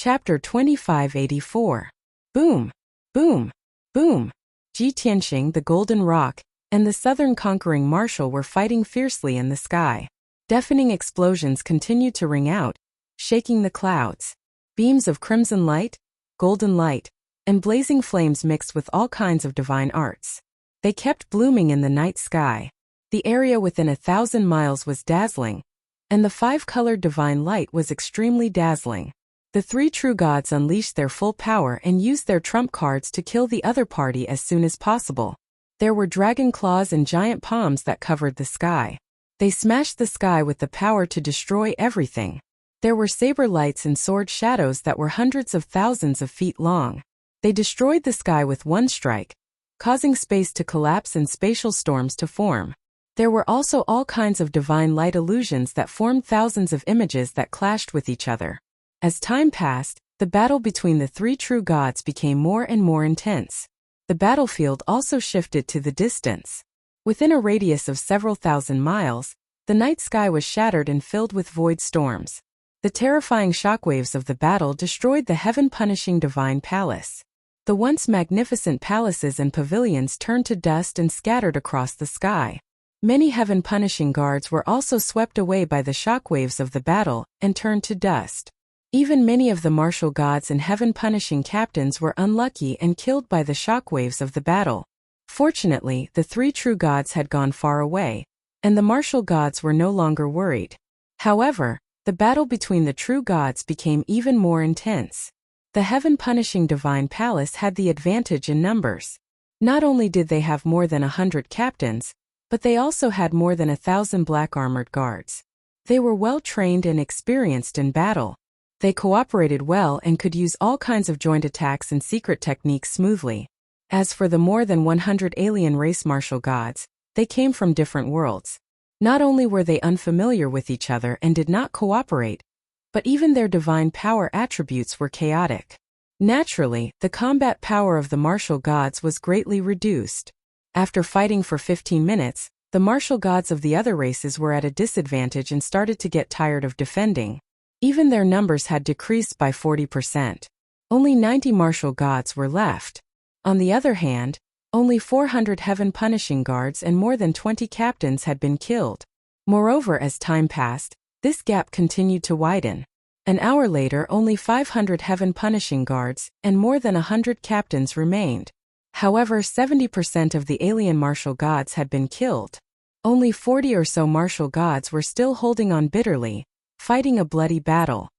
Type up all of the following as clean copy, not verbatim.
Chapter 2584. Boom! Boom! Boom! Ji Tianxing, the Golden Rock, and the Southern Conquering Marshal were fighting fiercely in the sky. Deafening explosions continued to ring out, shaking the clouds. Beams of crimson light, golden light, and blazing flames mixed with all kinds of divine arts. They kept blooming in the night sky. The area within 1,000 miles was dazzling, and the five-colored divine light was extremely dazzling. The three true gods unleashed their full power and used their trump cards to kill the other party as soon as possible. There were dragon claws and giant palms that covered the sky. They smashed the sky with the power to destroy everything. There were saber lights and sword shadows that were hundreds of thousands of feet long. They destroyed the sky with one strike, causing space to collapse and spatial storms to form. There were also all kinds of divine light illusions that formed thousands of images that clashed with each other. As time passed, the battle between the three true gods became more and more intense. The battlefield also shifted to the distance. Within a radius of several thousand miles, the night sky was shattered and filled with void storms. The terrifying shockwaves of the battle destroyed the heaven-punishing divine palace. The once magnificent palaces and pavilions turned to dust and scattered across the sky. Many heaven-punishing guards were also swept away by the shockwaves of the battle and turned to dust. Even many of the martial gods and heaven-punishing captains were unlucky and killed by the shockwaves of the battle. Fortunately, the three true gods had gone far away, and the martial gods were no longer worried. However, the battle between the true gods became even more intense. The heaven-punishing divine palace had the advantage in numbers. Not only did they have more than 100 captains, but they also had more than 1,000 black-armored guards. They were well-trained and experienced in battle. They cooperated well and could use all kinds of joint attacks and secret techniques smoothly. As for the more than 100 alien race martial gods, they came from different worlds. Not only were they unfamiliar with each other and did not cooperate, but even their divine power attributes were chaotic. Naturally, the combat power of the martial gods was greatly reduced. After fighting for 15 minutes, the martial gods of the other races were at a disadvantage and started to get tired of defending. Even their numbers had decreased by 40%. Only 90 martial gods were left. On the other hand, only 400 heaven-punishing guards and more than 20 captains had been killed. Moreover, as time passed, this gap continued to widen. An hour later, only 500 heaven-punishing guards and more than 100 captains remained. However, 70% of the alien martial gods had been killed. Only 40 or so martial gods were still holding on bitterly, fighting a bloody battle.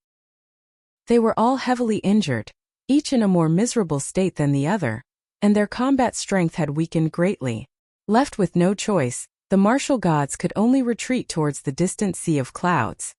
They were all heavily injured, each in a more miserable state than the other, and their combat strength had weakened greatly. Left with no choice, the martial gods could only retreat towards the distant sea of clouds.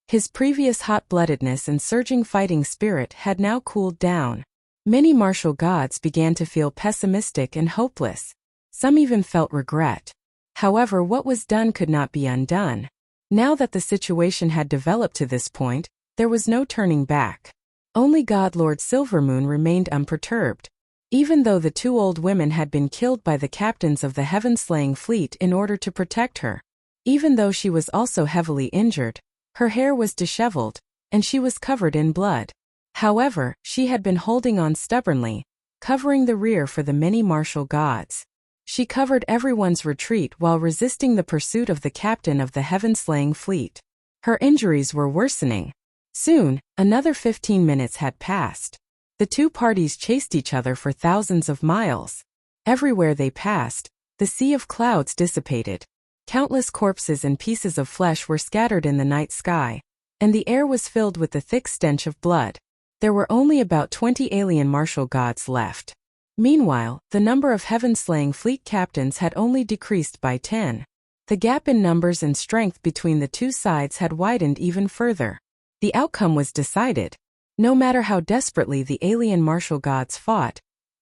His previous hot-bloodedness and surging fighting spirit had now cooled down. Many martial gods began to feel pessimistic and hopeless. Some even felt regret. However, what was done could not be undone. Now that the situation had developed to this point, there was no turning back. Only God Lord Silvermoon remained unperturbed. Even though the two old women had been killed by the captains of the heaven-slaying fleet in order to protect her. Even though she was also heavily injured, her hair was disheveled, and she was covered in blood. However, she had been holding on stubbornly, covering the rear for the many martial gods. She covered everyone's retreat while resisting the pursuit of the captain of the heaven-slaying fleet. Her injuries were worsening. Soon, another 15 minutes had passed. The two parties chased each other for thousands of miles. Everywhere they passed, the sea of clouds dissipated. Countless corpses and pieces of flesh were scattered in the night sky, and the air was filled with the thick stench of blood. There were only about 20 alien martial gods left. Meanwhile, the number of heaven-slaying fleet captains had only decreased by 10. The gap in numbers and strength between the two sides had widened even further. The outcome was decided. No matter how desperately the alien martial gods fought,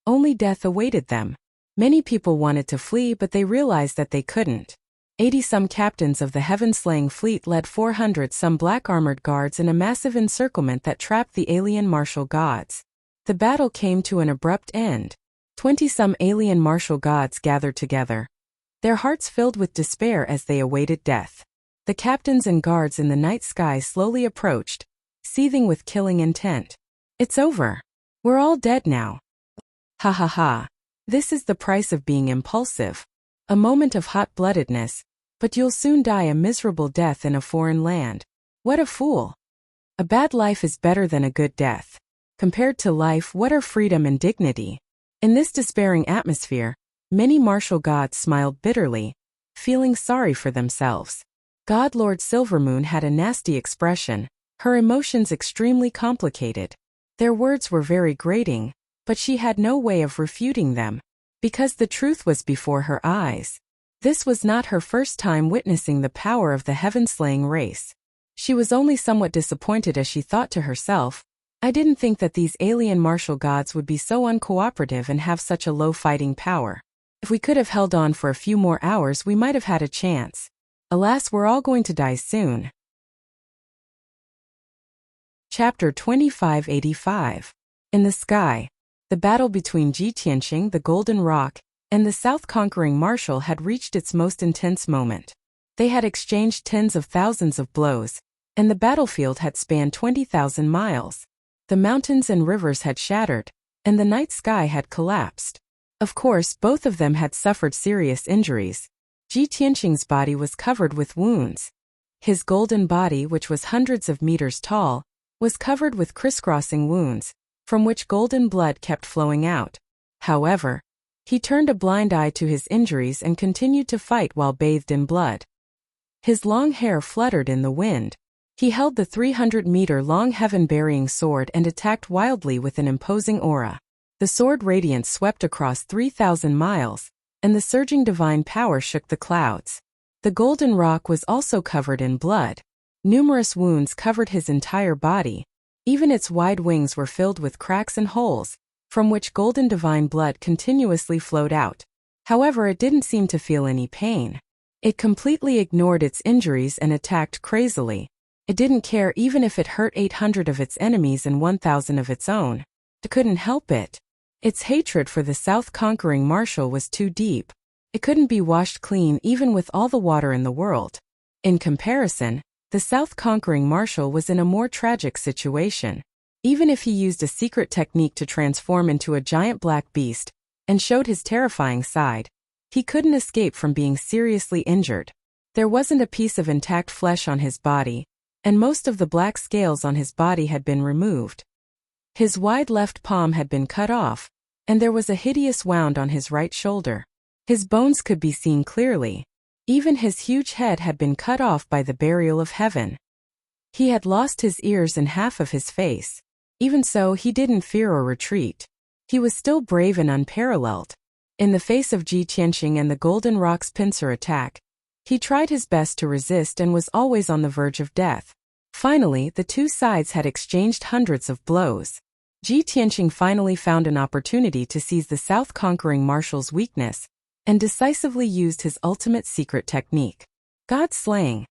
only death awaited them. Many people wanted to flee, but they realized that they couldn't. 80-some captains of the heaven-slaying fleet led 400-some black-armored guards in a massive encirclement that trapped the alien martial gods. The battle came to an abrupt end. 20-some alien martial gods gathered together, their hearts filled with despair as they awaited death. The captains and guards in the night sky slowly approached, seething with killing intent. It's over. We're all dead now. Ha ha ha. This is the price of being impulsive. A moment of hot-bloodedness, but you'll soon die a miserable death in a foreign land. What a fool. A bad life is better than a good death. Compared to life, what are freedom and dignity? In this despairing atmosphere, many martial gods smiled bitterly, feeling sorry for themselves. God Lord Silvermoon had a nasty expression, her emotions extremely complicated. Their words were very grating, but she had no way of refuting them, because the truth was before her eyes. This was not her first time witnessing the power of the heaven-slaying race. She was only somewhat disappointed as she thought to herself, I didn't think that these alien martial gods would be so uncooperative and have such a low fighting power. If we could have held on for a few more hours, we might have had a chance. Alas, we're all going to die soon. Chapter 2585. In the Sky. The battle between Ji Tianqing, the Golden Rock, and the South-conquering Marshal had reached its most intense moment. They had exchanged tens of thousands of blows, and the battlefield had spanned 20,000 miles. The mountains and rivers had shattered, and the night sky had collapsed. Of course, both of them had suffered serious injuries. Ji Tianqing's body was covered with wounds. His golden body, which was hundreds of meters tall, was covered with crisscrossing wounds, from which golden blood kept flowing out. However, he turned a blind eye to his injuries and continued to fight while bathed in blood. His long hair fluttered in the wind. He held the 300-meter-long heaven-burying sword and attacked wildly with an imposing aura. The sword radiance swept across 3,000 miles, and the surging divine power shook the clouds. The Golden Rock was also covered in blood. Numerous wounds covered his entire body. Even its wide wings were filled with cracks and holes, from which golden divine blood continuously flowed out. However, it didn't seem to feel any pain. It completely ignored its injuries and attacked crazily. It didn't care even if it hurt 800 of its enemies and 1,000 of its own. It couldn't help it. Its hatred for the South-conquering Marshal was too deep. It couldn't be washed clean even with all the water in the world. In comparison, the South-conquering Marshal was in a more tragic situation. Even if he used a secret technique to transform into a giant black beast and showed his terrifying side, he couldn't escape from being seriously injured. There wasn't a piece of intact flesh on his body, and most of the black scales on his body had been removed. His wide left palm had been cut off, and there was a hideous wound on his right shoulder. His bones could be seen clearly. Even his huge head had been cut off by the burial of heaven. He had lost his ears and half of his face. Even so, he didn't fear or retreat. He was still brave and unparalleled. In the face of Ji Tianqing and the Golden Rock's pincer attack, he tried his best to resist and was always on the verge of death. Finally, the two sides had exchanged hundreds of blows. Ji Tianqing finally found an opportunity to seize the South-conquering Marshal's weakness and decisively used his ultimate secret technique, God slaying.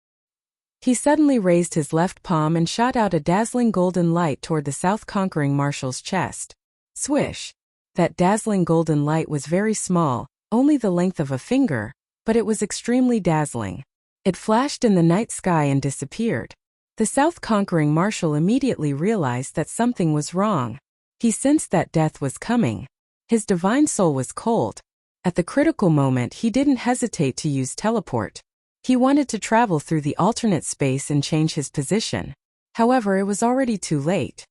He suddenly raised his left palm and shot out a dazzling golden light toward the South-conquering Marshal's chest. Swish! That dazzling golden light was very small, only the length of a finger, but it was extremely dazzling. It flashed in the night sky and disappeared. The South-conquering Marshal immediately realized that something was wrong. He sensed that death was coming. His divine soul was cold. At the critical moment, he didn't hesitate to use teleport. He wanted to travel through the alternate space and change his position. However, it was already too late.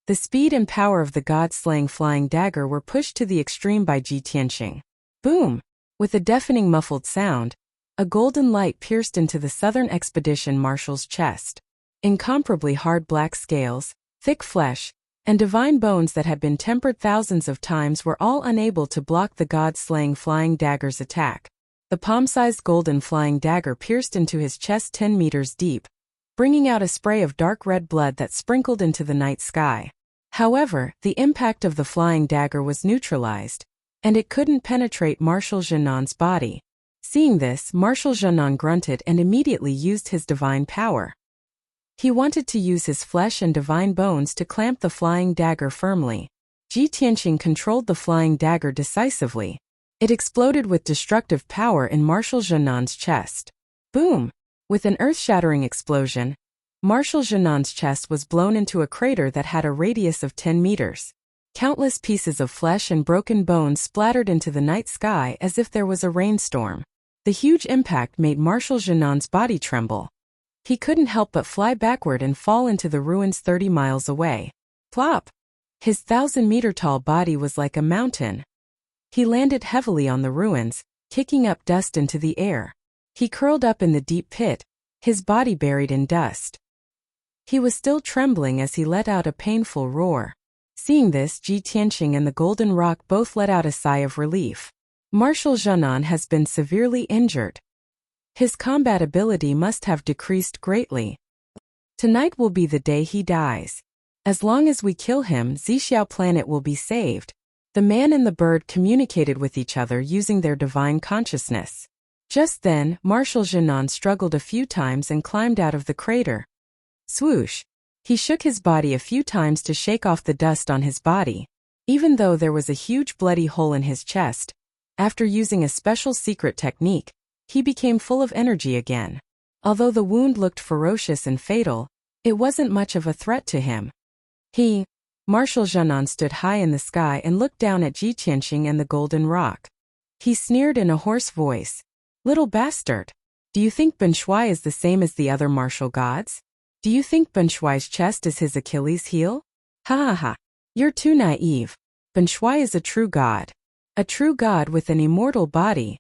The speed and power of the god-slaying flying dagger were pushed to the extreme by Ji Tianqing. Boom! With a deafening muffled sound, a golden light pierced into the Southern Expedition Marshal's chest. Incomparably hard black scales, thick flesh, and divine bones that had been tempered thousands of times were all unable to block the god-slaying flying dagger's attack. The palm-sized golden flying dagger pierced into his chest 10 meters deep, bringing out a spray of dark red blood that sprinkled into the night sky. However, the impact of the flying dagger was neutralized, and it couldn't penetrate Marshal Zhenan's body. Seeing this, Marshal Zhenan grunted and immediately used his divine power. He wanted to use his flesh and divine bones to clamp the flying dagger firmly. Ji Tianqing controlled the flying dagger decisively. It exploded with destructive power in Marshal Zhenan's chest. Boom! With an earth-shattering explosion, Marshal Janon's chest was blown into a crater that had a radius of 10 meters. Countless pieces of flesh and broken bones splattered into the night sky as if there was a rainstorm. The huge impact made Marshal Janon's body tremble. He couldn't help but fly backward and fall into the ruins 30 miles away. Plop! His 1,000-meter-tall body was like a mountain. He landed heavily on the ruins, kicking up dust into the air. He curled up in the deep pit, his body buried in dust. He was still trembling as he let out a painful roar. Seeing this, Ji Tianqing and the Golden Rock both let out a sigh of relief. Marshal Janan has been severely injured. His combat ability must have decreased greatly. Tonight will be the day he dies. As long as we kill him, Zixiao planet will be saved. The man and the bird communicated with each other using their divine consciousness. Just then, Marshal Janan struggled a few times and climbed out of the crater. Swoosh! He shook his body a few times to shake off the dust on his body. Even though there was a huge bloody hole in his chest, after using a special secret technique, he became full of energy again. Although the wound looked ferocious and fatal, it wasn't much of a threat to him. Marshal Janan stood high in the sky and looked down at Ji Tianqing and the Golden Rock. He sneered in a hoarse voice. Little bastard! Do you think Ben Shui is the same as the other martial gods? Do you think Ben Shui's chest is his Achilles heel? Ha ha ha! You're too naive. Ben Shui is a true god. A true god with an immortal body.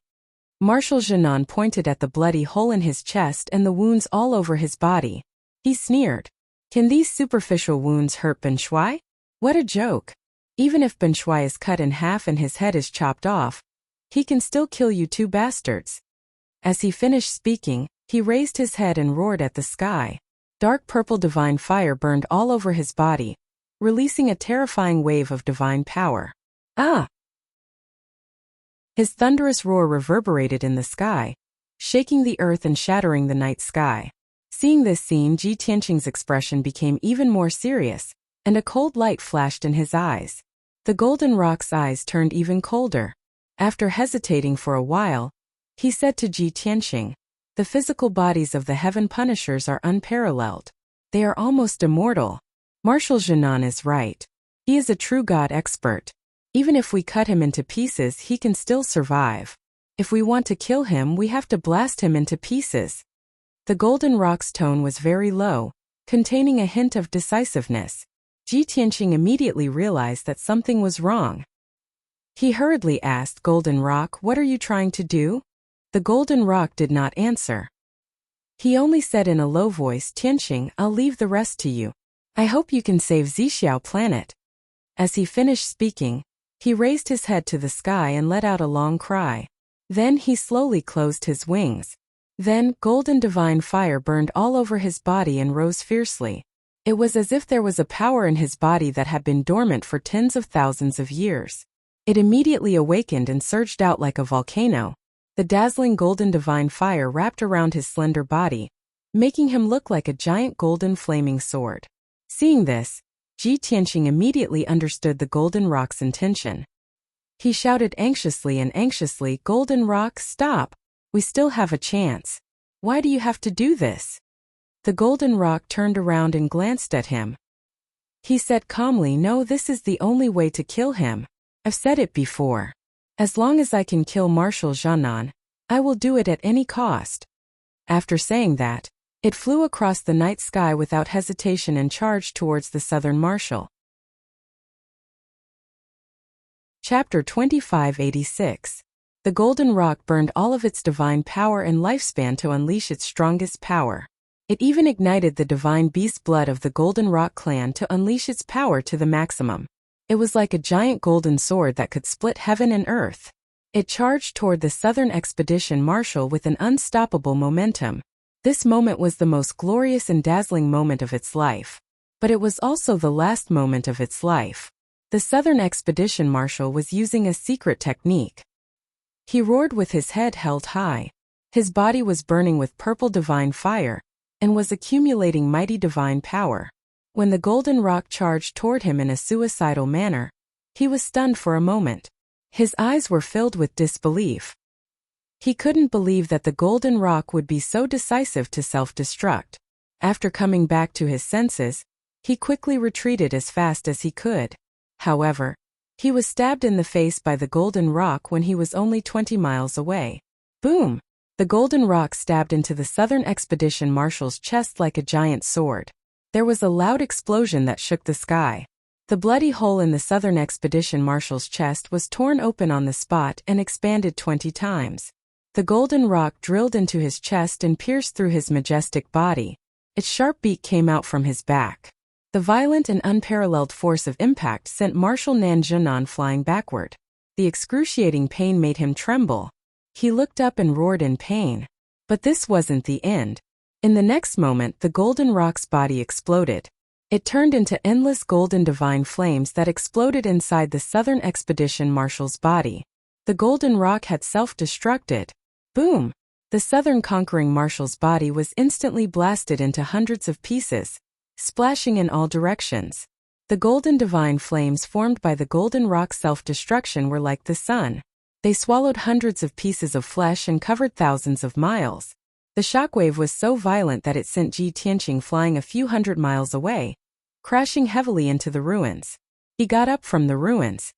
Marshal Janan pointed at the bloody hole in his chest and the wounds all over his body. He sneered. Can these superficial wounds hurt Ben Shui? What a joke. Even if Ben Shui is cut in half and his head is chopped off, he can still kill you two bastards. As he finished speaking, he raised his head and roared at the sky. Dark purple divine fire burned all over his body, releasing a terrifying wave of divine power. Ah! His thunderous roar reverberated in the sky, shaking the earth and shattering the night sky. Seeing this scene, Ji Tianqing's expression became even more serious, and a cold light flashed in his eyes. The Golden Rock's eyes turned even colder. After hesitating for a while, he said to Ji Tianqing, "The physical bodies of the Heaven Punishers are unparalleled. They are almost immortal. Marshal Janan is right. He is a true god expert. Even if we cut him into pieces, he can still survive. If we want to kill him, we have to blast him into pieces." The Golden Rock's tone was very low, containing a hint of decisiveness. Ji Tianqing immediately realized that something was wrong. He hurriedly asked Golden Rock, "What are you trying to do?" The Golden Rock did not answer. He only said in a low voice, "Tianqing, I'll leave the rest to you. I hope you can save Zixiao planet." As he finished speaking, he raised his head to the sky and let out a long cry. Then he slowly closed his wings. Then, golden divine fire burned all over his body and rose fiercely. It was as if there was a power in his body that had been dormant for tens of thousands of years. It immediately awakened and surged out like a volcano. The dazzling golden divine fire wrapped around his slender body, making him look like a giant golden flaming sword. Seeing this, Ji Tianqing immediately understood the Golden Rock's intention. He shouted anxiously, "Golden Rock, stop! We still have a chance. Why do you have to do this?" The Golden Rock turned around and glanced at him. He said calmly, "No, this is the only way to kill him. I've said it before. As long as I can kill Marshal Janan, I will do it at any cost." After saying that, it flew across the night sky without hesitation and charged towards the southern marshal. Chapter 2586. The Golden Rock burned all of its divine power and lifespan to unleash its strongest power. It even ignited the divine beast blood of the Golden Rock clan to unleash its power to the maximum. It was like a giant golden sword that could split heaven and earth. It charged toward the Southern Expedition Marshal with an unstoppable momentum. This moment was the most glorious and dazzling moment of its life. But it was also the last moment of its life. The Southern Expedition Marshal was using a secret technique. He roared with his head held high. His body was burning with purple divine fire, and was accumulating mighty divine power. When the Golden Rock charged toward him in a suicidal manner, he was stunned for a moment. His eyes were filled with disbelief. He couldn't believe that the Golden Rock would be so decisive to self-destruct. After coming back to his senses, he quickly retreated as fast as he could. However, he was stabbed in the face by the golden rock when he was only 20 miles away. Boom! The golden rock stabbed into the Southern Expedition Marshal's chest like a giant sword. There was a loud explosion that shook the sky. The bloody hole in the Southern Expedition Marshal's chest was torn open on the spot and expanded 20 times. The golden rock drilled into his chest and pierced through his majestic body. Its sharp beak came out from his back. The violent and unparalleled force of impact sent Marshal Nanjunan flying backward. The excruciating pain made him tremble. He looked up and roared in pain. But this wasn't the end. In the next moment, the golden rock's body exploded. It turned into endless golden divine flames that exploded inside the Southern Expedition Marshal's body. The golden rock had self-destructed. Boom! The Southern conquering Marshal's body was instantly blasted into hundreds of pieces, splashing in all directions. The golden divine flames formed by the golden rock's self-destruction were like the sun. They swallowed hundreds of pieces of flesh and covered thousands of miles. The shockwave was so violent that it sent Ji Tianqing flying a few hundred miles away, crashing heavily into the ruins. He got up from the ruins.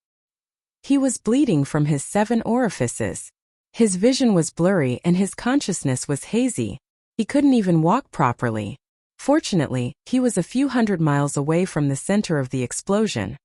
He was bleeding from his 7 orifices. His vision was blurry and his consciousness was hazy. He couldn't even walk properly. Fortunately, he was a few hundred miles away from the center of the explosion.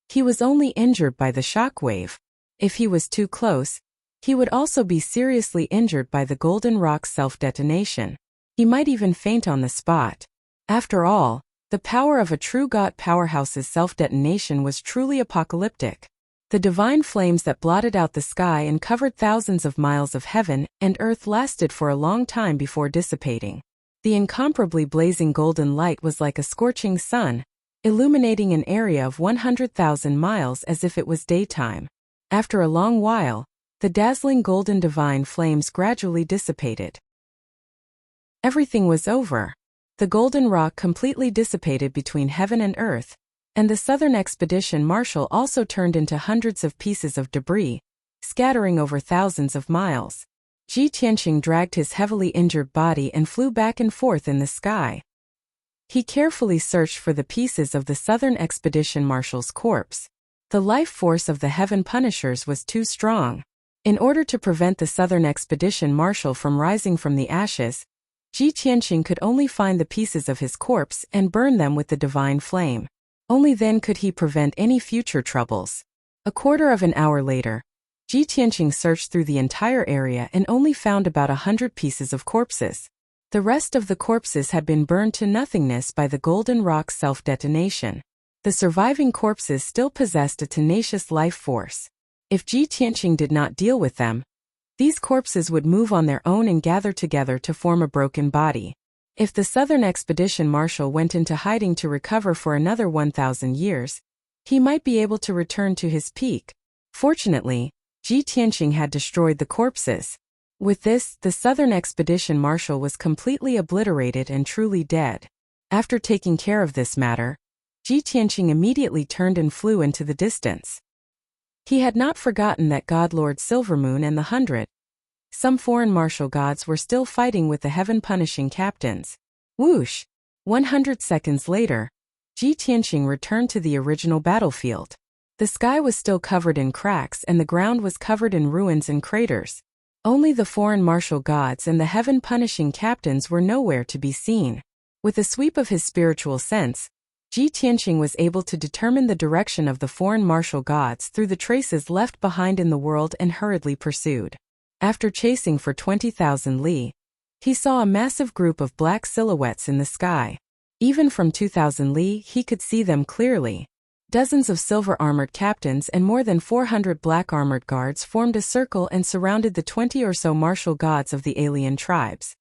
He was only injured by the shockwave. If he was too close, he would also be seriously injured by the golden rock's self-detonation. He might even faint on the spot. After all, the power of a true god powerhouse's self-detonation was truly apocalyptic. The divine flames that blotted out the sky and covered thousands of miles of heaven and earth lasted for a long time before dissipating. The incomparably blazing golden light was like a scorching sun, illuminating an area of 100,000 miles as if it was daytime. After a long while, the dazzling golden divine flames gradually dissipated. Everything was over. The golden rock completely dissipated between heaven and earth, and the Southern Expedition Marshal also turned into hundreds of pieces of debris, scattering over thousands of miles. Ji Tianqing dragged his heavily injured body and flew back and forth in the sky. He carefully searched for the pieces of the Southern Expedition Marshal's corpse. The life force of the Heaven Punishers was too strong. In order to prevent the Southern Expedition Marshal from rising from the ashes, Ji Tianqing could only find the pieces of his corpse and burn them with the divine flame. Only then could he prevent any future troubles. A quarter of an hour later, Ji Tianqing searched through the entire area and only found about 100 pieces of corpses. The rest of the corpses had been burned to nothingness by the golden rock's self-detonation. The surviving corpses still possessed a tenacious life force. If Ji Tianqing did not deal with them, these corpses would move on their own and gather together to form a broken body. If the Southern Expedition Marshal went into hiding to recover for another 1,000 years, he might be able to return to his peak. Fortunately, Ji Tianqing had destroyed the corpses. With this, the Southern Expedition Marshal was completely obliterated and truly dead. After taking care of this matter, Ji Tianqing immediately turned and flew into the distance. He had not forgotten that God Lord Silvermoon and the 100. Some foreign martial gods were still fighting with the heaven-punishing captains. Whoosh! 100 seconds later, Ji Tianqing returned to the original battlefield. The sky was still covered in cracks and the ground was covered in ruins and craters. Only the foreign martial gods and the heaven-punishing captains were nowhere to be seen. With a sweep of his spiritual sense, Ji Tianqing was able to determine the direction of the foreign martial gods through the traces left behind in the world and hurriedly pursued. After chasing for 20,000 li, he saw a massive group of black silhouettes in the sky. Even from 2,000 li, he could see them clearly. Dozens of silver-armored captains and more than 400 black-armored guards formed a circle and surrounded the 20 or so martial gods of the alien tribes.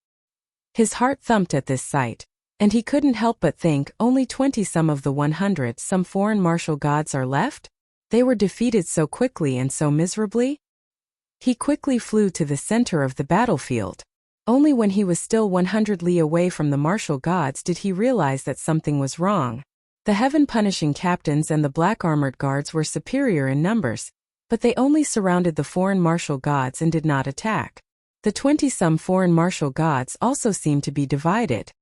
His heart thumped at this sight, and he couldn't help but think, only 20 some of the 100 some foreign martial gods are left? They were defeated so quickly and so miserably? He quickly flew to the center of the battlefield. Only when he was still 100 li away from the martial gods did he realize that something was wrong. The heaven-punishing captains and the black-armored guards were superior in numbers, but they only surrounded the foreign martial gods and did not attack. The 20-some foreign martial gods also seemed to be divided.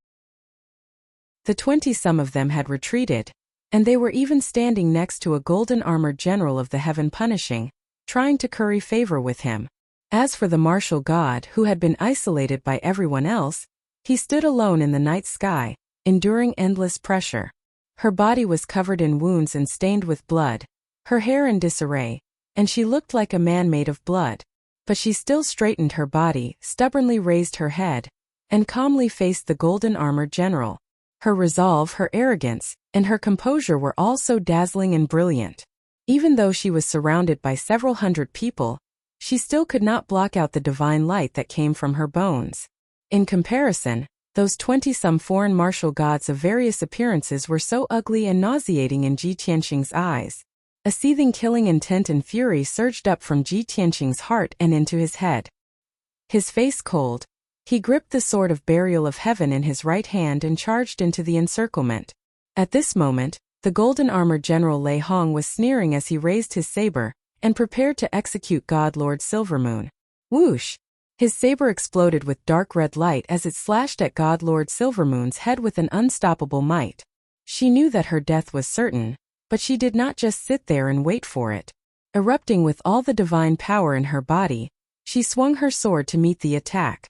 The 20-some of them had retreated, and they were even standing next to a golden-armored general of the heaven punishing, trying to curry favor with him. As for the martial god who had been isolated by everyone else, he stood alone in the night sky, enduring endless pressure. Her body was covered in wounds and stained with blood, her hair in disarray, and she looked like a man made of blood. But she still straightened her body, stubbornly raised her head, and calmly faced the golden-armored general. Her resolve, her arrogance, and her composure were all so dazzling and brilliant. Even though she was surrounded by several hundred people, she still could not block out the divine light that came from her bones. In comparison, those 20-some foreign martial gods of various appearances were so ugly and nauseating in Ji Tianqing's eyes. A seething killing intent and fury surged up from Ji Tianqing's heart and into his head. His face cold, he gripped the sword of burial of heaven in his right hand and charged into the encirclement. At this moment, the golden-armored General Lei Hong was sneering as he raised his saber and prepared to execute God Lord Silvermoon. Whoosh! His saber exploded with dark red light as it slashed at God Lord Silvermoon's head with an unstoppable might. She knew that her death was certain, but she did not just sit there and wait for it. Erupting with all the divine power in her body, she swung her sword to meet the attack.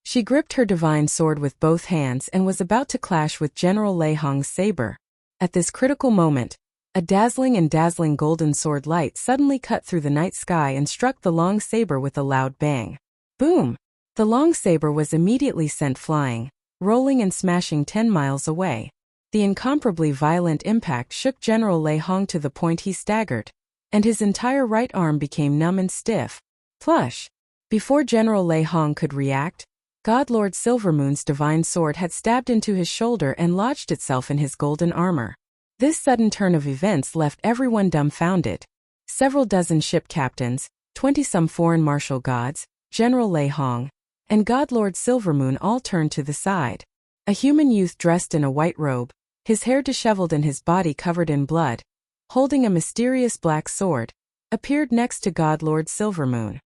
She gripped her divine sword with both hands and was about to clash with General Lei Hong's saber. At this critical moment, a dazzling golden sword light suddenly cut through the night sky and struck the long saber with a loud bang. Boom! The long saber was immediately sent flying, rolling and smashing 10 miles away. The incomparably violent impact shook General Lei Hong to the point he staggered, and his entire right arm became numb and stiff. Plush! Before General Lei Hong could react, God Lord Silvermoon's divine sword had stabbed into his shoulder and lodged itself in his golden armor. This sudden turn of events left everyone dumbfounded. Several dozen ship captains, 20-some foreign martial gods, General Lei Hong, and God Lord Silvermoon all turned to the side. A human youth dressed in a white robe, his hair disheveled and his body covered in blood, holding a mysterious black sword, appeared next to God Lord Silvermoon.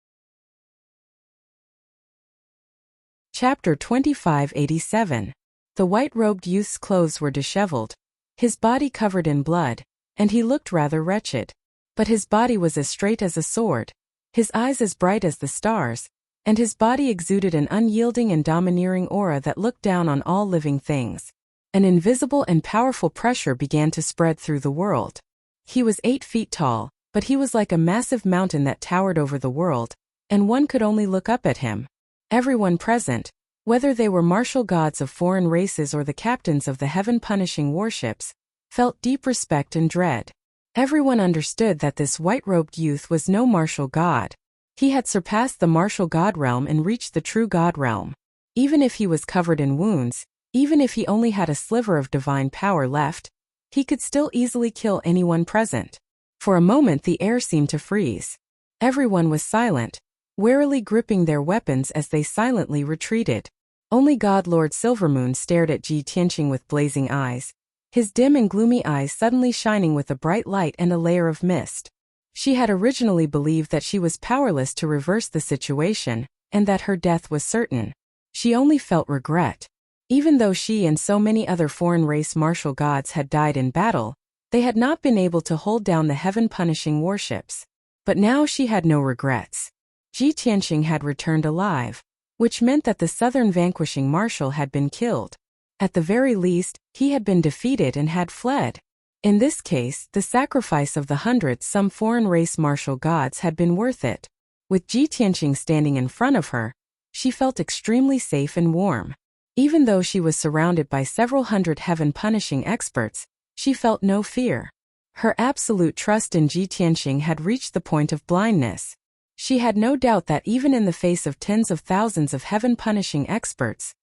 Chapter 2587. The white-robed youth's clothes were disheveled, his body covered in blood, and he looked rather wretched. But his body was as straight as a sword, his eyes as bright as the stars, and his body exuded an unyielding and domineering aura that looked down on all living things. An invisible and powerful pressure began to spread through the world. He was 8 feet tall, but he was like a massive mountain that towered over the world, and one could only look up at him. Everyone present, whether they were martial gods of foreign races or the captains of the heaven-punishing warships, felt deep respect and dread. Everyone understood that this white-robed youth was no martial god. He had surpassed the martial god realm and reached the true god realm. Even if he was covered in wounds, even if he only had a sliver of divine power left, he could still easily kill anyone present. For a moment the air seemed to freeze. Everyone was silent, warily gripping their weapons as they silently retreated. Only God Lord Silvermoon stared at Ji Tianqing with blazing eyes, his dim and gloomy eyes suddenly shining with a bright light and a layer of mist. She had originally believed that she was powerless to reverse the situation, and that her death was certain. She only felt regret. Even though she and so many other foreign race martial gods had died in battle, they had not been able to hold down the heaven-punishing warships. But now she had no regrets. Ji Tianqing had returned alive, which meant that the southern vanquishing marshal had been killed. At the very least, he had been defeated and had fled. In this case, the sacrifice of the hundreds some foreign race martial gods had been worth it. With Ji Tianqing standing in front of her, she felt extremely safe and warm. Even though she was surrounded by several hundred heaven-punishing experts, she felt no fear. Her absolute trust in Ji Tianqing had reached the point of blindness. She had no doubt that even in the face of tens of thousands of heaven-punishing experts,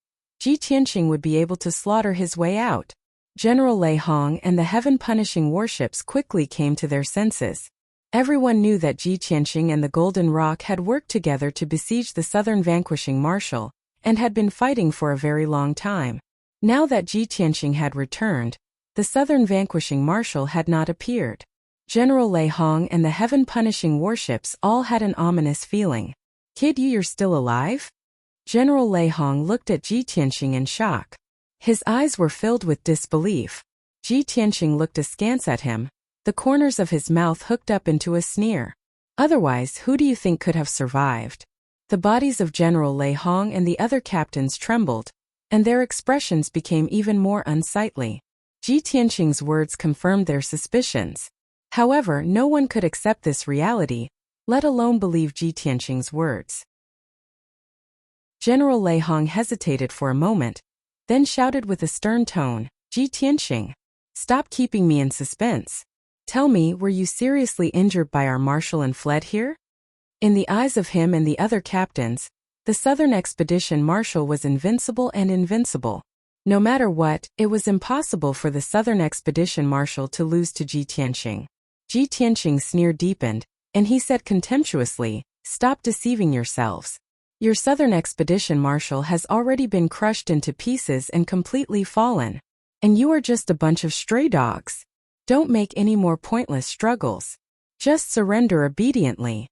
Ji Tianqing would be able to slaughter his way out. General Lei Hong and the heaven-punishing warships quickly came to their senses. Everyone knew that Ji Tianqing and the Golden Rock had worked together to besiege the southern vanquishing marshal, and had been fighting for a very long time. Now that Ji Tianqing had returned, the southern vanquishing marshal had not appeared. General Lei Hong and the heaven-punishing warships all had an ominous feeling. Kid, you're still alive? General Lei Hong looked at Ji Tianqing in shock. His eyes were filled with disbelief. Ji Tianqing looked askance at him, the corners of his mouth hooked up into a sneer. Otherwise, who do you think could have survived? The bodies of General Lei Hong and the other captains trembled, and their expressions became even more unsightly. Ji Tianqing's words confirmed their suspicions. However, no one could accept this reality, let alone believe Ji Tianqing's words. General Lei Hong hesitated for a moment, then shouted with a stern tone, "Ji Tianqing, stop keeping me in suspense. Tell me, were you seriously injured by our marshal and fled here?" In the eyes of him and the other captains, the Southern Expedition Marshal was invincible and invincible. No matter what, it was impossible for the Southern Expedition Marshal to lose to Ji Tianqing. Ji Tianqing's sneer deepened, and he said contemptuously, "Stop deceiving yourselves. Your Southern Expedition Marshal has already been crushed into pieces and completely fallen. And you are just a bunch of stray dogs. Don't make any more pointless struggles. Just surrender obediently."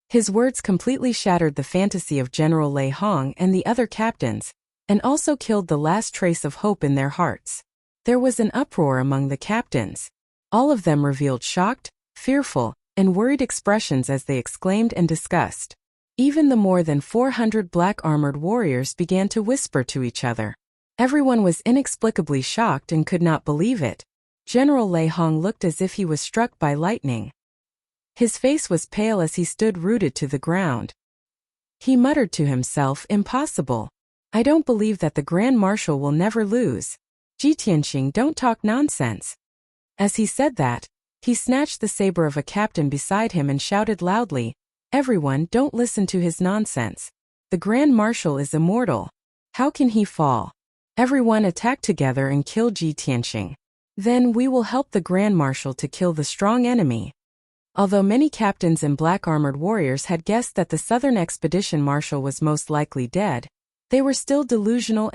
His words completely shattered the fantasy of General Lei Hong and the other captains, and also killed the last trace of hope in their hearts. There was an uproar among the captains. All of them revealed shocked, fearful, and worried expressions as they exclaimed and discussed. Even the more than 400 black-armored warriors began to whisper to each other. Everyone was inexplicably shocked and could not believe it. General Lei Hong looked as if he was struck by lightning. His face was pale as he stood rooted to the ground. He muttered to himself, "Impossible. I don't believe that the Grand Marshal will never lose. Ji Tianqing, don't talk nonsense." As he said that, he snatched the saber of a captain beside him and shouted loudly, "Everyone, don't listen to his nonsense. The Grand Marshal is immortal. How can he fall? Everyone attack together and kill Ji Tianqing. Then we will help the Grand Marshal to kill the strong enemy." Although many captains and black-armored warriors had guessed that the Southern Expedition Marshal was most likely dead, they were still delusional.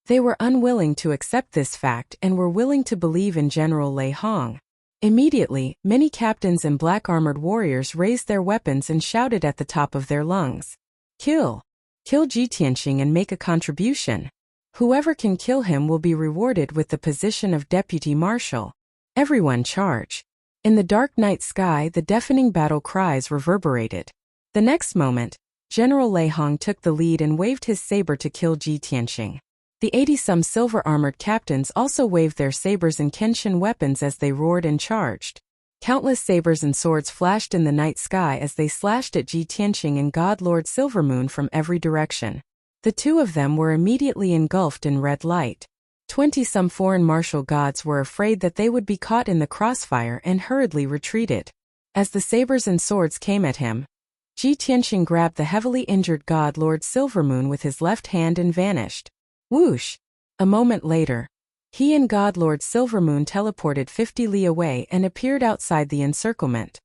They were unwilling to accept this fact and were willing to believe in General Lei Hong. Immediately, many captains and black-armored warriors raised their weapons and shouted at the top of their lungs, "Kill! Kill Ji Tianqing and make a contribution. Whoever can kill him will be rewarded with the position of Deputy Marshal. Everyone charge!" In the dark night sky, the deafening battle cries reverberated. The next moment, General Lei Hong took the lead and waved his saber to kill Ji Tianqing. The 80-some silver-armored captains also waved their sabers and Kenshin weapons as they roared and charged. Countless sabers and swords flashed in the night sky as they slashed at Ji Tianqing and God Lord Silvermoon from every direction. The two of them were immediately engulfed in red light. 20-some foreign martial gods were afraid that they would be caught in the crossfire and hurriedly retreated. As the sabers and swords came at him, Ji Tianqing grabbed the heavily injured God Lord Silvermoon with his left hand and vanished. Whoosh! A moment later, he and God Lord Silvermoon teleported 50 li away and appeared outside the encirclement.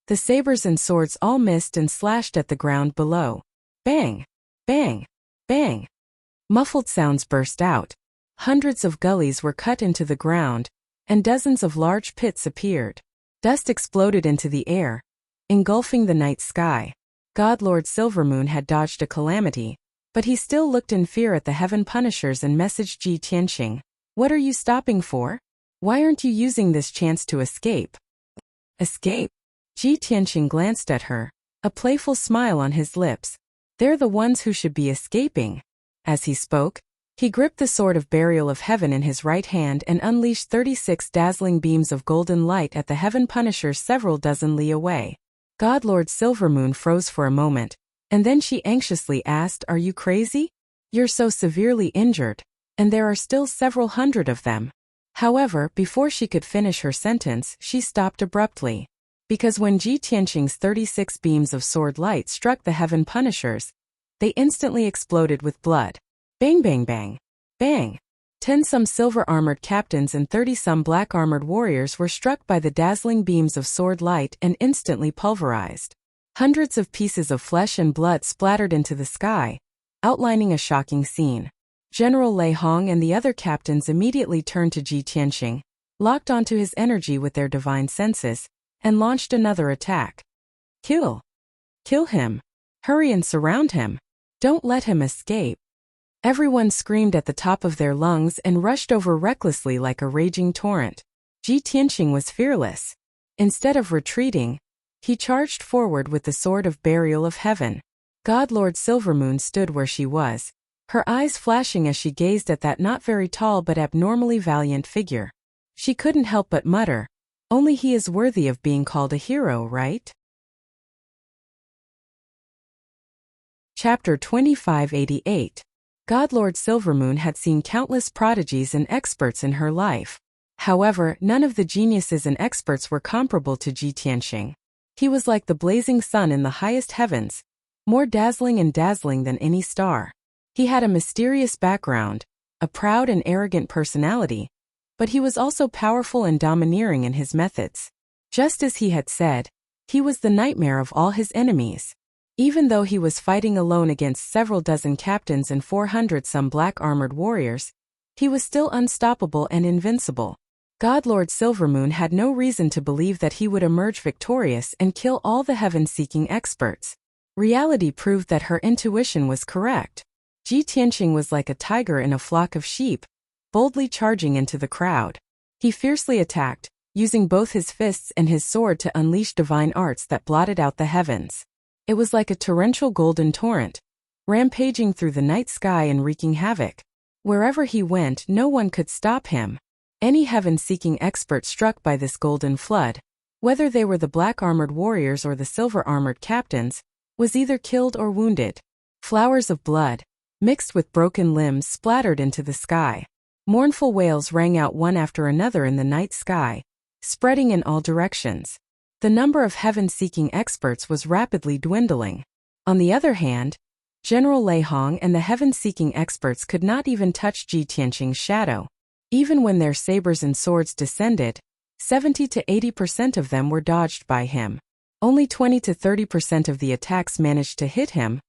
The sabers and swords all missed and slashed at the ground below. Bang! Bang! Bang! Muffled sounds burst out. Hundreds of gullies were cut into the ground, and dozens of large pits appeared. Dust exploded into the air, engulfing the night sky. God Lord Silvermoon had dodged a calamity, but he still looked in fear at the Heaven Punishers and messaged Ji Tianqing, "What are you stopping for? Why aren't you using this chance to escape?" Escape? Ji Tianqing glanced at her, a playful smile on his lips. They're the ones who should be escaping. As he spoke, he gripped the Sword of Burial of Heaven in his right hand and unleashed 36 dazzling beams of golden light at the Heaven Punishers several dozen li away. God Lord Silvermoon froze for a moment, and then she anxiously asked, "Are you crazy? You're so severely injured, and there are still several hundred of them." However, before she could finish her sentence, she stopped abruptly. Because when Ji Tianqing's 36 beams of sword light struck the Heaven Punishers, they instantly exploded with blood. Bang bang bang. Bang. 10-some silver-armored captains and 30-some black-armored warriors were struck by the dazzling beams of sword light and instantly pulverized. Hundreds of pieces of flesh and blood splattered into the sky, outlining a shocking scene. General Lei Hong and the other captains immediately turned to Ji Tianqing, locked onto his energy with their divine senses, and launched another attack. Kill! Kill him! Hurry and surround him! Don't let him escape! Everyone screamed at the top of their lungs and rushed over recklessly like a raging torrent. Ji Tianqing was fearless. Instead of retreating, he charged forward with the sword of burial of heaven. God Lord Silvermoon stood where she was, her eyes flashing as she gazed at that not very tall but abnormally valiant figure. She couldn't help but mutter, "Only he is worthy of being called a hero, right?" Chapter 2588. God Lord Silvermoon had seen countless prodigies and experts in her life. However, none of the geniuses and experts were comparable to Ji Tianqing. He was like the blazing sun in the highest heavens, more dazzling and dazzling than any star. He had a mysterious background, a proud and arrogant personality, but he was also powerful and domineering in his methods. Just as he had said, he was the nightmare of all his enemies. Even though he was fighting alone against several dozen captains and 400-some black-armored warriors, he was still unstoppable and invincible. God Lord Silvermoon had no reason to believe that he would emerge victorious and kill all the heaven-seeking experts. Reality proved that her intuition was correct. Ji Tianqing was like a tiger in a flock of sheep, boldly charging into the crowd. He fiercely attacked, using both his fists and his sword to unleash divine arts that blotted out the heavens. It was like a torrential golden torrent, rampaging through the night sky and wreaking havoc. Wherever he went, no one could stop him. Any heaven-seeking expert struck by this golden flood, whether they were the black-armored warriors or the silver-armored captains, was either killed or wounded. Flowers of blood, mixed with broken limbs, splattered into the sky. Mournful wails rang out one after another in the night sky, spreading in all directions. The number of heaven-seeking experts was rapidly dwindling. On the other hand, General Lei Hong and the heaven-seeking experts could not even touch Ji Tianqing's shadow. Even when their sabers and swords descended, 70 to 80% of them were dodged by him. Only 20 to 30% of the attacks managed to hit him,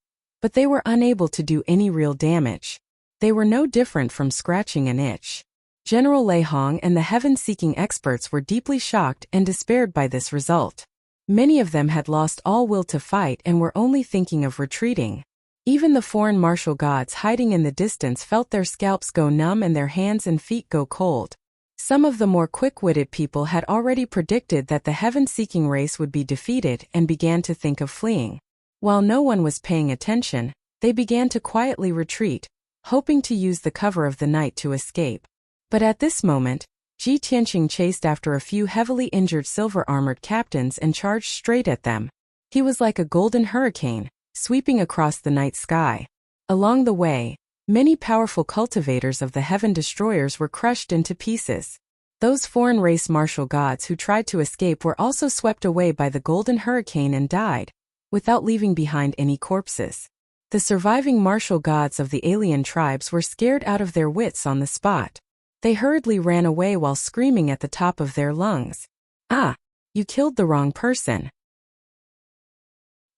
but they were unable to do any real damage. They were no different from scratching an itch. General Lei Hong and the heaven-seeking experts were deeply shocked and despaired by this result. Many of them had lost all will to fight and were only thinking of retreating. Even the foreign martial gods hiding in the distance felt their scalps go numb and their hands and feet go cold. Some of the more quick-witted people had already predicted that the heaven-seeking race would be defeated and began to think of fleeing. While no one was paying attention, they began to quietly retreat, hoping to use the cover of the night to escape. But at this moment, Ji Tianqing chased after a few heavily injured silver-armored captains and charged straight at them. He was like a golden hurricane, sweeping across the night sky. Along the way, many powerful cultivators of the heaven destroyers were crushed into pieces. Those foreign race martial gods who tried to escape were also swept away by the golden hurricane and died, without leaving behind any corpses. The surviving martial gods of the alien tribes were scared out of their wits on the spot. They hurriedly ran away while screaming at the top of their lungs, "Ah, you killed the wrong person.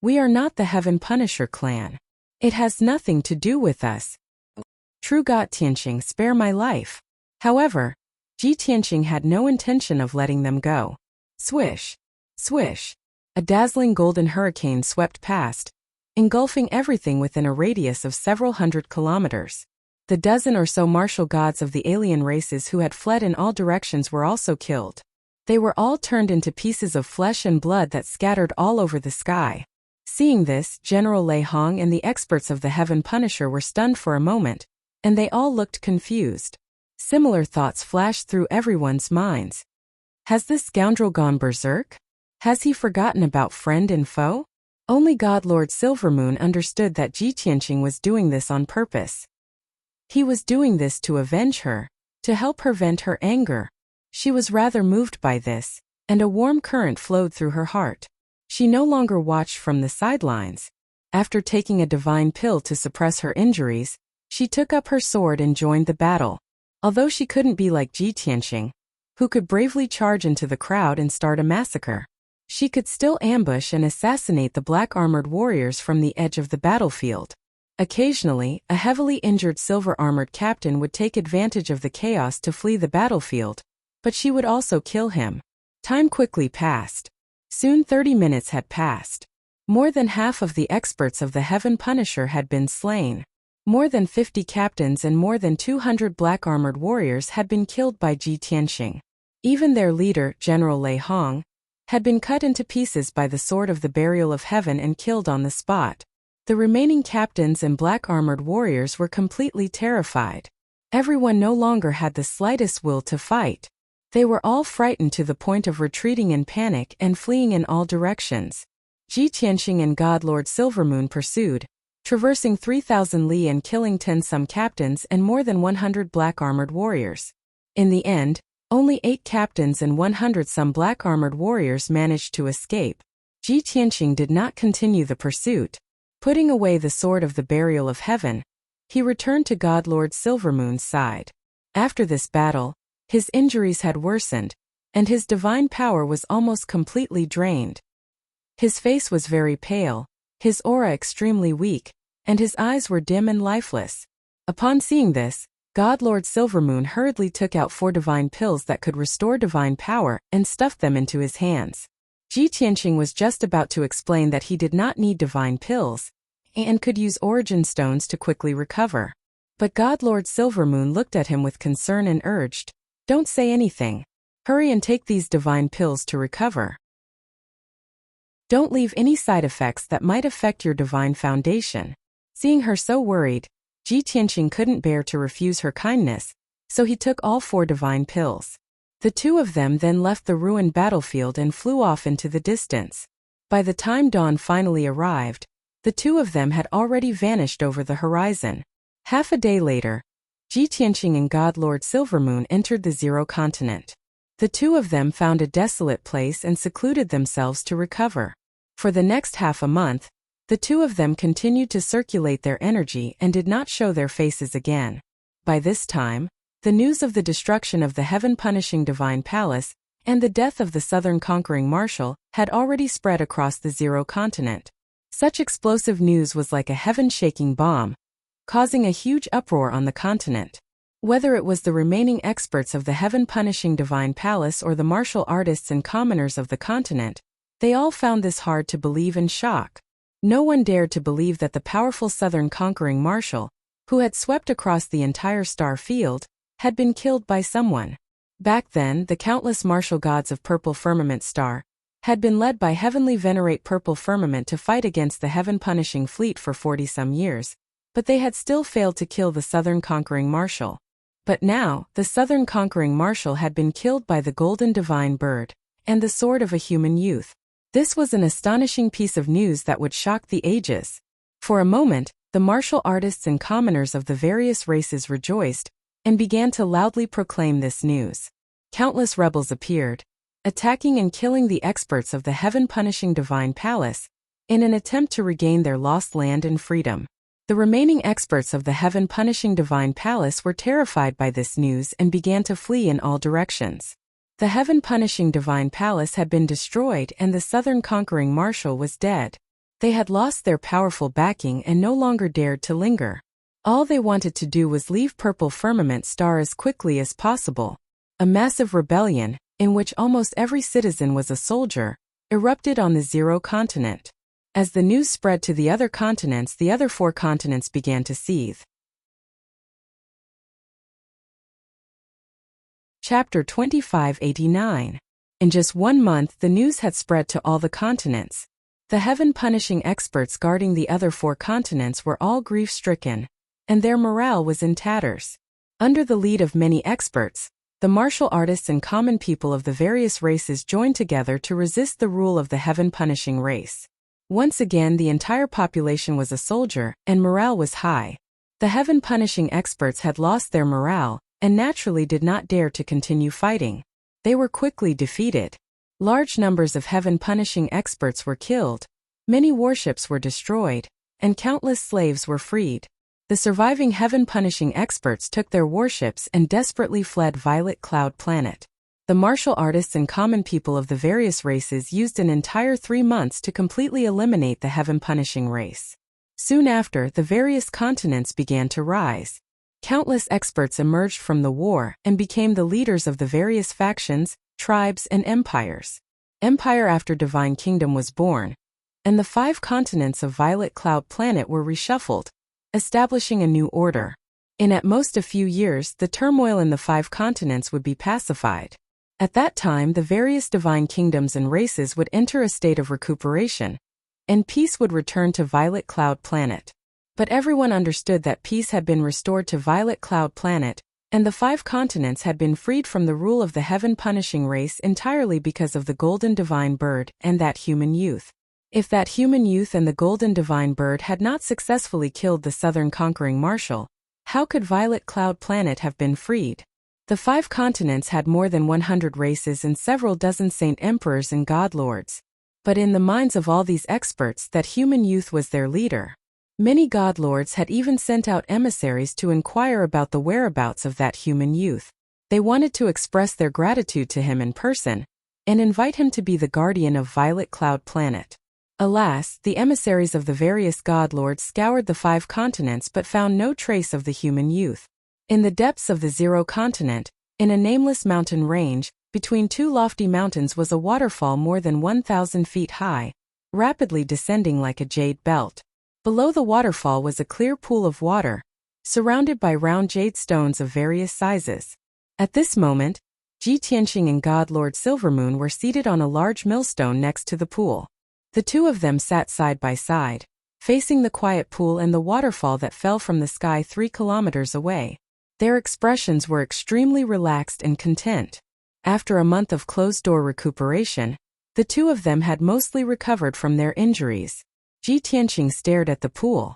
We are not the Heaven Punisher clan. It has nothing to do with us. True God Tianqing, spare my life." However, Ji Tianqing had no intention of letting them go. Swish, swish. A dazzling golden hurricane swept past, engulfing everything within a radius of several hundred kilometers. The dozen or so martial gods of the alien races who had fled in all directions were also killed. They were all turned into pieces of flesh and blood that scattered all over the sky. Seeing this, General Lei Hong and the experts of the Heaven Punisher were stunned for a moment, and they all looked confused. Similar thoughts flashed through everyone's minds. Has this scoundrel gone berserk? Has he forgotten about friend and foe? Only God Lord Silvermoon understood that Ji Tianqing was doing this on purpose. He was doing this to avenge her, to help her vent her anger. She was rather moved by this, and a warm current flowed through her heart. She no longer watched from the sidelines. After taking a divine pill to suppress her injuries, she took up her sword and joined the battle. Although she couldn't be like Ji Tianqing, who could bravely charge into the crowd and start a massacre, she could still ambush and assassinate the black-armored warriors from the edge of the battlefield. Occasionally, a heavily injured silver-armored captain would take advantage of the chaos to flee the battlefield, but she would also kill him. Time quickly passed. Soon 30 minutes had passed. More than half of the experts of the Heaven Punisher had been slain. More than 50 captains and more than 200 black-armored warriors had been killed by Ji Tianxing. Even their leader, General Lei Hong, had been cut into pieces by the sword of the burial of heaven and killed on the spot. The remaining captains and black-armored warriors were completely terrified. Everyone no longer had the slightest will to fight. They were all frightened to the point of retreating in panic and fleeing in all directions. Ji Tianxing and God Lord Silvermoon pursued, traversing 3,000 li and killing 10 some captains and more than 100 black-armored warriors. In the end, only 8 captains and 100 some black-armored warriors managed to escape. Ji Tianxing did not continue the pursuit. Putting away the sword of the burial of heaven, he returned to God Lord Silvermoon's side. After this battle, his injuries had worsened, and his divine power was almost completely drained. His face was very pale, his aura extremely weak, and his eyes were dim and lifeless. Upon seeing this, God Lord Silvermoon hurriedly took out 4 divine pills that could restore divine power and stuffed them into his hands. Ji Tianxing was just about to explain that he did not need divine pills and could use origin stones to quickly recover. But God Lord Silvermoon looked at him with concern and urged, "Don't say anything. Hurry and take these divine pills to recover. Don't leave any side effects that might affect your divine foundation." Seeing her so worried, Ji Tianxing couldn't bear to refuse her kindness, so he took all 4 divine pills. The 2 of them then left the ruined battlefield and flew off into the distance. By the time dawn finally arrived, the 2 of them had already vanished over the horizon. Half a day later, Ji Tianxing and God Lord Silvermoon entered the Zero Continent. The 2 of them found a desolate place and secluded themselves to recover. For the next half a month, the 2 of them continued to circulate their energy and did not show their faces again. By this time, the news of the destruction of the heaven-punishing divine palace and the death of the southern conquering marshal had already spread across the Zero Continent. Such explosive news was like a heaven-shaking bomb, causing a huge uproar on the continent. Whether it was the remaining experts of the heaven-punishing divine palace or the martial artists and commoners of the continent, they all found this hard to believe and shock. No one dared to believe that the powerful southern conquering marshal, who had swept across the entire star field, had been killed by someone. Back then, the countless martial gods of Purple Firmament Star had been led by Heavenly Venerate Purple Firmament to fight against the heaven-punishing fleet for 40-some years, but they had still failed to kill the southern conquering marshal. But now, the southern conquering marshal had been killed by the golden divine bird and the sword of a human youth. This was an astonishing piece of news that would shock the ages. For a moment, the martial artists and commoners of the various races rejoiced and began to loudly proclaim this news. Countless rebels appeared, attacking and killing the experts of the heaven-punishing divine palace in an attempt to regain their lost land and freedom. The remaining experts of the heaven-punishing divine palace were terrified by this news and began to flee in all directions. The heaven-punishing divine palace had been destroyed and the southern conquering marshal was dead. They had lost their powerful backing and no longer dared to linger. All they wanted to do was leave Purple Firmament Star as quickly as possible. A massive rebellion, in which almost every citizen was a soldier, erupted on the Zero Continent. As the news spread to the other continents, the other 4 continents began to seethe. Chapter 2589. In just 1 month, the news had spread to all the continents. The heaven-punishing experts guarding the other 4 continents were all grief-stricken, and their morale was in tatters. Under the lead of many experts, the martial artists and common people of the various races joined together to resist the rule of the heaven-punishing race. Once again, the entire population was a soldier, and morale was high. The heaven-punishing experts had lost their morale, and naturally did not dare to continue fighting. They were quickly defeated. Large numbers of heaven-punishing experts were killed, many warships were destroyed, and countless slaves were freed. The surviving heaven-punishing experts took their warships and desperately fled Violet Cloud Planet. The martial artists and common people of the various races used an entire 3 months to completely eliminate the heaven-punishing race. Soon after, the various continents began to rise. Countless experts emerged from the war and became the leaders of the various factions, tribes, and empires. Empire after Divine Kingdom was born, and the 5 continents of Violet Cloud Planet were reshuffled. establishing a new order. In at most a few years, the turmoil in the 5 continents would be pacified. At that time, the various divine kingdoms and races would enter a state of recuperation, and peace would return to Violet Cloud Planet. But everyone understood that peace had been restored to Violet Cloud Planet, and the 5 continents had been freed from the rule of the heaven-punishing race entirely because of the Golden Divine Bird and that human youth. If that human youth and the Golden Divine Bird had not successfully killed the Southern Conquering Marshal, how could Violet Cloud Planet have been freed? The 5 continents had more than 100 races and several dozen saint emperors and godlords. But in the minds of all these experts, that human youth was their leader. Many godlords had even sent out emissaries to inquire about the whereabouts of that human youth. They wanted to express their gratitude to him in person, and invite him to be the guardian of Violet Cloud Planet. Alas, the emissaries of the various godlords scoured the 5 continents but found no trace of the human youth. In the depths of the Zero Continent, in a nameless mountain range, between 2 lofty mountains was a waterfall more than 1,000 feet high, rapidly descending like a jade belt. Below the waterfall was a clear pool of water, surrounded by round jade stones of various sizes. At this moment, Ji Tianqing and God Lord Silvermoon were seated on a large millstone next to the pool. The two of them sat side by side, facing the quiet pool and the waterfall that fell from the sky 3 kilometers away. Their expressions were extremely relaxed and content. After a month of closed-door recuperation, the two of them had mostly recovered from their injuries. Ji Tianqing stared at the pool.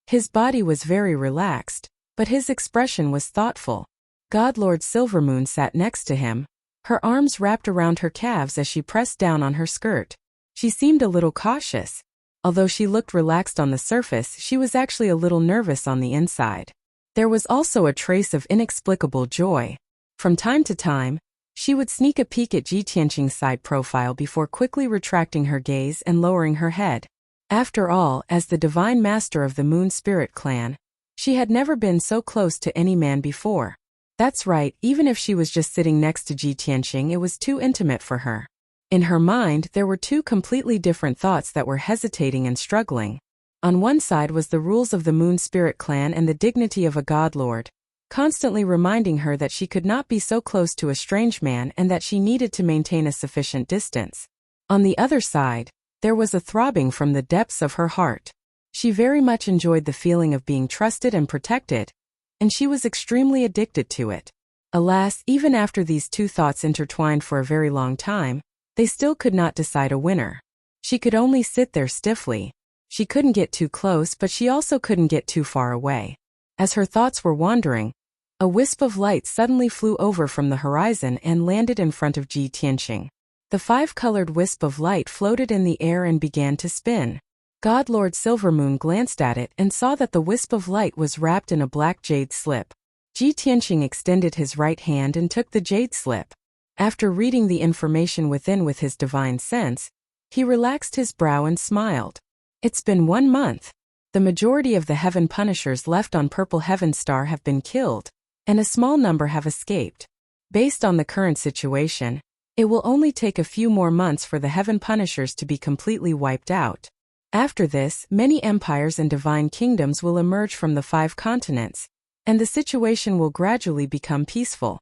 His body was very relaxed, but his expression was thoughtful. God Lord Silvermoon sat next to him, her arms wrapped around her calves as she pressed down on her skirt. She seemed a little cautious. Although she looked relaxed on the surface, she was actually a little nervous on the inside. There was also a trace of inexplicable joy. From time to time, she would sneak a peek at Ji Tianqing's side profile before quickly retracting her gaze and lowering her head. After all, as the divine master of the Moon Spirit clan, she had never been so close to any man before. That's right, even if she was just sitting next to Ji Tianqing, it was too intimate for her. In her mind, there were 2 completely different thoughts that were hesitating and struggling. On one side was the rules of the Moon Spirit clan and the dignity of a godlord, constantly reminding her that she could not be so close to a strange man and that she needed to maintain a sufficient distance. On the other side, there was a throbbing from the depths of her heart. She very much enjoyed the feeling of being trusted and protected, and she was extremely addicted to it. Alas, even after these 2 thoughts intertwined for a very long time, they still could not decide a winner. She could only sit there stiffly. She couldn't get too close, but she also couldn't get too far away. As her thoughts were wandering, a wisp of light suddenly flew over from the horizon and landed in front of Ji Tianqing. The 5-colored wisp of light floated in the air and began to spin. God Lord Silvermoon glanced at it and saw that the wisp of light was wrapped in a black jade slip. Ji Tianqing extended his right hand and took the jade slip. After reading the information within with his divine sense, he relaxed his brow and smiled. It's been 1 month. The majority of the Heaven Punishers left on Purple Heaven Star have been killed, and a small number have escaped. Based on the current situation, it will only take a few more months for the Heaven Punishers to be completely wiped out. After this, many empires and divine kingdoms will emerge from the 5 continents, and the situation will gradually become peaceful.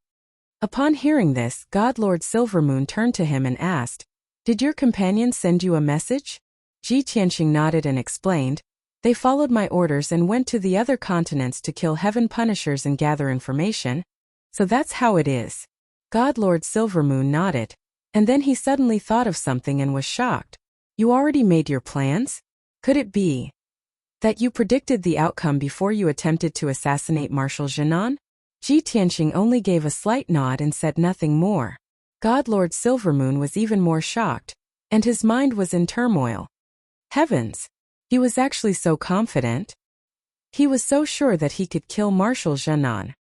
Upon hearing this, God Lord Silvermoon turned to him and asked, "Did your companions send you a message?" Ji Tianqing nodded and explained, "They followed my orders and went to the other continents to kill Heaven Punishers and gather information. So that's how it is." God Lord Silvermoon nodded, and then he suddenly thought of something and was shocked. "You already made your plans? Could it be that you predicted the outcome before you attempted to assassinate Marshal Jinan?" Ji Tianqing only gave a slight nod and said nothing more. God Lord Silvermoon was even more shocked, and his mind was in turmoil. Heavens! He was actually so confident. He was so sure that he could kill Marshal Jinan.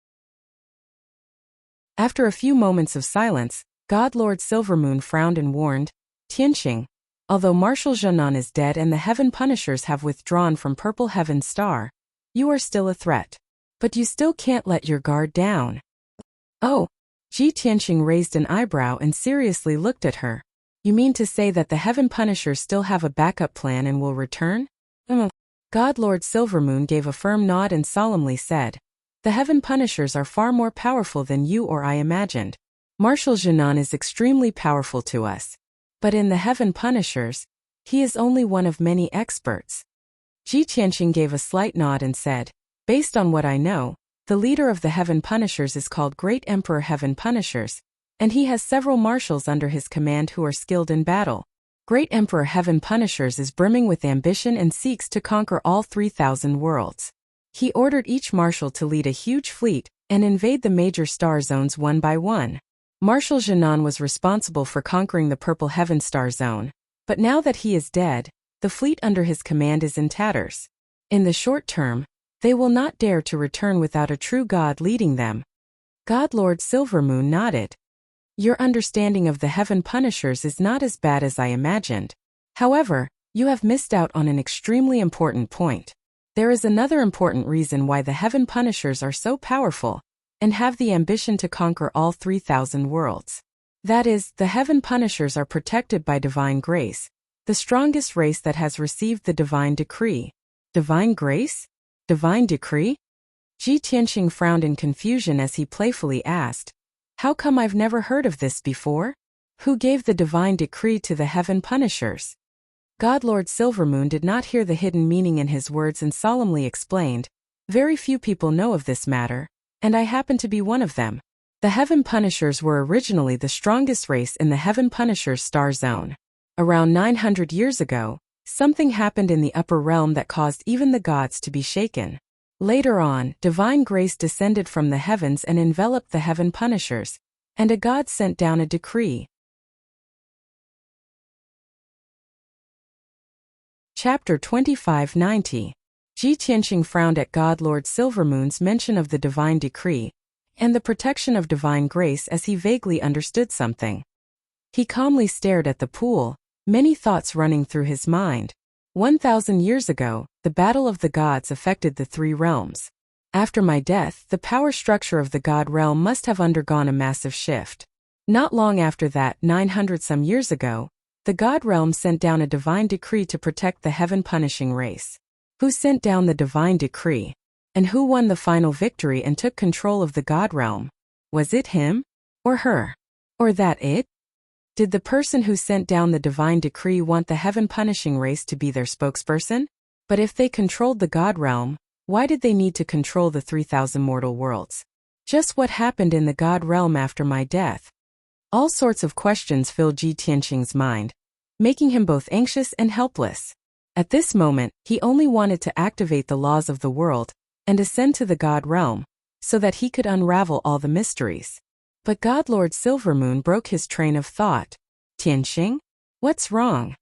After a few moments of silence, God Lord Silvermoon frowned and warned, "Tianqing, although Marshal Jinan is dead and the Heaven Punishers have withdrawn from Purple Heaven Star, you are still a threat. But you still can't let your guard down." "Oh." Ji Tianqing raised an eyebrow and seriously looked at her. "You mean to say that the Heaven Punishers still have a backup plan and will return?" God Lord Silvermoon gave a firm nod and solemnly said, "The Heaven Punishers are far more powerful than you or I imagined. Marshal Jinan is extremely powerful to us. But in the Heaven Punishers, he is only one of many experts." Ji Tianqing gave a slight nod and said, "Based on what I know, the leader of the Heaven Punishers is called Great Emperor Heaven Punishers, and he has several marshals under his command who are skilled in battle. Great Emperor Heaven Punishers is brimming with ambition and seeks to conquer all 3,000 worlds. He ordered each marshal to lead a huge fleet and invade the major star zones one by one. Marshal Jinan was responsible for conquering the Purple Heaven Star Zone, but now that he is dead, the fleet under his command is in tatters. In the short term, they will not dare to return without a true god leading them." God Lord Silvermoon nodded. "Your understanding of the Heaven Punishers is not as bad as I imagined. However, you have missed out on an extremely important point. There is another important reason why the Heaven Punishers are so powerful and have the ambition to conquer all 3,000 worlds. That is, the Heaven Punishers are protected by divine grace, the strongest race that has received the divine decree." Divine grace? Divine decree? Ji Tianqing frowned in confusion as he playfully asked, "How come I've never heard of this before? Who gave the divine decree to the Heaven Punishers?" God Lord Silvermoon did not hear the hidden meaning in his words and solemnly explained, "Very few people know of this matter, and I happen to be one of them. The Heaven Punishers were originally the strongest race in the Heaven Punishers star zone. Around 900 years ago, something happened in the upper realm that caused even the gods to be shaken. Later on, divine grace descended from the heavens and enveloped the Heaven Punishers, and a god sent down a decree." Chapter 2590. Ji Tianqing frowned at God Lord Silvermoon's mention of the divine decree and the protection of divine grace as he vaguely understood something. He calmly stared at the pool, many thoughts running through his mind. 1,000 years ago, the battle of the gods affected the three realms. After my death, the power structure of the god realm must have undergone a massive shift. Not long after that, 900 some years ago, the god realm sent down a divine decree to protect the Heaven Punishing race. Who sent down the divine decree? And who won the final victory and took control of the god realm? Was it him? Or her? Or that it? Did the person who sent down the divine decree want the Heaven Punishing race to be their spokesperson? But if they controlled the god realm, why did they need to control the 3,000 mortal worlds? Just what happened in the god realm after my death? All sorts of questions filled Ji Tianqing's mind, making him both anxious and helpless. At this moment, he only wanted to activate the laws of the world and ascend to the god realm, so that he could unravel all the mysteries. But God Lord Silvermoon broke his train of thought. "Tianqing? What's wrong?"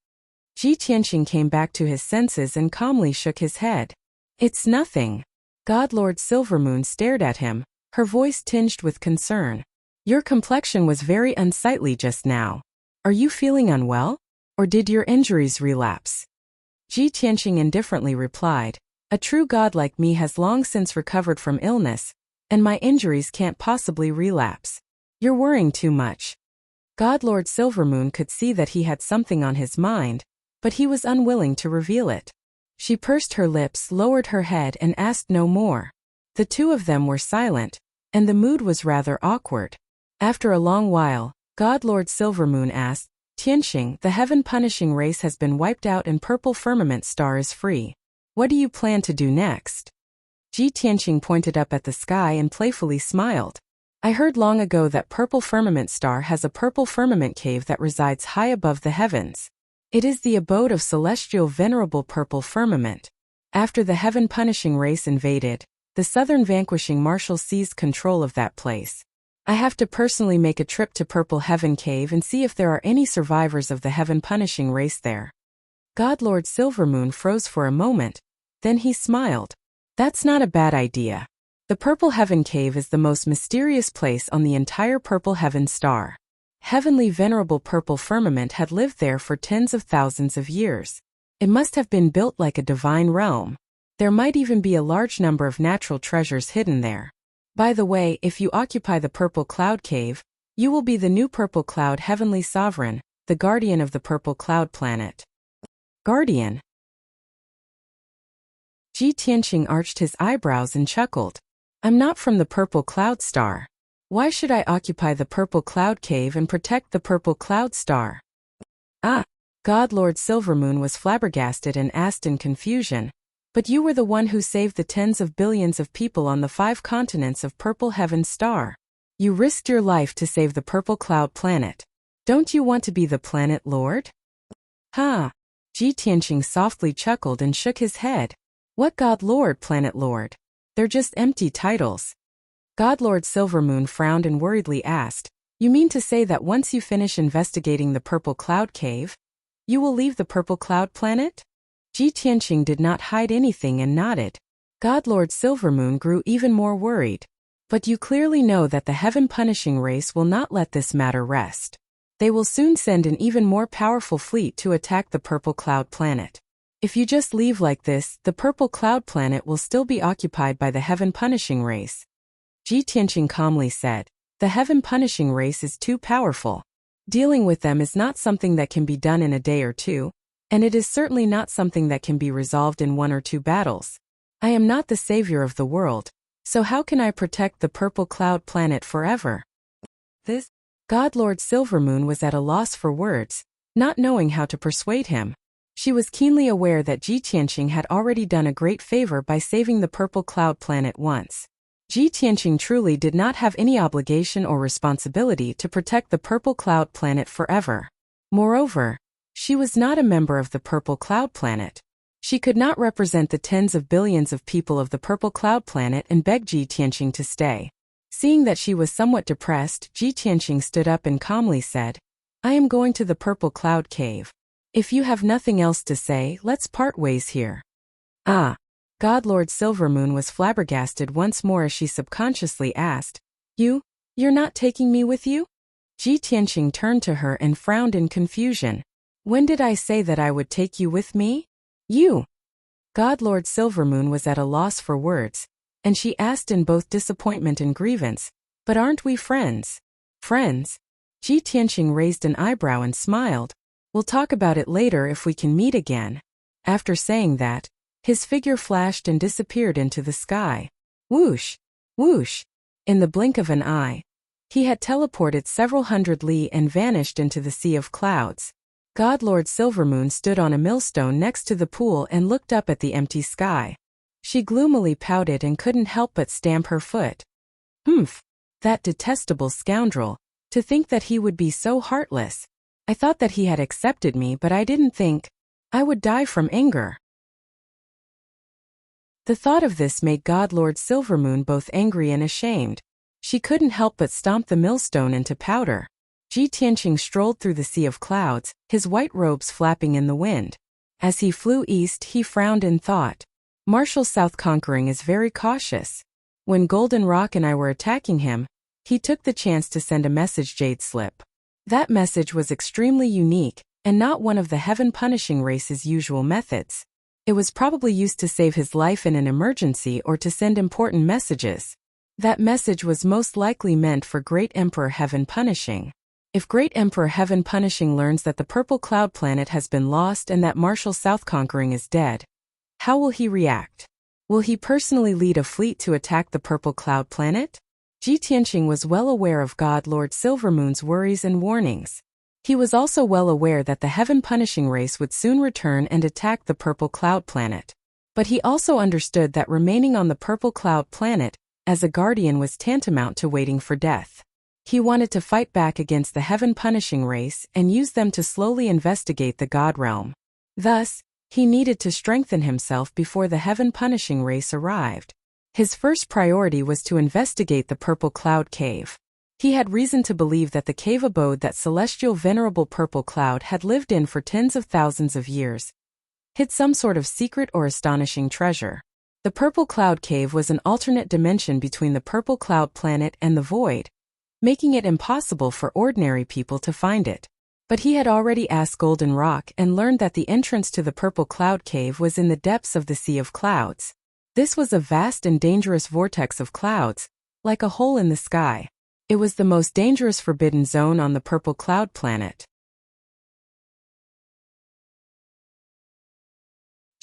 Ji Tianqing came back to his senses and calmly shook his head. "It's nothing." God Lord Silvermoon stared at him, her voice tinged with concern. "Your complexion was very unsightly just now. Are you feeling unwell? Or did your injuries relapse?" Ji Tianqing indifferently replied, "A true god like me has long since recovered from illness, and my injuries can't possibly relapse. You're worrying too much." God Lord Silvermoon could see that he had something on his mind, but he was unwilling to reveal it. She pursed her lips, lowered her head, and asked no more. The two of them were silent, and the mood was rather awkward. After a long while, God Lord Silvermoon asked, "Tianqing, the Heaven Punishing race has been wiped out and Purple Firmament Star is free. What do you plan to do next?" Ji Tianqing pointed up at the sky and playfully smiled. "I heard long ago that Purple Firmament Star has a purple firmament cave that resides high above the heavens. It is the abode of celestial venerable purple firmament. After the Heaven Punishing race invaded, the Southern Vanquishing Marshal seized control of that place. I have to personally make a trip to Purple Heaven Cave and see if there are any survivors of the Heaven Punishing race there." God Lord Silvermoon froze for a moment, then he smiled. "That's not a bad idea. The Purple Heaven Cave is the most mysterious place on the entire Purple Heaven Star. Heavenly Venerable Purple Firmament had lived there for tens of thousands of years. It must have been built like a divine realm. There might even be a large number of natural treasures hidden there. By the way, if you occupy the Purple Cloud Cave, you will be the new Purple Cloud Heavenly Sovereign, the guardian of the Purple Cloud planet." Guardian? Ji Tianqing arched his eyebrows and chuckled. I'm not from the Purple Cloud Star. Why should I occupy the Purple Cloud Cave and protect the Purple Cloud Star? Ah! God Lord Silvermoon was flabbergasted and asked in confusion. But you were the one who saved the tens of billions of people on the 5 continents of Purple Heaven Star. You risked your life to save the Purple Cloud Planet. Don't you want to be the Planet Lord? Ha! Ji Tianqing softly chuckled and shook his head. What God Lord, Planet Lord? They're just empty titles. God Lord Silvermoon frowned and worriedly asked, You mean to say that once you finish investigating the Purple Cloud Cave, you will leave the Purple Cloud Planet? Ji Tianqing did not hide anything and nodded. God Lord Silvermoon grew even more worried. But you clearly know that the Heaven Punishing race will not let this matter rest. They will soon send an even more powerful fleet to attack the Purple Cloud Planet. If you just leave like this, the Purple Cloud Planet will still be occupied by the Heaven Punishing race. Ji Tianqing calmly said, The Heaven Punishing race is too powerful. Dealing with them is not something that can be done in a day or two, and it is certainly not something that can be resolved in 1 or 2 battles. I am not the savior of the world, so how can I protect the Purple Cloud Planet forever? This God Lord Silvermoon was at a loss for words, not knowing how to persuade him. She was keenly aware that Ji Tianqing had already done a great favor by saving the Purple Cloud Planet once. Ji Tianqing truly did not have any obligation or responsibility to protect the Purple Cloud Planet forever. Moreover, she was not a member of the Purple Cloud Planet. She could not represent the tens of billions of people of the Purple Cloud Planet and beg Ji Tianqing to stay. Seeing that she was somewhat depressed, Ji Tianqing stood up and calmly said, I am going to the Purple Cloud Cave. If you have nothing else to say, let's part ways here. Ah! God Lord Silvermoon was flabbergasted once more as she subconsciously asked, You're not taking me with you? Ji Tianqing turned to her and frowned in confusion. When did I say that I would take you with me? You! God Lord Silvermoon was at a loss for words, and she asked in both disappointment and grievance, But aren't we friends? Friends? Ji Tianqing raised an eyebrow and smiled. We'll talk about it later if we can meet again. After saying that, his figure flashed and disappeared into the sky. Whoosh! Whoosh! In the blink of an eye, he had teleported several hundred li and vanished into the sea of clouds. God Lord Silvermoon stood on a millstone next to the pool and looked up at the empty sky. She gloomily pouted and couldn't help but stamp her foot. Humph! That detestable scoundrel! To think that he would be so heartless! I thought that he had accepted me, but I didn't think I would die from anger. The thought of this made God Lord Silvermoon both angry and ashamed. She couldn't help but stomp the millstone into powder. Ji Tianqing strolled through the sea of clouds, his white robes flapping in the wind. As he flew east, he frowned and thought, Marshal South Conquering is very cautious. When Golden Rock and I were attacking him, he took the chance to send a message jade slip. That message was extremely unique, and not one of the Heaven Punishing race's usual methods. It was probably used to save his life in an emergency or to send important messages. That message was most likely meant for Great Emperor Heaven Punishing. If Great Emperor Heaven Punishing learns that the Purple Cloud Planet has been lost and that Marshal South Conquering is dead, how will he react? Will he personally lead a fleet to attack the Purple Cloud Planet? Ji Tianqing was well aware of God Lord Silvermoon's worries and warnings. He was also well aware that the Heaven Punishing race would soon return and attack the Purple Cloud Planet. But he also understood that remaining on the Purple Cloud Planet as a guardian was tantamount to waiting for death. He wanted to fight back against the Heaven Punishing race and use them to slowly investigate the God Realm. Thus, he needed to strengthen himself before the Heaven Punishing race arrived. His first priority was to investigate the Purple Cloud Cave. He had reason to believe that the cave abode that celestial venerable Purple Cloud had lived in for tens of thousands of years hid some sort of secret or astonishing treasure. The Purple Cloud Cave was an alternate dimension between the Purple Cloud Planet and the Void, making it impossible for ordinary people to find it. But he had already asked Golden Rock and learned that the entrance to the Purple Cloud Cave was in the depths of the Sea of Clouds. This was a vast and dangerous vortex of clouds, like a hole in the sky. It was the most dangerous forbidden zone on the Purple Cloud Planet.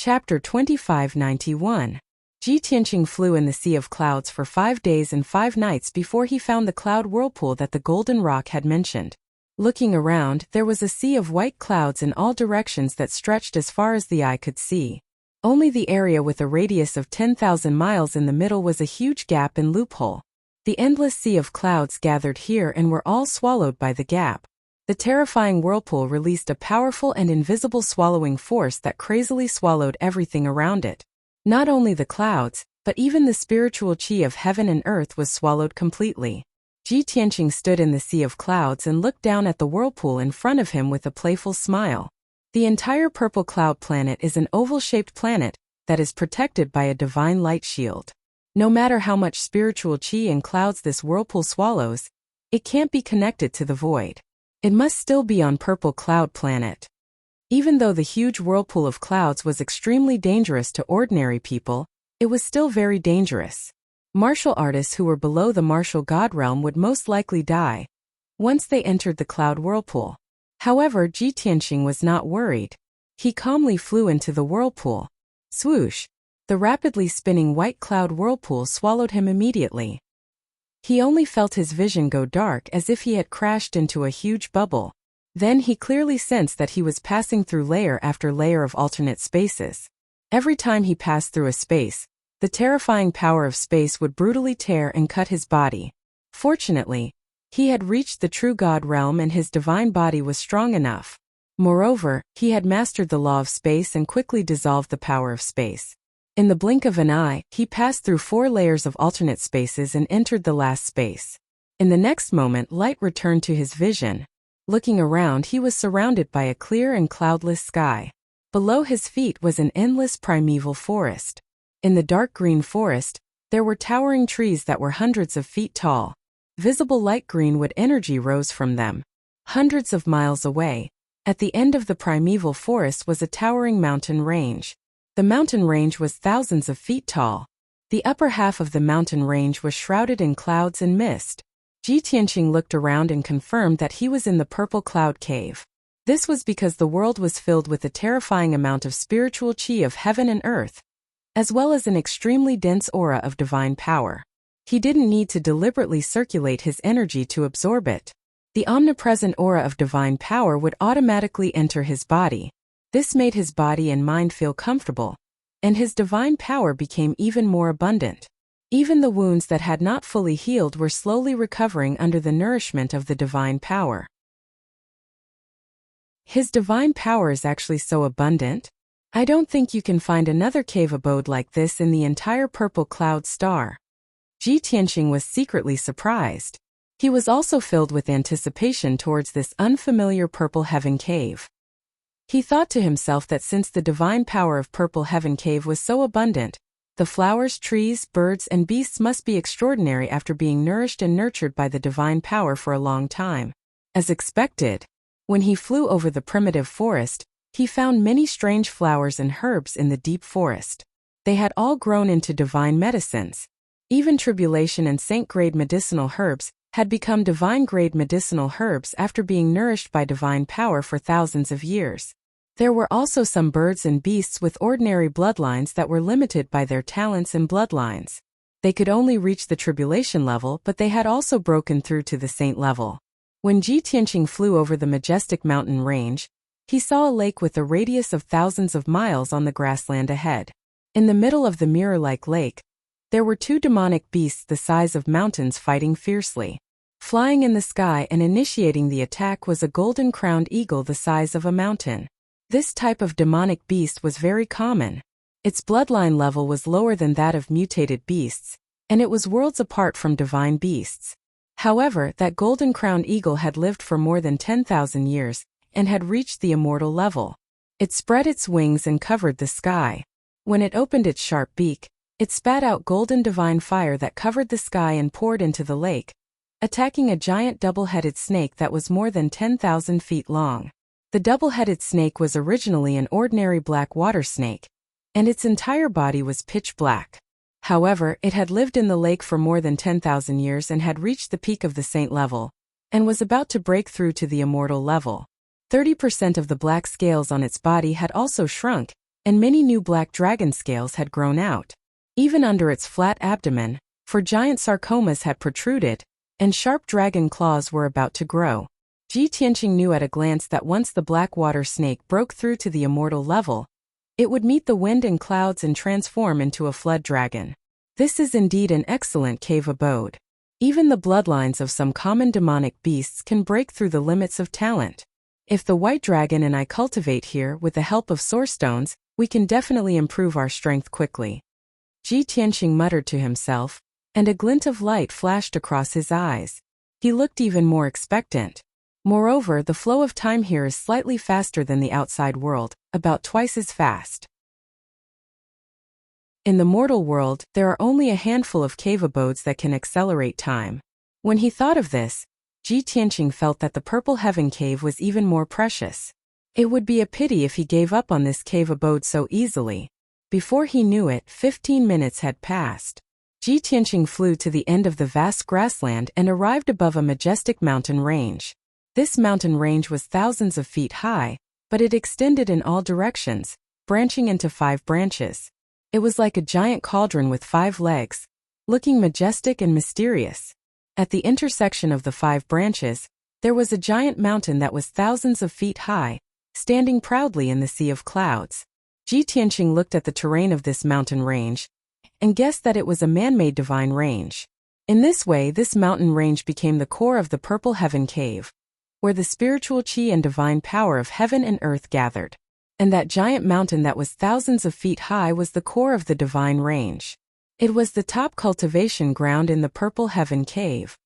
Chapter 2591. Ji Tianqing flew in the sea of clouds for 5 days and 5 nights before he found the cloud whirlpool that the golden rock had mentioned. Looking around, there was a sea of white clouds in all directions that stretched as far as the eye could see. Only the area with a radius of 10,000 miles in the middle was a huge gap and loophole. The endless sea of clouds gathered here and were all swallowed by the gap. The terrifying whirlpool released a powerful and invisible swallowing force that crazily swallowed everything around it. Not only the clouds, but even the spiritual qi of heaven and earth was swallowed completely. Ji Tianqing stood in the sea of clouds and looked down at the whirlpool in front of him with a playful smile. The entire purple cloud planet is an oval-shaped planet that is protected by a divine light shield. No matter how much spiritual qi and clouds this whirlpool swallows, it can't be connected to the void. It must still be on purple cloud planet. Even though the huge whirlpool of clouds was extremely dangerous to ordinary people, it was still very dangerous. Martial artists who were below the martial god realm would most likely die once they entered the cloud whirlpool. However, Ji Tianqing was not worried. He calmly flew into the whirlpool. Swoosh! The rapidly spinning white cloud whirlpool swallowed him immediately. He only felt his vision go dark as if he had crashed into a huge bubble. Then he clearly sensed that he was passing through layer after layer of alternate spaces. Every time he passed through a space, the terrifying power of space would brutally tear and cut his body. Fortunately, he had reached the true God realm and his divine body was strong enough. Moreover, he had mastered the law of space and quickly dissolved the power of space. In the blink of an eye, he passed through 4 layers of alternate spaces and entered the last space. In the next moment, light returned to his vision. Looking around, he was surrounded by a clear and cloudless sky. Below his feet was an endless primeval forest. In the dark green forest, there were towering trees that were hundreds of feet tall. Visible light green wood energy rose from them. Hundreds of miles away, at the end of the primeval forest was a towering mountain range. The mountain range was thousands of feet tall. The upper half of the mountain range was shrouded in clouds and mist. Ji Tianqing looked around and confirmed that he was in the purple cloud cave. This was because the world was filled with a terrifying amount of spiritual qi of heaven and earth, as well as an extremely dense aura of divine power. He didn't need to deliberately circulate his energy to absorb it. The omnipresent aura of divine power would automatically enter his body. This made his body and mind feel comfortable, and his divine power became even more abundant. Even the wounds that had not fully healed were slowly recovering under the nourishment of the divine power. His divine power is actually so abundant. I don't think you can find another cave abode like this in the entire purple cloud star. Ji Tianqing was secretly surprised. He was also filled with anticipation towards this unfamiliar purple heaven cave. He thought to himself that since the divine power of purple heaven cave was so abundant, the flowers, trees, birds, and beasts must be extraordinary after being nourished and nurtured by the divine power for a long time. As expected, when he flew over the primitive forest, he found many strange flowers and herbs in the deep forest. They had all grown into divine medicines. Even tribulation and saint-grade medicinal herbs had become divine-grade medicinal herbs after being nourished by divine power for thousands of years. There were also some birds and beasts with ordinary bloodlines that were limited by their talents and bloodlines. They could only reach the tribulation level, but they had also broken through to the saint level. When Ji Tianqing flew over the majestic mountain range, he saw a lake with a radius of thousands of miles on the grassland ahead. In the middle of the mirror-like lake, there were 2 demonic beasts the size of mountains fighting fiercely. Flying in the sky and initiating the attack was a golden-crowned eagle the size of a mountain. This type of demonic beast was very common. Its bloodline level was lower than that of mutated beasts, and it was worlds apart from divine beasts. However, that golden-crowned eagle had lived for more than 10,000 years and had reached the immortal level. It spread its wings and covered the sky. When it opened its sharp beak, it spat out golden divine fire that covered the sky and poured into the lake, attacking a giant double-headed snake that was more than 10,000 feet long. The double-headed snake was originally an ordinary black water snake, and its entire body was pitch black. However, it had lived in the lake for more than 10,000 years and had reached the peak of the saint level, and was about to break through to the immortal level. 30% of the black scales on its body had also shrunk, and many new black dragon scales had grown out. Even under its flat abdomen, for giant sarcomas had protruded, and sharp dragon claws were about to grow. Ji Tianqing knew at a glance that once the black water snake broke through to the immortal level, it would meet the wind and clouds and transform into a flood dragon. This is indeed an excellent cave abode. Even the bloodlines of some common demonic beasts can break through the limits of talent. If the white dragon and I cultivate here with the help of source stones, we can definitely improve our strength quickly. Ji Tianqing muttered to himself, and a glint of light flashed across his eyes. He looked even more expectant. Moreover, the flow of time here is slightly faster than the outside world, about twice as fast. In the mortal world, there are only a handful of cave abodes that can accelerate time. When he thought of this, Ji Tianqing felt that the Purple Heaven Cave was even more precious. It would be a pity if he gave up on this cave abode so easily. Before he knew it, 15 minutes had passed. Ji Tianqing flew to the end of the vast grassland and arrived above a majestic mountain range. This mountain range was thousands of feet high, but it extended in all directions, branching into 5 branches. It was like a giant cauldron with 5 legs, looking majestic and mysterious. At the intersection of the 5 branches, there was a giant mountain that was thousands of feet high, standing proudly in the sea of clouds. Ji Tianqing looked at the terrain of this mountain range and guessed that it was a man-made divine range. In this way, this mountain range became the core of the Purple Heaven Cave, where the spiritual qi and divine power of heaven and earth gathered. And that giant mountain that was thousands of feet high was the core of the divine range. It was the top cultivation ground in the Purple Heaven Cave.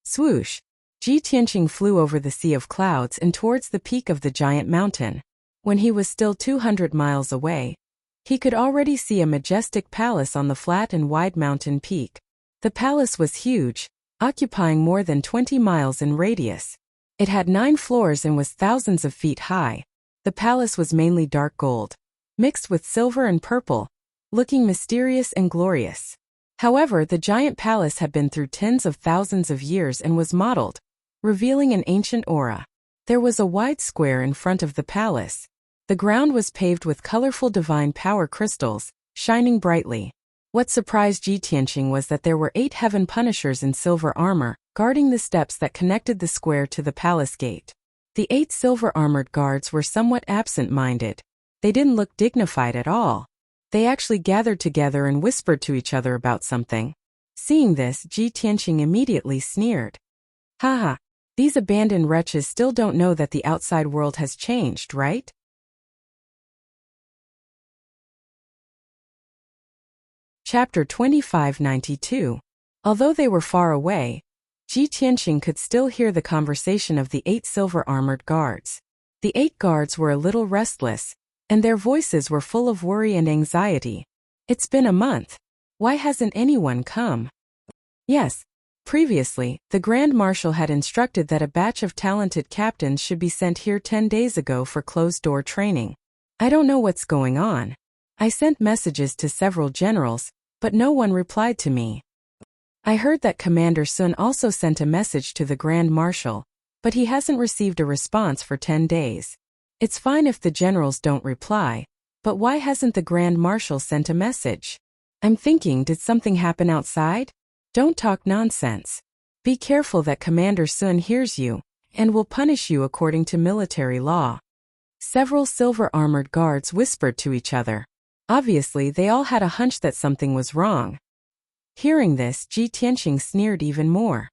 Swoosh! Ji Tianqing flew over the sea of clouds and towards the peak of the giant mountain. When he was still 200 miles away, he could already see a majestic palace on the flat and wide mountain peak. The palace was huge, occupying more than 20 miles in radius. It had 9 floors and was thousands of feet high. The palace was mainly dark gold, mixed with silver and purple, looking mysterious and glorious. However, the giant palace had been through tens of thousands of years and was modeled, revealing an ancient aura. There was a wide square in front of the palace. The ground was paved with colorful divine power crystals, shining brightly. What surprised Ji Tianqing was that there were 8 heaven punishers in silver armor, guarding the steps that connected the square to the palace gate. The 8 silver-armored guards were somewhat absent-minded. They didn't look dignified at all. They actually gathered together and whispered to each other about something. Seeing this, Ji Tianqing immediately sneered. Haha, these abandoned wretches still don't know that the outside world has changed, right? Chapter 2592. Although they were far away, Ji Tianqing could still hear the conversation of the 8 silver-armored guards. The 8 guards were a little restless, and their voices were full of worry and anxiety. It's been a month. Why hasn't anyone come? Yes, previously, the Grand Marshal had instructed that a batch of talented captains should be sent here 10 days ago for closed-door training. I don't know what's going on. I sent messages to several generals, but no one replied to me. I heard that Commander Sun also sent a message to the Grand Marshal, but he hasn't received a response for 10 days. It's fine if the generals don't reply, but why hasn't the Grand Marshal sent a message? I'm thinking, did something happen outside? Don't talk nonsense. Be careful that Commander Sun hears you, and will punish you according to military law. Several silver-armored guards whispered to each other. Obviously, they all had a hunch that something was wrong. Hearing this, Ji Tianqing sneered even more.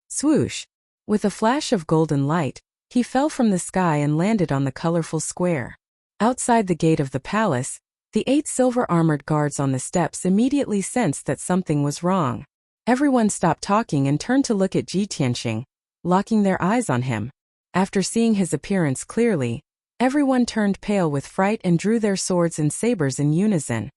Swoosh! With a flash of golden light, he fell from the sky and landed on the colorful square. Outside the gate of the palace, the 8 silver-armored guards on the steps immediately sensed that something was wrong. Everyone stopped talking and turned to look at Ji Tianqing, locking their eyes on him. After seeing his appearance clearly, everyone turned pale with fright and drew their swords and sabers in unison.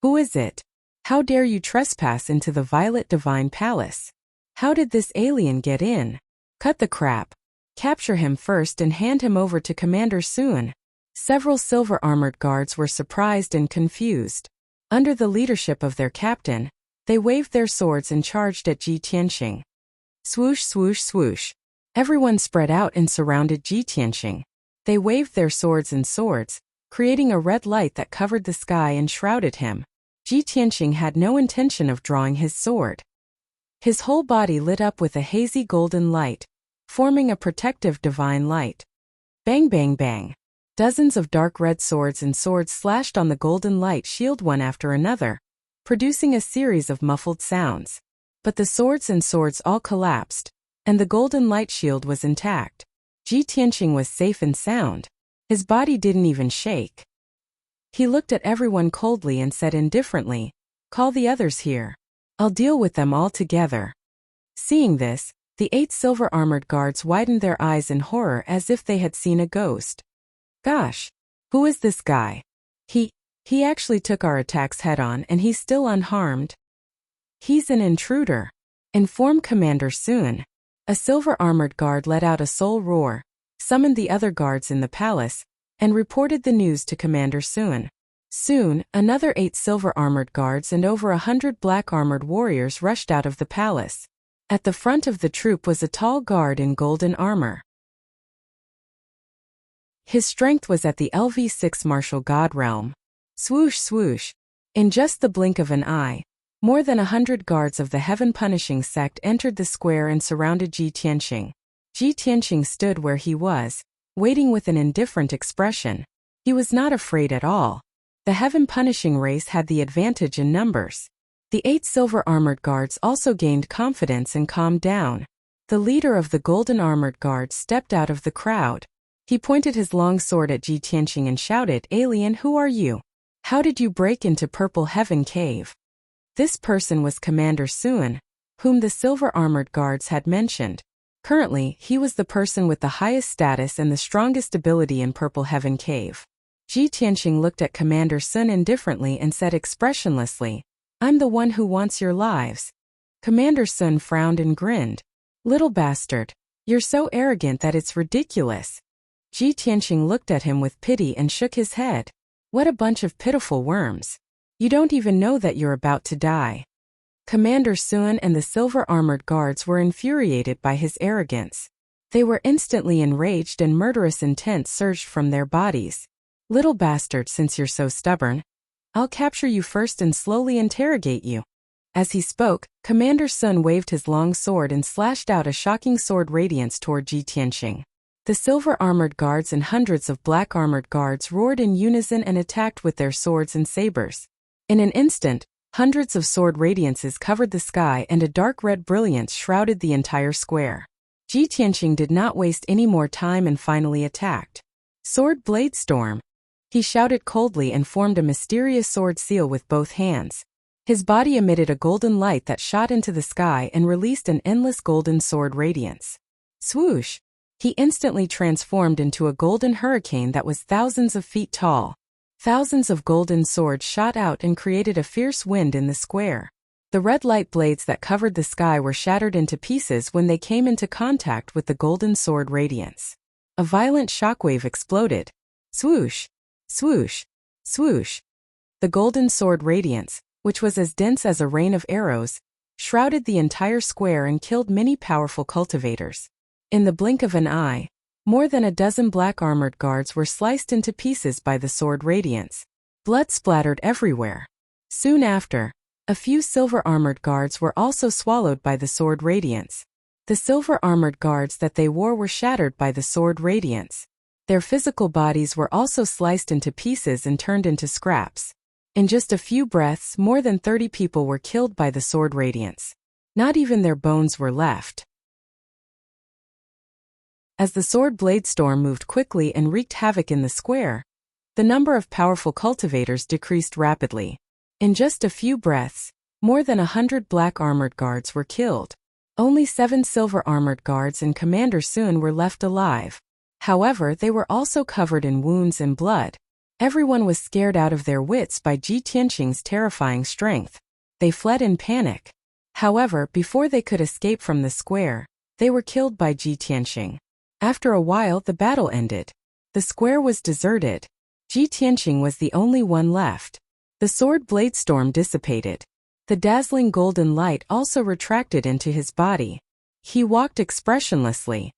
Who is it? How dare you trespass into the Violet Divine Palace? How did this alien get in? Cut the crap. Capture him first and hand him over to Commander Sun. Several silver-armored guards were surprised and confused. Under the leadership of their captain, they waved their swords and charged at Ji Tianqing. Swoosh, swoosh, swoosh. Everyone spread out and surrounded Ji Tianqing. They waved their swords and swords, creating a red light that covered the sky and shrouded him. Ji Tianqing had no intention of drawing his sword. His whole body lit up with a hazy golden light, forming a protective divine light. Bang bang bang. Dozens of dark red swords and swords slashed on the golden light shield one after another, producing a series of muffled sounds. But the swords and swords all collapsed, and the golden light shield was intact. Ji Tianqing was safe and sound. His body didn't even shake. He looked at everyone coldly and said indifferently, "Call the others here. I'll deal with them all together." Seeing this, the 8 silver-armored guards widened their eyes in horror as if they had seen a ghost. Gosh, who is this guy? He actually took our attacks head-on and he's still unharmed. He's an intruder, informed Commander Sun. A silver-armored guard let out a soul roar, summoned the other guards in the palace, and reported the news to Commander Sun. Soon, another 8 silver-armored guards and over 100 black-armored warriors rushed out of the palace. At the front of the troop was a tall guard in golden armor. His strength was at the LV6 martial god realm. Swoosh swoosh. In just the blink of an eye, more than 100 guards of the heaven-punishing sect entered the square and surrounded Ji Tianqing. Ji Tianqing stood where he was, waiting with an indifferent expression. He was not afraid at all. The heaven-punishing race had the advantage in numbers. The 8 silver-armored guards also gained confidence and calmed down. The leader of the golden-armored guards stepped out of the crowd. He pointed his long sword at Ji Tianqing and shouted, "Alien, who are you? How did you break into Purple Heaven Cave?" This person was Commander Sun, whom the silver-armored guards had mentioned. Currently, he was the person with the highest status and the strongest ability in Purple Heaven Cave. Ji Tianqing looked at Commander Sun indifferently and said expressionlessly, "I'm the one who wants your lives." Commander Sun frowned and grinned. "Little bastard, you're so arrogant that it's ridiculous." Ji Tianqing looked at him with pity and shook his head. "What a bunch of pitiful worms. You don't even know that you're about to die." Commander Sun and the silver-armored guards were infuriated by his arrogance. They were instantly enraged and murderous intent surged from their bodies. "Little bastard, since you're so stubborn, I'll capture you first and slowly interrogate you." As he spoke, Commander Sun waved his long sword and slashed out a shocking sword radiance toward Ji Tianqing. The silver-armored guards and hundreds of black-armored guards roared in unison and attacked with their swords and sabers. In an instant, hundreds of sword radiances covered the sky and a dark red brilliance shrouded the entire square. Ji Tianqing did not waste any more time and finally attacked. "Sword Blade Storm!" He shouted coldly and formed a mysterious sword seal with both hands. His body emitted a golden light that shot into the sky and released an endless golden sword radiance. Swoosh! He instantly transformed into a golden hurricane that was thousands of feet tall. Thousands of golden swords shot out and created a fierce wind in the square. The red light blades that covered the sky were shattered into pieces when they came into contact with the golden sword radiance. A violent shockwave exploded. Swoosh! Swoosh! Swoosh! The golden sword radiance, which was as dense as a rain of arrows, shrouded the entire square and killed many powerful cultivators. In the blink of an eye, more than a dozen black-armored guards were sliced into pieces by the sword radiance. Blood splattered everywhere. Soon after, a few silver-armored guards were also swallowed by the sword radiance. The silver-armored guards that they wore were shattered by the sword radiance. Their physical bodies were also sliced into pieces and turned into scraps. In just a few breaths, more than 30 people were killed by the sword radiance. Not even their bones were left. As the sword blade storm moved quickly and wreaked havoc in the square, the number of powerful cultivators decreased rapidly. In just a few breaths, more than 100 black-armored guards were killed. Only 7 silver-armored guards and Commander Sun were left alive. However, they were also covered in wounds and blood. Everyone was scared out of their wits by Ji Tianqing's terrifying strength. They fled in panic. However, before they could escape from the square, they were killed by Ji Tianqing. After a while, the battle ended. The square was deserted. Ji Tianqing was the only one left. The sword blade storm dissipated. The dazzling golden light also retracted into his body. He walked expressionlessly.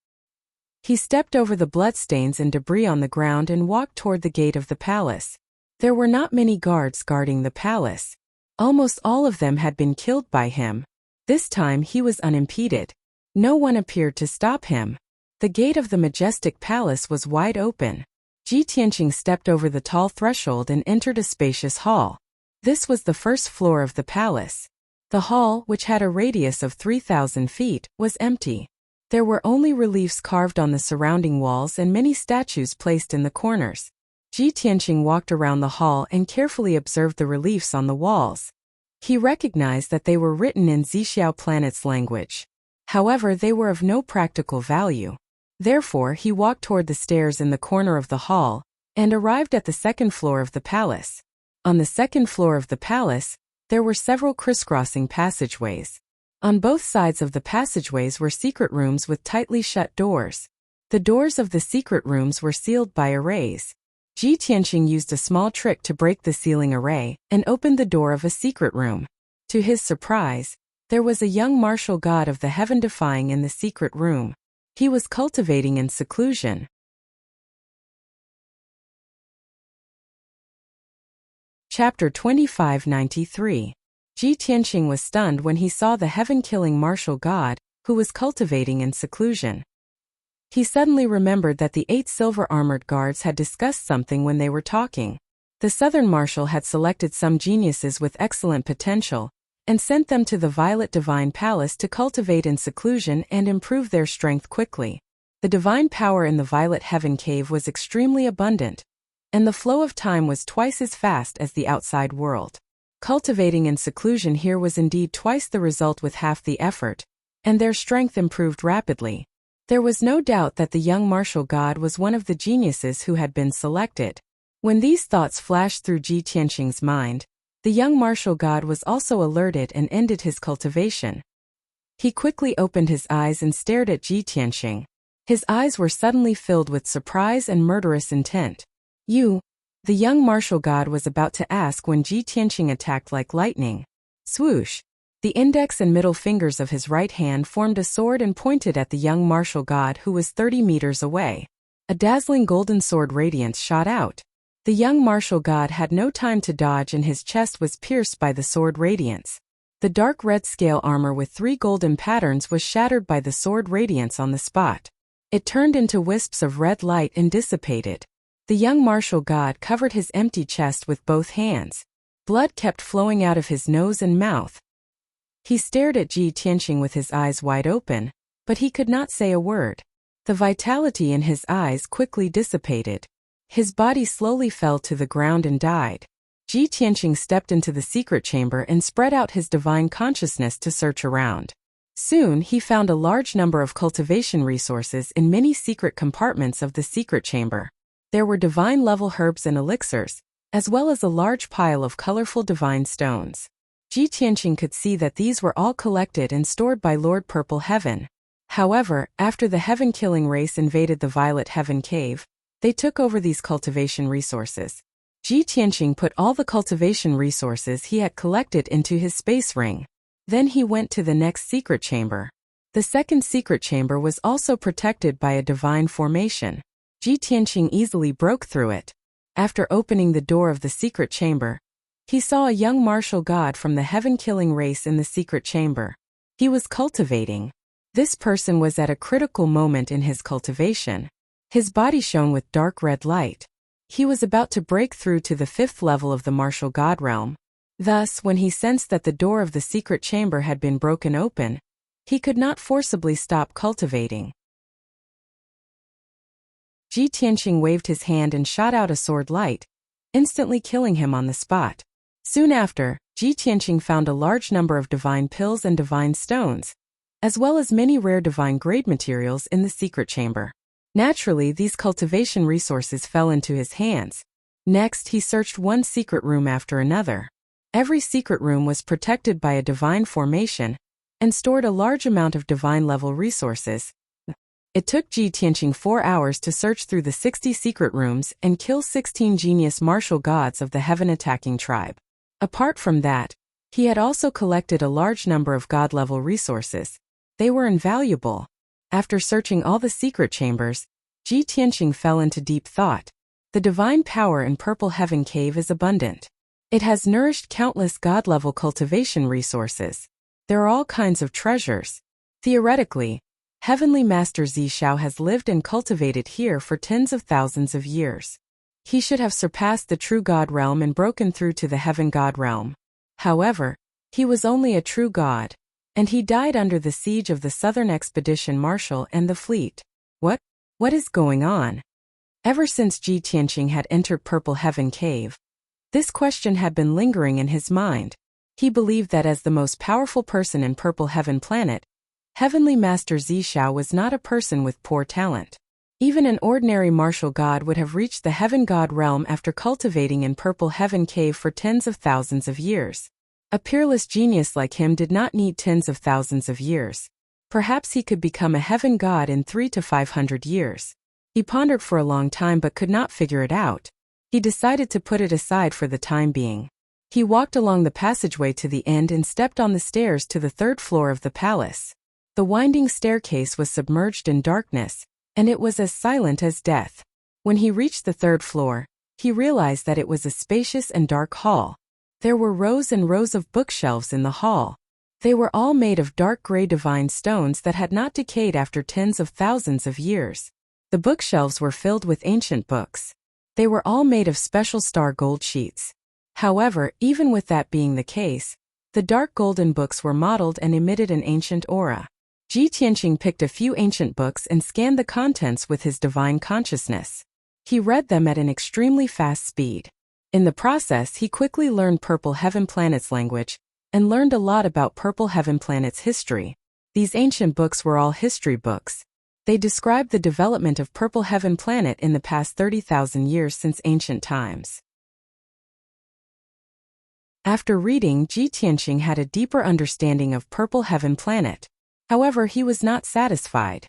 He stepped over the bloodstains and debris on the ground and walked toward the gate of the palace. There were not many guards guarding the palace. Almost all of them had been killed by him. This time he was unimpeded. No one appeared to stop him. The gate of the majestic palace was wide open. Ji Tianqing stepped over the tall threshold and entered a spacious hall. This was the first floor of the palace. The hall, which had a radius of 3,000 feet, was empty. There were only reliefs carved on the surrounding walls and many statues placed in the corners. Ji Tianqing walked around the hall and carefully observed the reliefs on the walls. He recognized that they were written in Xixiao planet's language. However, they were of no practical value. Therefore, he walked toward the stairs in the corner of the hall and arrived at the second floor of the palace. On the second floor of the palace, there were several crisscrossing passageways. On both sides of the passageways were secret rooms with tightly shut doors. The doors of the secret rooms were sealed by arrays. Ji Tianqing used a small trick to break the sealing array and opened the door of a secret room. To his surprise, there was a young martial god of the heaven-defying in the secret room. He was cultivating in seclusion. Chapter 2593. Ji Tianqing was stunned when he saw the heaven-killing martial god, who was cultivating in seclusion. He suddenly remembered that the 8 silver-armored guards had discussed something when they were talking. The southern marshal had selected some geniuses with excellent potential and sent them to the Violet Divine Palace to cultivate in seclusion and improve their strength quickly. The divine power in the Violet Heaven Cave was extremely abundant, and the flow of time was twice as fast as the outside world. Cultivating in seclusion here was indeed twice the result with half the effort, and their strength improved rapidly. There was no doubt that the young martial god was one of the geniuses who had been selected. When these thoughts flashed through Ji Tianqing's mind, the young martial god was also alerted and ended his cultivation. He quickly opened his eyes and stared at Ji Tianqing. His eyes were suddenly filled with surprise and murderous intent. "You?" The young martial god was about to ask when Ji Tianqing attacked like lightning. Swoosh! The index and middle fingers of his right hand formed a sword and pointed at the young martial god who was 30 meters away. A dazzling golden sword radiance shot out. The young martial god had no time to dodge and his chest was pierced by the sword radiance. The dark red scale armor with 3 golden patterns was shattered by the sword radiance on the spot. It turned into wisps of red light and dissipated. The young martial god covered his empty chest with both hands. Blood kept flowing out of his nose and mouth. He stared at Ji Tianqing with his eyes wide open, but he could not say a word. The vitality in his eyes quickly dissipated. His body slowly fell to the ground and died. Ji Tianqing stepped into the secret chamber and spread out his divine consciousness to search around. Soon he found a large number of cultivation resources in many secret compartments of the secret chamber. There were divine-level herbs and elixirs, as well as a large pile of colorful divine stones. Ji Tianqing could see that these were all collected and stored by Lord Purple Heaven. However, after the heaven-killing race invaded the Violet Heaven Cave, they took over these cultivation resources. Ji Tianqing put all the cultivation resources he had collected into his space ring. Then he went to the next secret chamber. The second secret chamber was also protected by a divine formation. Ji Tianqing easily broke through it. After opening the door of the secret chamber, he saw a young martial god from the heaven-killing race in the secret chamber. He was cultivating. This person was at a critical moment in his cultivation. His body shone with dark red light. He was about to break through to the 5th level of the martial god realm. Thus, when he sensed that the door of the secret chamber had been broken open, he could not forcibly stop cultivating. Ji Tianqing waved his hand and shot out a sword light, instantly killing him on the spot. Soon after, Ji Tianqing found a large number of divine pills and divine stones, as well as many rare divine grade materials in the secret chamber. Naturally, these cultivation resources fell into his hands. Next, he searched one secret room after another. Every secret room was protected by a divine formation and stored a large amount of divine-level resources. It took Ji Tianqing 4 hours to search through the 60 secret rooms and kill 16 genius martial gods of the heaven-attacking tribe. Apart from that, he had also collected a large number of god-level resources. They were invaluable. After searching all the secret chambers, Ji Tianqing fell into deep thought. The divine power in Purple Heaven Cave is abundant. It has nourished countless God-level cultivation resources. There are all kinds of treasures. Theoretically, Heavenly Master Zishao has lived and cultivated here for tens of thousands of years. He should have surpassed the true God realm and broken through to the heaven God realm. However, he was only a true God, and he died under the siege of the Southern Expedition Marshal and the fleet. What is going on? Ever since Ji Tianqing had entered Purple Heaven Cave, this question had been lingering in his mind. He believed that as the most powerful person in Purple Heaven Planet, Heavenly Master Zishao was not a person with poor talent. Even an ordinary martial god would have reached the heaven god realm after cultivating in Purple Heaven Cave for tens of thousands of years. A peerless genius like him did not need tens of thousands of years. Perhaps he could become a heaven god in 300 to 500 years. He pondered for a long time but could not figure it out. He decided to put it aside for the time being. He walked along the passageway to the end and stepped on the stairs to the third floor of the palace. The winding staircase was submerged in darkness, and it was as silent as death. When he reached the third floor, he realized that it was a spacious and dark hall. There were rows and rows of bookshelves in the hall. They were all made of dark gray divine stones that had not decayed after tens of thousands of years. The bookshelves were filled with ancient books. They were all made of special star gold sheets. However, even with that being the case, the dark golden books were mottled and emitted an ancient aura. Ji Tianqing picked a few ancient books and scanned the contents with his divine consciousness. He read them at an extremely fast speed. In the process, he quickly learned Purple Heaven Planet's language and learned a lot about Purple Heaven Planet's history. These ancient books were all history books. They described the development of Purple Heaven Planet in the past 30,000 years since ancient times. After reading, Ji Tianqing had a deeper understanding of Purple Heaven Planet. However, he was not satisfied.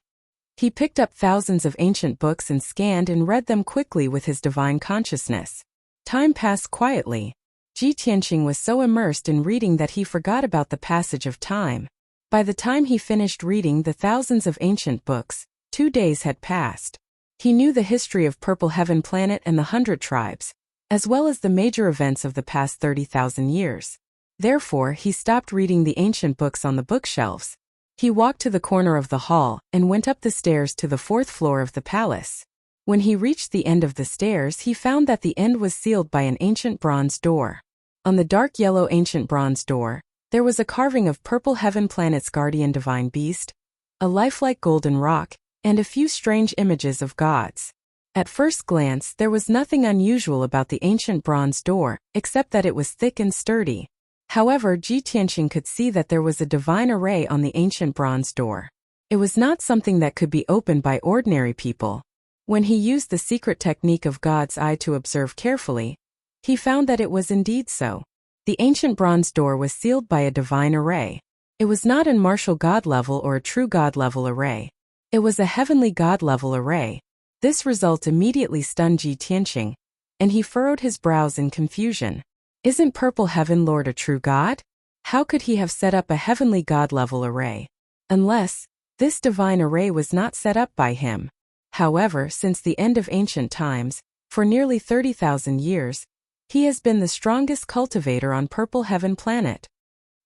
He picked up thousands of ancient books and scanned and read them quickly with his divine consciousness. Time passed quietly. Ji Tianqing was so immersed in reading that he forgot about the passage of time. By the time he finished reading the thousands of ancient books, 2 days had passed. He knew the history of Purple Heaven Planet and the 100 tribes, as well as the major events of the past 30,000 years. Therefore, he stopped reading the ancient books on the bookshelves. He walked to the corner of the hall and went up the stairs to the 4th floor of the palace. When he reached the end of the stairs, he found that the end was sealed by an ancient bronze door. On the dark yellow ancient bronze door, there was a carving of Purple Heaven Planet's guardian divine beast, a lifelike golden rock, and a few strange images of gods. At first glance, there was nothing unusual about the ancient bronze door, except that it was thick and sturdy. However, Ji Tianqing could see that there was a divine array on the ancient bronze door. It was not something that could be opened by ordinary people. When he used the secret technique of God's eye to observe carefully, he found that it was indeed so. The ancient bronze door was sealed by a divine array. It was not a martial god level or a true god level array. It was a heavenly god level array. This result immediately stunned Ji Tianqing, and he furrowed his brows in confusion. Isn't Purple Heaven Lord a true god? How could he have set up a heavenly god-level array? Unless, this divine array was not set up by him. However, since the end of ancient times, for nearly 30,000 years, he has been the strongest cultivator on Purple Heaven Planet.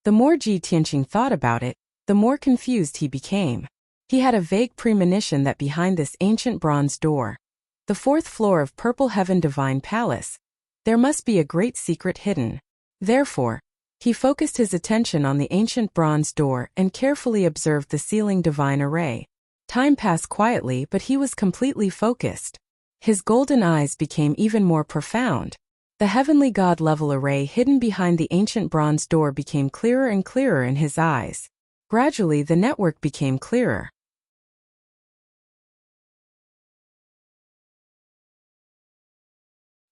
The more Ji Tianqing thought about it, the more confused he became. He had a vague premonition that behind this ancient bronze door, the 4th floor of Purple Heaven Divine Palace, there must be a great secret hidden. Therefore, he focused his attention on the ancient bronze door and carefully observed the sealing divine array. Time passed quietly, but he was completely focused. His golden eyes became even more profound. The heavenly god-level array hidden behind the ancient bronze door became clearer and clearer in his eyes. Gradually, the network became clearer.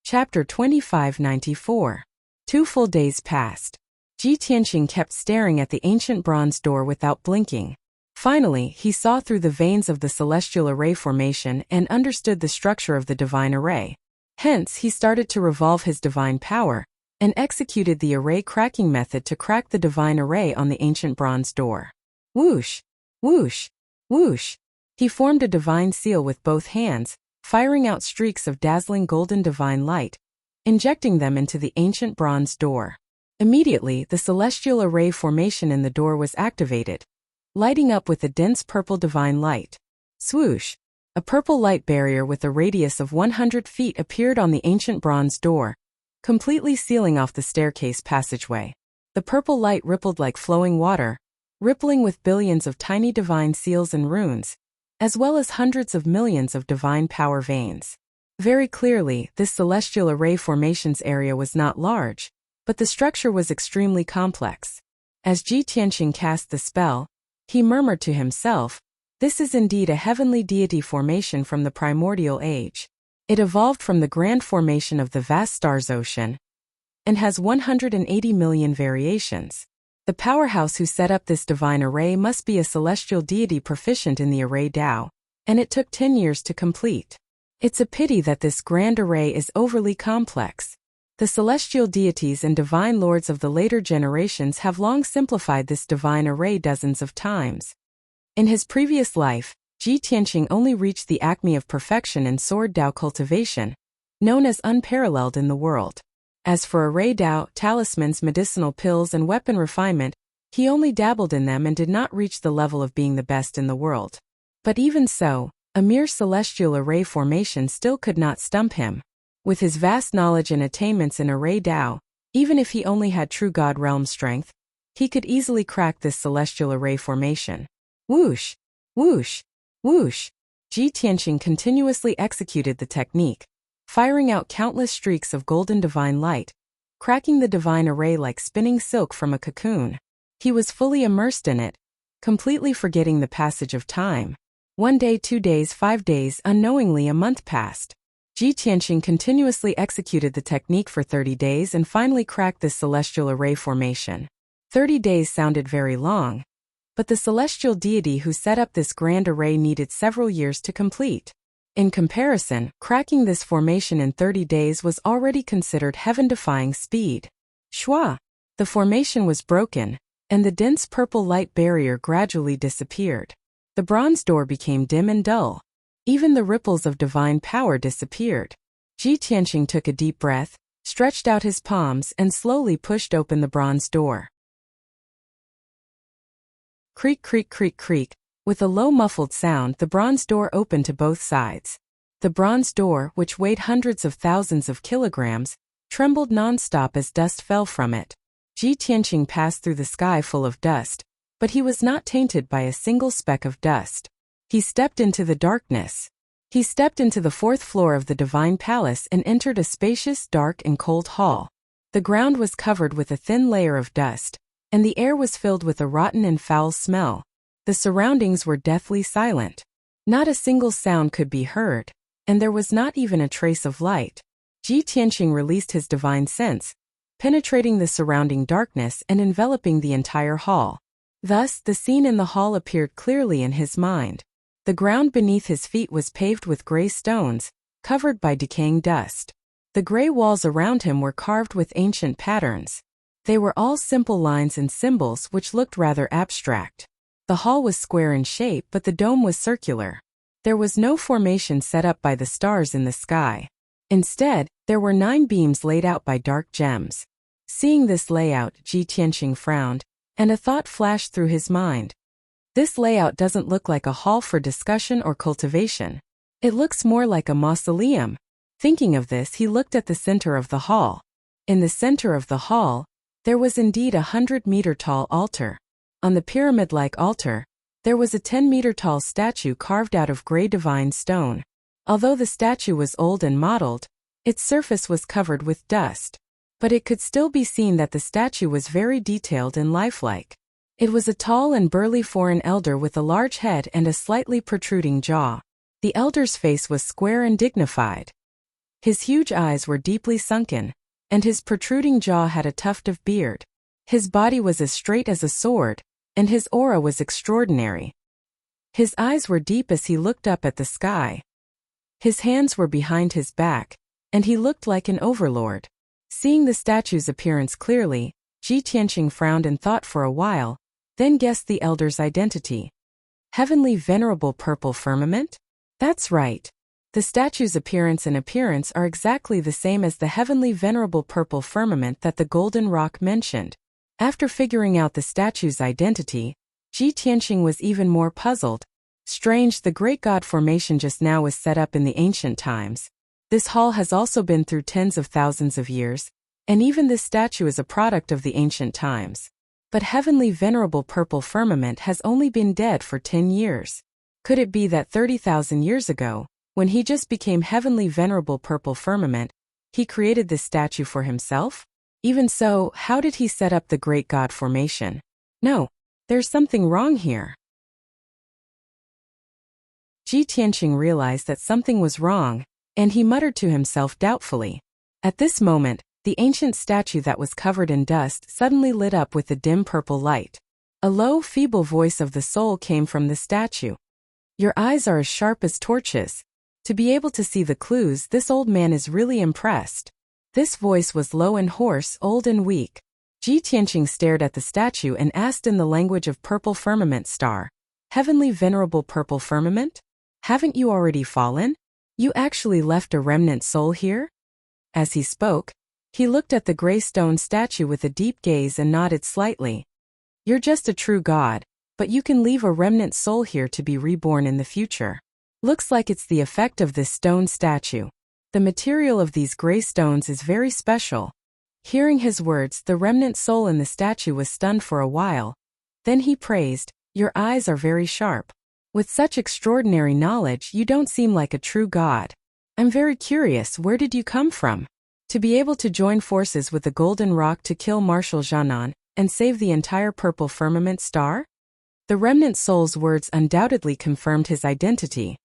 Chapter 2594. 2 full days passed. Ji Tianqing kept staring at the ancient bronze door without blinking. Finally, he saw through the veins of the celestial array formation and understood the structure of the divine array. Hence, he started to revolve his divine power and executed the array cracking method to crack the divine array on the ancient bronze door. Whoosh! Whoosh! Whoosh! He formed a divine seal with both hands, firing out streaks of dazzling golden divine light, injecting them into the ancient bronze door. Immediately, the celestial array formation in the door was activated, lighting up with a dense purple divine light. Swoosh! A purple light barrier with a radius of 100 feet appeared on the ancient bronze door, completely sealing off the staircase passageway. The purple light rippled like flowing water, rippling with billions of tiny divine seals and runes, as well as hundreds of millions of divine power veins. Very clearly, this celestial array formations area was not large, but the structure was extremely complex. As Ji Tianqing cast the spell, he murmured to himself, "This is indeed a heavenly deity formation from the primordial age. It evolved from the grand formation of the vast stars ocean and has 180 million variations. The powerhouse who set up this divine array must be a celestial deity proficient in the array Tao, and it took 10 years to complete. It's a pity that this grand array is overly complex. The celestial deities and divine lords of the later generations have long simplified this divine array dozens of times. In his previous life, Ji Tianqing only reached the acme of perfection in sword Tao cultivation, known as unparalleled in the world. As for array Tao, talismans, medicinal pills, and weapon refinement, he only dabbled in them and did not reach the level of being the best in the world. But even so, a mere celestial array formation still could not stump him. With his vast knowledge and attainments in array Tao, even if he only had true God realm strength, he could easily crack this celestial array formation. Whoosh! Whoosh! Whoosh! Ji Tianqing continuously executed the technique, firing out countless streaks of golden divine light, cracking the divine array like spinning silk from a cocoon. He was fully immersed in it, completely forgetting the passage of time. 1 day, 2 days, 5 days, unknowingly a month passed. Ji Tianqing continuously executed the technique for 30 days and finally cracked this celestial array formation. 30 days sounded very long, but the celestial deity who set up this grand array needed several years to complete. In comparison, cracking this formation in 30 days was already considered heaven-defying speed. Shwa! The formation was broken, and the dense purple light barrier gradually disappeared. The bronze door became dim and dull. Even the ripples of divine power disappeared. Ji Tianqing took a deep breath, stretched out his palms, and slowly pushed open the bronze door. Creak, creak, creak, creak. With a low muffled sound, the bronze door opened to both sides. The bronze door, which weighed hundreds of thousands of kilograms, trembled non-stop as dust fell from it. Ji Tianqing passed through the sky full of dust, but he was not tainted by a single speck of dust. He stepped into the darkness. He stepped into the 4th floor of the divine palace and entered a spacious, dark, and cold hall. The ground was covered with a thin layer of dust, and the air was filled with a rotten and foul smell. The surroundings were deathly silent. Not a single sound could be heard, and there was not even a trace of light. Ji Tianqing released his divine sense, penetrating the surrounding darkness and enveloping the entire hall. Thus, the scene in the hall appeared clearly in his mind. The ground beneath his feet was paved with gray stones, covered by decaying dust. The gray walls around him were carved with ancient patterns. They were all simple lines and symbols which looked rather abstract. The hall was square in shape, but the dome was circular. There was no formation set up by the stars in the sky. Instead, there were 9 beams laid out by dark gems. Seeing this layout, Ji Tianqing frowned, and a thought flashed through his mind. This layout doesn't look like a hall for discussion or cultivation. It looks more like a mausoleum. Thinking of this, he looked at the center of the hall. In the center of the hall, there was indeed a 100-meter-tall altar. On the pyramid-like altar, there was a 10-meter-tall statue carved out of gray divine stone. Although the statue was old and mottled, its surface was covered with dust. But it could still be seen that the statue was very detailed and lifelike. It was a tall and burly foreign elder with a large head and a slightly protruding jaw. The elder's face was square and dignified. His huge eyes were deeply sunken, and his protruding jaw had a tuft of beard. His body was as straight as a sword, and his aura was extraordinary. His eyes were deep as he looked up at the sky. His hands were behind his back, and he looked like an overlord. Seeing the statue's appearance clearly, Ji Tianqing frowned and thought for a while, then guessed the elder's identity. Heavenly venerable purple firmament? That's right. The statue's appearance and appearance are exactly the same as the heavenly venerable purple firmament that the golden rock mentioned. After figuring out the statue's identity, Ji Tianqing was even more puzzled. Strange, the great god formation just now was set up in the ancient times. This hall has also been through tens of thousands of years, and even this statue is a product of the ancient times. But heavenly venerable purple firmament has only been dead for 10 years. Could it be that 30,000 years ago, when he just became heavenly venerable purple firmament, he created this statue for himself? Even so, how did he set up the great god formation? No, there's something wrong here. Ji Tianqing realized that something was wrong, and he muttered to himself doubtfully. At this moment, the ancient statue that was covered in dust suddenly lit up with a dim purple light. A low, feeble voice of the soul came from the statue. Your eyes are as sharp as torches. To be able to see the clues, this old man is really impressed. This voice was low and hoarse, old and weak. Ji Tianqing stared at the statue and asked in the language of purple firmament star, Heavenly venerable purple firmament? Haven't you already fallen? You actually left a remnant soul here? As he spoke, he looked at the gray stone statue with a deep gaze and nodded slightly. You're just a true god, but you can leave a remnant soul here to be reborn in the future. Looks like it's the effect of this stone statue. The material of these gray stones is very special. Hearing his words, the remnant soul in the statue was stunned for a while. Then he praised, Your eyes are very sharp. With such extraordinary knowledge, you don't seem like a true god. I'm very curious, where did you come from? To be able to join forces with the Golden Rock to kill Marshal Jianan and save the entire purple firmament star? The remnant soul's words undoubtedly confirmed his identity.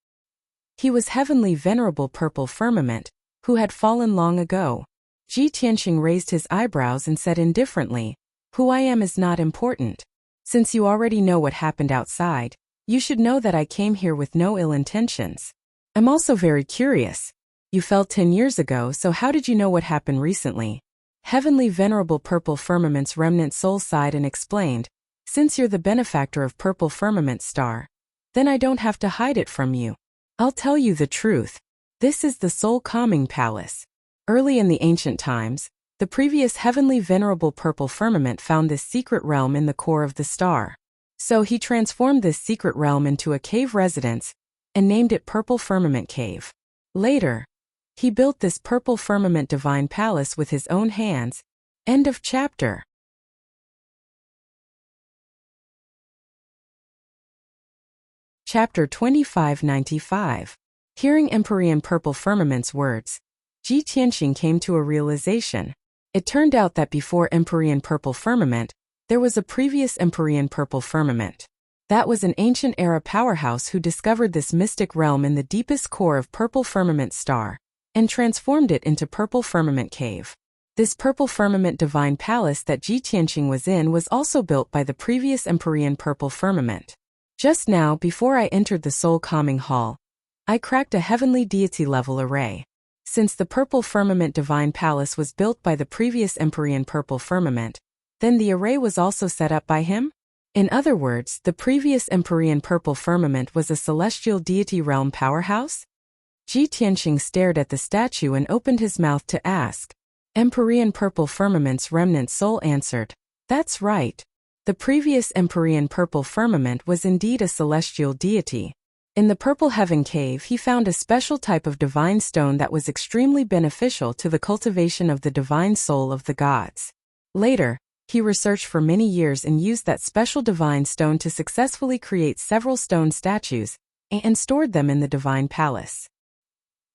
He was heavenly venerable purple firmament, who had fallen long ago. Ji Tianqing raised his eyebrows and said indifferently, Who I am is not important. Since you already know what happened outside, you should know that I came here with no ill intentions. I'm also very curious. You fell 10 years ago, so how did you know what happened recently? Heavenly venerable purple firmament's remnant soul sighed and explained, Since you're the benefactor of purple firmament star, then I don't have to hide it from you. I'll tell you the truth. This is the soul calming palace. Early in the ancient times, the previous heavenly venerable purple firmament found this secret realm in the core of the star. So he transformed this secret realm into a cave residence and named it Purple Firmament Cave. Later, he built this purple firmament divine palace with his own hands. End of chapter. Chapter 2595. Hearing Empyrean Purple Firmament's words, Ji Tianqing came to a realization. It turned out that before Empyrean Purple Firmament, there was a previous Empyrean Purple Firmament. That was an ancient era powerhouse who discovered this mystic realm in the deepest core of Purple Firmament Star and transformed it into Purple Firmament Cave. This Purple Firmament Divine Palace that Ji Tianqing was in was also built by the previous Empyrean Purple Firmament. Just now, before I entered the Soul Calming Hall, I cracked a heavenly deity level array. Since the Purple Firmament Divine Palace was built by the previous Empyrean Purple Firmament, then the array was also set up by him? In other words, the previous Empyrean Purple Firmament was a celestial deity realm powerhouse? Ji Tianqing stared at the statue and opened his mouth to ask. Empyrean Purple Firmament's remnant soul answered, That's right. The previous Empyrean Purple Firmament was indeed a celestial deity. In the Purple Heaven Cave, he found a special type of divine stone that was extremely beneficial to the cultivation of the divine soul of the gods. Later, he researched for many years and used that special divine stone to successfully create several stone statues and stored them in the divine palace.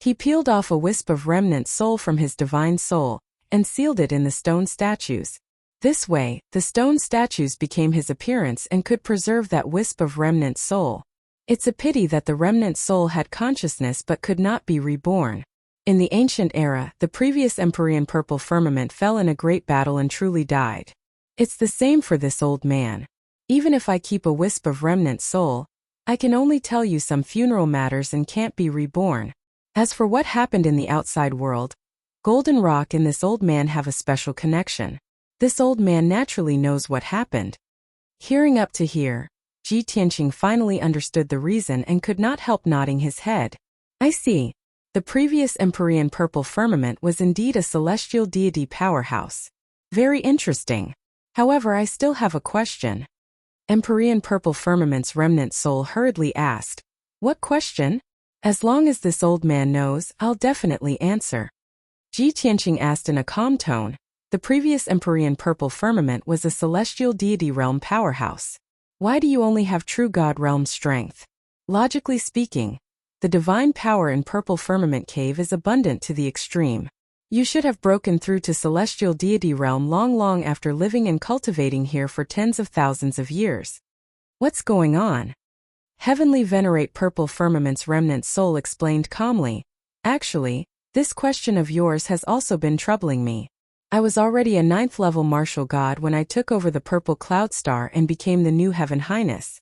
He peeled off a wisp of remnant soul from his divine soul and sealed it in the stone statues. This way, the stone statues became his appearance and could preserve that wisp of remnant soul. It's a pity that the remnant soul had consciousness but could not be reborn. In the ancient era, the previous Empyrean Purple Firmament fell in a great battle and truly died. It's the same for this old man. Even if I keep a wisp of remnant soul, I can only tell you some funeral matters and can't be reborn. As for what happened in the outside world, Golden Rock and this old man have a special connection. This old man naturally knows what happened. Hearing up to here, Ji Tianqing finally understood the reason and could not help nodding his head. I see. The previous Empyrean purple firmament was indeed a celestial deity powerhouse. Very interesting. However, I still have a question. Empyrean purple firmament's remnant soul hurriedly asked. What question? As long as this old man knows, I'll definitely answer. Ji Tianqing asked in a calm tone. The previous Empyrean purple firmament was a celestial deity realm powerhouse. Why do you only have true God realm strength? Logically speaking, the divine power in purple firmament cave is abundant to the extreme. You should have broken through to celestial deity realm long after living and cultivating here for tens of thousands of years. What's going on? Heavenly Venerate purple firmament's remnant soul explained calmly. Actually, this question of yours has also been troubling me. I was already a 9th level martial god when I took over the purple cloud star and became the new Heaven Highness.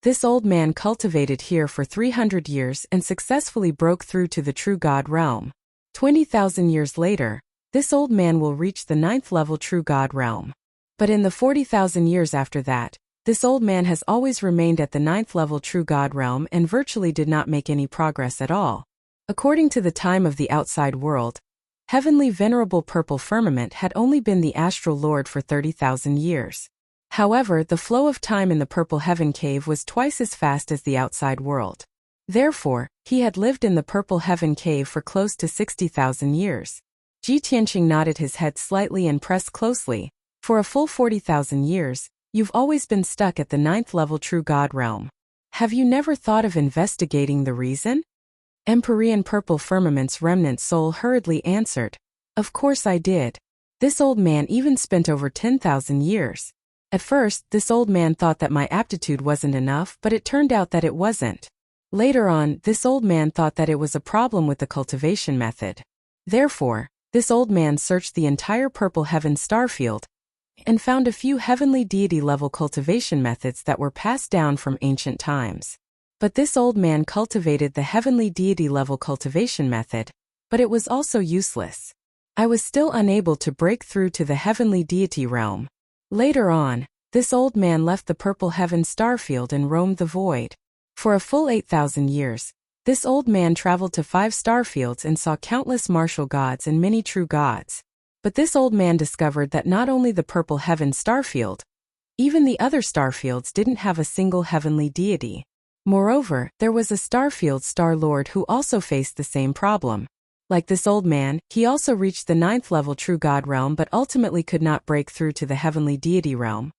This old man cultivated here for 300 years and successfully broke through to the true God realm. 20,000 years later, this old man will reach the 9th level true God realm. But in the 40,000 years after that, this old man has always remained at the 9th level true God realm and virtually did not make any progress at all. According to the time of the outside world, Heavenly Venerable Purple Firmament had only been the astral lord for 30,000 years. However, the flow of time in the Purple Heaven Cave was twice as fast as the outside world. Therefore, he had lived in the Purple Heaven Cave for close to 60,000 years. Ji Tianqing nodded his head slightly and pressed closely. For a full 40,000 years, you've always been stuck at the 9th level true God realm. Have you never thought of investigating the reason? Empyrean Purple Firmament's remnant soul hurriedly answered. Of course I did. This old man even spent over 10,000 years. At first, this old man thought that my aptitude wasn't enough, but it turned out that it wasn't. Later on, this old man thought that it was a problem with the cultivation method. Therefore, this old man searched the entire Purple Heaven starfield and found a few heavenly deity-level cultivation methods that were passed down from ancient times. But this old man cultivated the heavenly deity-level cultivation method, but it was also useless. I was still unable to break through to the heavenly deity realm. Later on, this old man left the Purple Heaven starfield and roamed the void. For a full 8,000 years, this old man traveled to 5 starfields and saw countless martial gods and many true gods. But this old man discovered that not only the Purple Heaven starfield, even the other starfields didn't have a single heavenly deity. Moreover, there was a starfield star lord who also faced the same problem. Like this old man, he also reached the 9th level true God realm but ultimately could not break through to the heavenly deity realm.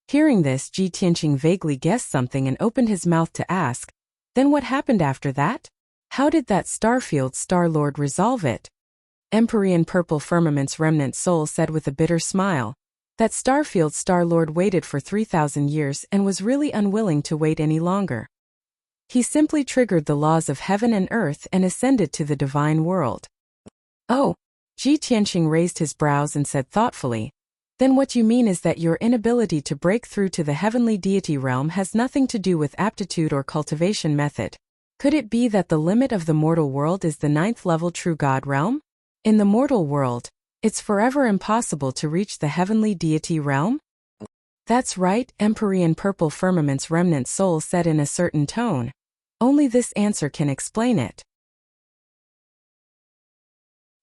Hearing this, Ji Tianqing vaguely guessed something and opened his mouth to ask, then what happened after that? How did that starfield star lord resolve it? Empyrean Purple Firmament's remnant soul said with a bitter smile. That starfield star lord waited for 3,000 years and was really unwilling to wait any longer. He simply triggered the laws of heaven and earth and ascended to the divine world. Oh, Ji Tianqing raised his brows and said thoughtfully, then what you mean is that your inability to break through to the heavenly deity realm has nothing to do with aptitude or cultivation method. Could it be that the limit of the mortal world is the 9th level true God realm? In the mortal world, it's forever impossible to reach the heavenly deity realm? That's right, Empyrean Purple Firmament's remnant soul said in a certain tone. Only this answer can explain it.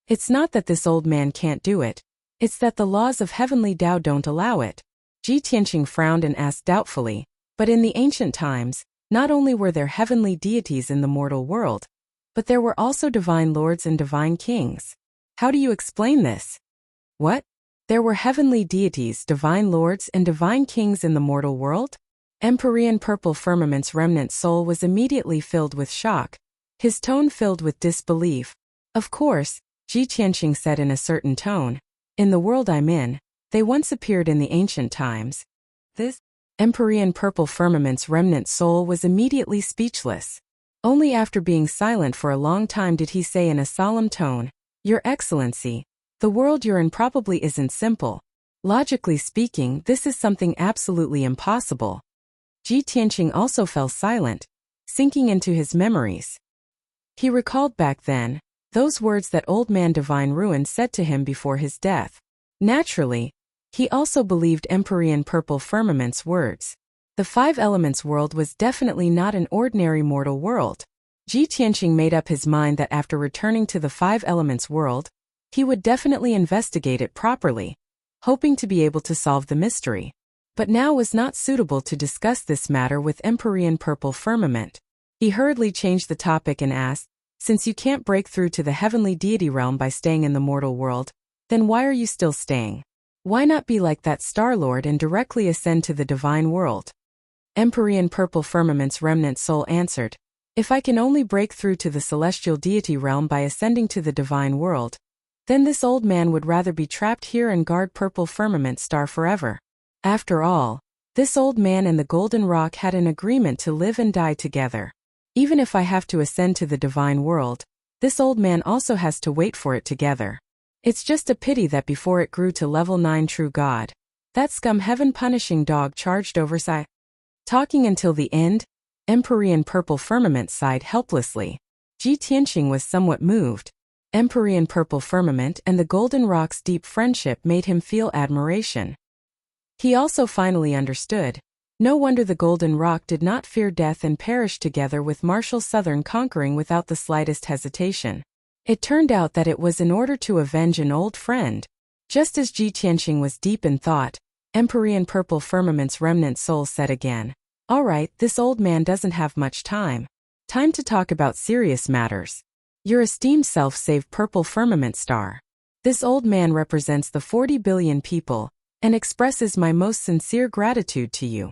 It's not that this old man can't do it. It's that the laws of heavenly Tao don't allow it. Ji Tianqing frowned and asked doubtfully, but in the ancient times, not only were there heavenly deities in the mortal world, but there were also divine lords and divine kings. How do you explain this? What? There were heavenly deities, divine lords, and divine kings in the mortal world? Empyrean Purple Firmament's remnant soul was immediately filled with shock, his tone filled with disbelief. Of course, Ji Tianqing said in a certain tone, in the world I'm in, they once appeared in the ancient times. This Empyrean Purple Firmament's remnant soul was immediately speechless. Only after being silent for a long time did he say in a solemn tone, Your Excellency, the world you're in probably isn't simple. Logically speaking, this is something absolutely impossible. Ji Tianqing also fell silent, sinking into his memories. He recalled back then, those words that old man Divine Ruin said to him before his death. Naturally, He also believed Empyrean Purple Firmament's words. The Five Elements world was definitely not an ordinary mortal world. Ji Tianqing made up his mind that after returning to the Five Elements world, he would definitely investigate it properly, hoping to be able to solve the mystery. But now was not suitable to discuss this matter with Empyrean Purple Firmament. He hurriedly changed the topic and asked, "Since you can't break through to the heavenly deity realm by staying in the mortal world, then why are you still staying? Why not be like that Star-Lord and directly ascend to the divine world?" Empyrean Purple Firmament's remnant soul answered, "If I can only break through to the celestial deity realm by ascending to the divine world, then this old man would rather be trapped here and guard Purple Firmament Star forever. After all, this old man and the Golden Rock had an agreement to live and die together. Even if I have to ascend to the divine world, this old man also has to wait for it together. It's just a pity that before it grew to level 9 true God, that scum heaven-punishing dog charged oversight." Talking until the end, Empyrean Purple Firmament sighed helplessly. Ji Tianqing was somewhat moved. Empyrean Purple Firmament and the Golden Rock's deep friendship made him feel admiration. He also finally understood. No wonder the Golden Rock did not fear death and perished together with Marshal Southern conquering without the slightest hesitation. It turned out that it was in order to avenge an old friend. Just as Ji Tianqing was deep in thought, Empyrean Purple Firmament's remnant soul said again, "All right, this old man doesn't have much time. Time to talk about serious matters. Your esteemed self saved Purple Firmament Star. This old man represents the 40 billion people and expresses my most sincere gratitude to you.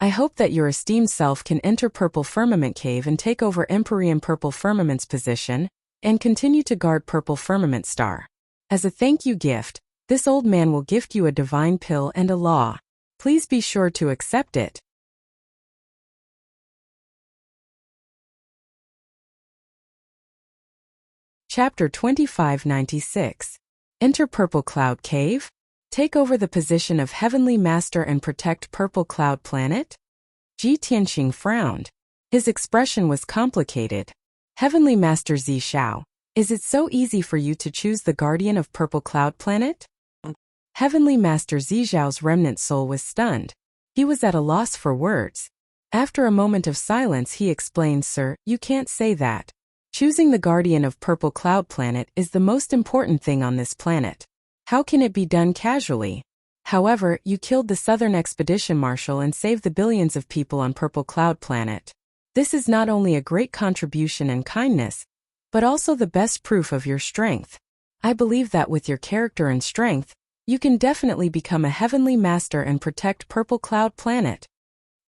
I hope that your esteemed self can enter Purple Firmament Cave and take over Empyrean Purple Firmament's position and continue to guard Purple Firmament Star. As a thank you gift, this old man will gift you a divine pill and a law. Please be sure to accept it." Chapter 2596. Enter Purple Cloud Cave? Take over the position of Heavenly Master and protect Purple Cloud Planet? Ji Tianqing frowned. His expression was complicated. Heavenly Master Zi Xiao, is it so easy for you to choose the guardian of Purple Cloud Planet? Heavenly Master Zi Xiao's remnant soul was stunned. He was at a loss for words. After a moment of silence he explained, "Sir, you can't say that. Choosing the guardian of Purple Cloud Planet is the most important thing on this planet. How can it be done casually? However, you killed the Southern Expedition Marshal and saved the billions of people on Purple Cloud Planet. This is not only a great contribution and kindness, but also the best proof of your strength. I believe that with your character and strength, you can definitely become a heavenly master and protect Purple Cloud Planet."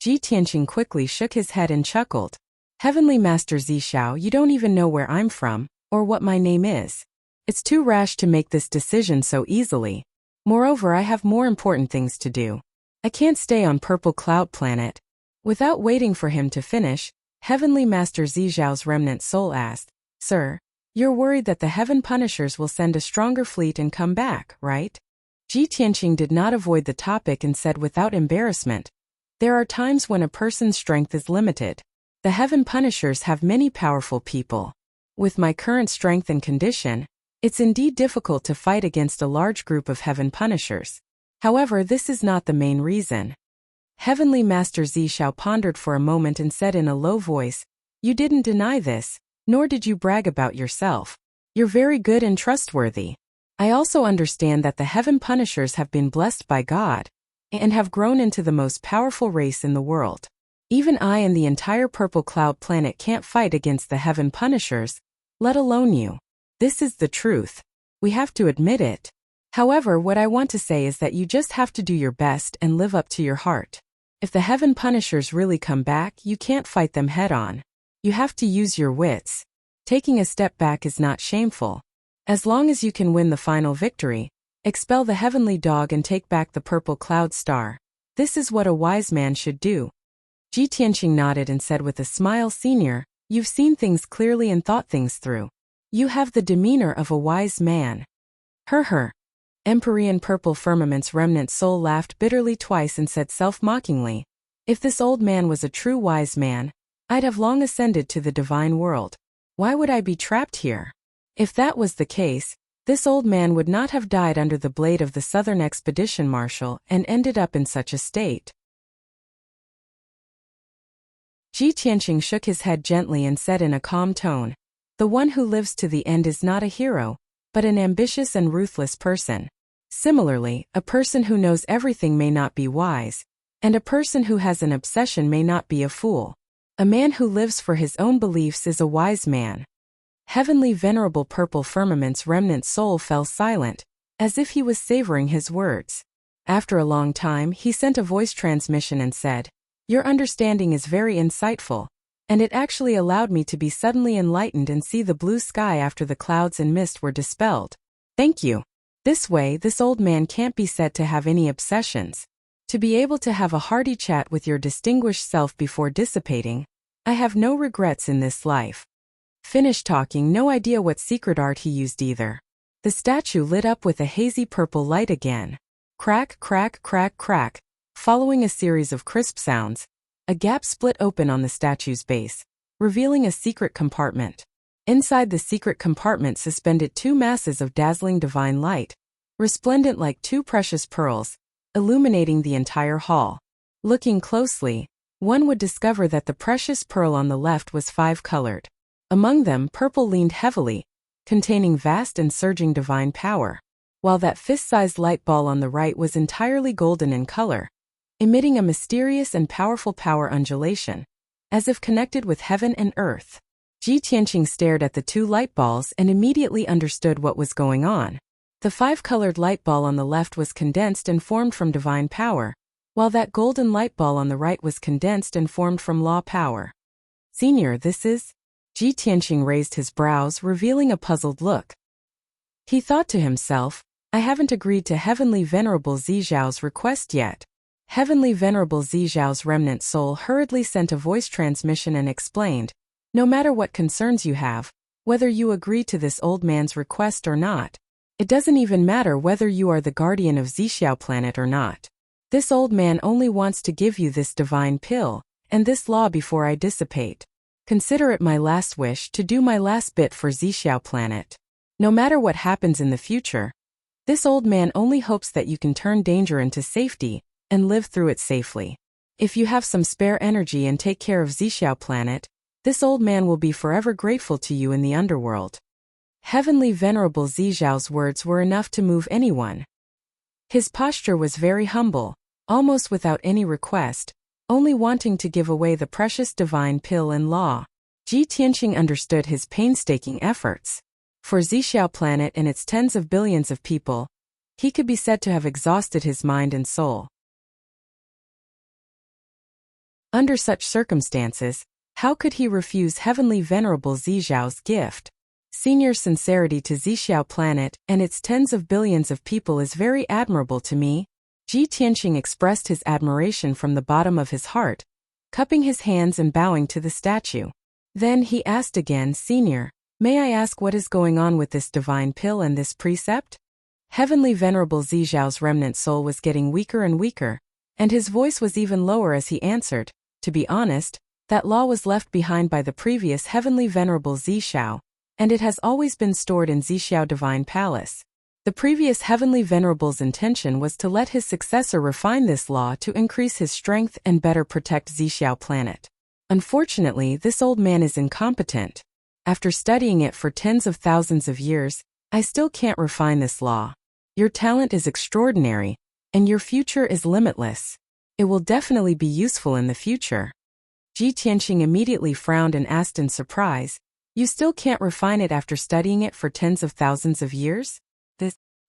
Ji Tianqing quickly shook his head and chuckled. "Heavenly Master Zi Xiao, you don't even know where I'm from, or what my name is. It's too rash to make this decision so easily. Moreover, I have more important things to do. I can't stay on Purple Cloud Planet." Without waiting for him to finish, Heavenly Master Zi Xiao's remnant soul asked, "Sir, you're worried that the Heaven Punishers will send a stronger fleet and come back, right?" Ji Tianqing did not avoid the topic and said without embarrassment, "There are times when a person's strength is limited. The Heaven Punishers have many powerful people. With my current strength and condition, it's indeed difficult to fight against a large group of Heaven Punishers. However, this is not the main reason." Heavenly Master Zi Xiao pondered for a moment and said in a low voice, "You didn't deny this, nor did you brag about yourself. You're very good and trustworthy. I also understand that the Heaven Punishers have been blessed by God and have grown into the most powerful race in the world. Even I and the entire Purple Cloud Planet can't fight against the Heaven Punishers, let alone you. This is the truth. We have to admit it. However, what I want to say is that you just have to do your best and live up to your heart. If the Heaven Punishers really come back, you can't fight them head-on. You have to use your wits. Taking a step back is not shameful. As long as you can win the final victory, expel the Heavenly Dog and take back the Purple Cloud Star. This is what a wise man should do." Ji Tianqing nodded and said with a smile, "Senior, you've seen things clearly and thought things through. You have the demeanor of a wise man." Her. Empyrean Purple Firmament's remnant soul laughed bitterly twice and said self-mockingly, "If this old man was a true wise man, I'd have long ascended to the divine world. Why would I be trapped here? If that was the case, this old man would not have died under the blade of the Southern Expedition Marshal and ended up in such a state. Ji Tianqing shook his head gently and said in a calm tone, "The one who lives to the end is not a hero, but an ambitious and ruthless person. Similarly, a person who knows everything may not be wise, and a person who has an obsession may not be a fool. A man who lives for his own beliefs is a wise man." Heavenly Venerable Purple Firmament's remnant soul fell silent, as if he was savoring his words. After a long time, he sent a voice transmission and said, "Your understanding is very insightful, and it actually allowed me to be suddenly enlightened and see the blue sky after the clouds and mist were dispelled. Thank you. This way, this old man can't be said to have any obsessions. To be able to have a hearty chat with your distinguished self before dissipating, I have no regrets in this life." Finished talking, no idea what secret art he used either. The statue lit up with a hazy purple light again. Crack, crack, crack, crack. Following a series of crisp sounds, a gap split open on the statue's base, revealing a secret compartment. Inside the secret compartment suspended two masses of dazzling divine light, resplendent like two precious pearls, illuminating the entire hall. Looking closely, one would discover that the precious pearl on the left was five-colored. Among them, purple leaned heavily, containing vast and surging divine power, while that fist-sized light ball on the right was entirely golden in color, emitting a mysterious and powerful power undulation, as if connected with heaven and earth. Ji Tianqing stared at the two light balls and immediately understood what was going on. The five-colored light ball on the left was condensed and formed from divine power, while that golden light ball on the right was condensed and formed from law power. "Senior, this is?" Ji Tianqing raised his brows, revealing a puzzled look. He thought to himself, "I haven't agreed to Heavenly Venerable Zizhao's request yet." Heavenly Venerable Zizhao's remnant soul hurriedly sent a voice transmission and explained, "No matter what concerns you have, whether you agree to this old man's request or not, it doesn't even matter whether you are the guardian of Zixiao planet or not. This old man only wants to give you this divine pill, and this law before I dissipate. Consider it my last wish to do my last bit for Zixiao planet. No matter what happens in the future, this old man only hopes that you can turn danger into safety, and live through it safely. If you have some spare energy and take care of Zixiao planet, this old man will be forever grateful to you in the underworld." Heavenly Venerable Zizhao's words were enough to move anyone. His posture was very humble, almost without any request, only wanting to give away the precious divine pill and law. Ji Tianqing understood his painstaking efforts. For Zixiao planet and its tens of billions of people, he could be said to have exhausted his mind and soul. Under such circumstances, how could he refuse Heavenly Venerable Zizhao's gift? "Senior sincerity to Zixiao planet and its tens of billions of people is very admirable to me." Ji Tianqing expressed his admiration from the bottom of his heart, cupping his hands and bowing to the statue. Then he asked again, "Senior, may I ask what is going on with this divine pill and this precept?" Heavenly Venerable Zizhao's remnant soul was getting weaker and weaker, and his voice was even lower as he answered, "To be honest, that law was left behind by the previous Heavenly Venerable Zizhao, and it has always been stored in Zixiao Divine Palace. The previous Heavenly Venerable's intention was to let his successor refine this law to increase his strength and better protect Zixiao planet. Unfortunately, this old man is incompetent. After studying it for tens of thousands of years, I still can't refine this law. Your talent is extraordinary, and your future is limitless. It will definitely be useful in the future." Ji Tianqing immediately frowned and asked in surprise, "You still can't refine it after studying it for tens of thousands of years?"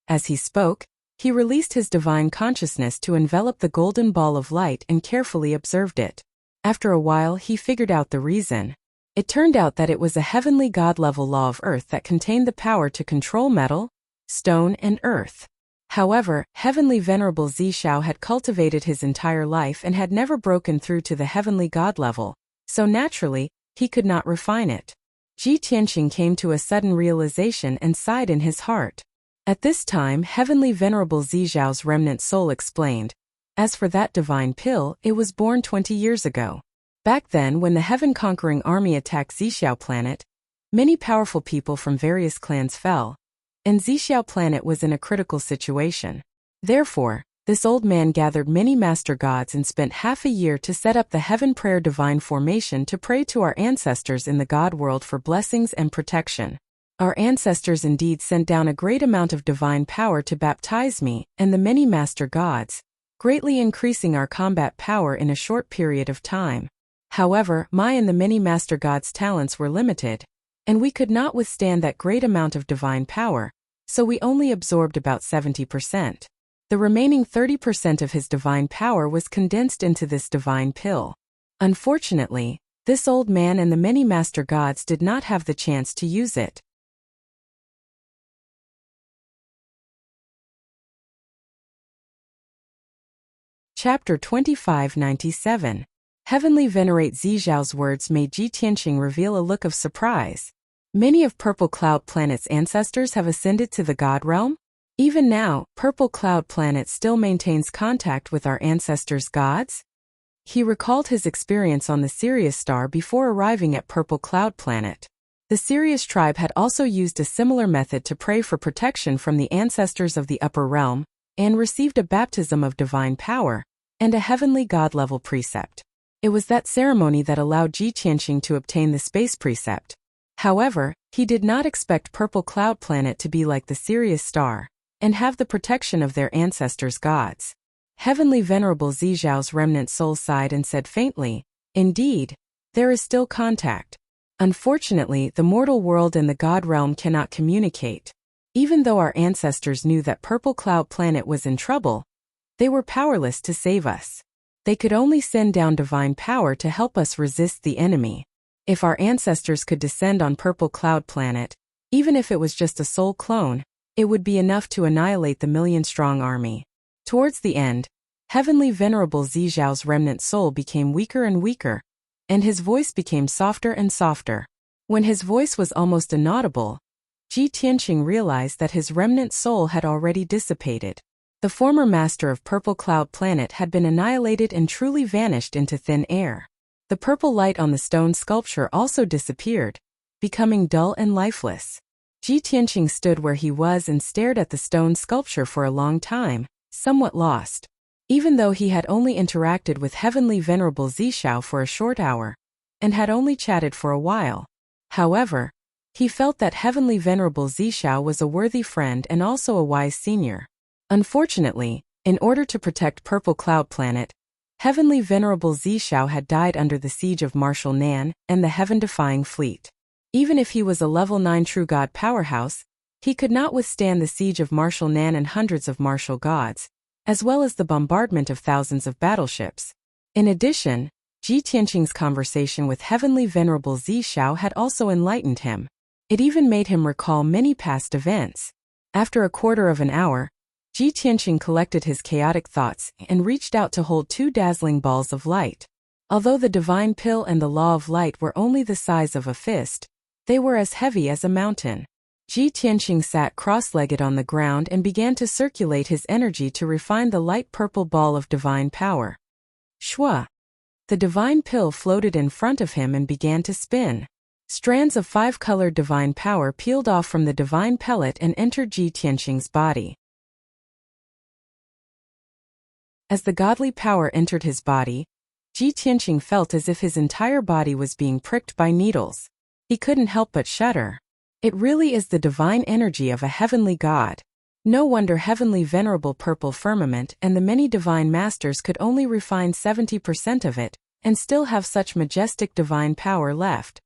As he spoke, he released his divine consciousness to envelop the golden ball of light and carefully observed it. After a while, he figured out the reason. It turned out that it was a heavenly god-level law of earth that contained the power to control metal, stone, and earth. However, Heavenly Venerable Zizhao had cultivated his entire life and had never broken through to the heavenly god level, so naturally, he could not refine it. Ji Tianqing came to a sudden realization and sighed in his heart. At this time, Heavenly Venerable Zizhao's remnant soul explained, "As for that divine pill, it was born 20 years ago. Back then, when the heaven-conquering army attacked Zixiao planet, many powerful people from various clans fell, and Zixiao planet was in a critical situation. Therefore, this old man gathered many master gods and spent half a year to set up the Heaven Prayer Divine Formation to pray to our ancestors in the God world for blessings and protection. Our ancestors indeed sent down a great amount of divine power to baptize me and the many master gods, greatly increasing our combat power in a short period of time. However, my and the many master gods' talents were limited, and we could not withstand that great amount of divine power, so we only absorbed about 70%. The remaining 30% of his divine power was condensed into this divine pill. Unfortunately, this old man and the many master gods did not have the chance to use it. Chapter 2597. Heavenly Venerate Zixiao's words made Ji Tianqing reveal a look of surprise. Many of Purple Cloud Planet's ancestors have ascended to the God realm? Even now, Purple Cloud Planet still maintains contact with our ancestors' gods? He recalled his experience on the Sirius star before arriving at Purple Cloud Planet. The Sirius tribe had also used a similar method to pray for protection from the ancestors of the upper realm, and received a baptism of divine power, and a heavenly god-level precept. It was that ceremony that allowed Ji Tianqing to obtain the space precept. However, he did not expect Purple Cloud Planet to be like the Sirius star, and have the protection of their ancestors' gods. Heavenly Venerable Zixiao's remnant soul sighed and said faintly, "Indeed, there is still contact. Unfortunately, the mortal world and the God realm cannot communicate. Even though our ancestors knew that Purple Cloud Planet was in trouble, they were powerless to save us. They could only send down divine power to help us resist the enemy. If our ancestors could descend on Purple Cloud Planet, even if it was just a soul clone, it would be enough to annihilate the million-strong army." Towards the end, Heavenly Venerable Zixiao's remnant soul became weaker and weaker, and his voice became softer and softer. When his voice was almost inaudible, Ji Tianqing realized that his remnant soul had already dissipated. The former master of Purple Cloud Planet had been annihilated and truly vanished into thin air. The purple light on the stone sculpture also disappeared, becoming dull and lifeless. Ji Tianqing stood where he was and stared at the stone sculpture for a long time, somewhat lost. Even though he had only interacted with Heavenly Venerable Zixiao for a short hour, and had only chatted for a while. However, he felt that Heavenly Venerable Zixiao was a worthy friend and also a wise senior. Unfortunately, in order to protect Purple Cloud Planet, Heavenly Venerable Zixiao had died under the siege of Marshal Nan and the heaven-defying fleet. Even if he was a level 9 true god powerhouse, he could not withstand the siege of Marshal Nan and hundreds of martial gods, as well as the bombardment of thousands of battleships. In addition, Ji Tianqing's conversation with Heavenly Venerable Zixiao had also enlightened him. It even made him recall many past events. After a quarter of an hour, Ji Tianqing collected his chaotic thoughts and reached out to hold 2 dazzling balls of light. Although the divine pill and the law of light were only the size of a fist, they were as heavy as a mountain. Ji Tianqing sat cross-legged on the ground and began to circulate his energy to refine the light purple ball of divine power. Shwa! The divine pill floated in front of him and began to spin. Strands of 5-colored divine power peeled off from the divine pellet and entered Ji Tianqing's body. As the godly power entered his body, Ji Tianqing felt as if his entire body was being pricked by needles. He couldn't help but shudder. It really is the divine energy of a heavenly god. No wonder Heavenly Venerable Purple Firmament and the many divine masters could only refine 70% of it, and still have such majestic divine power left.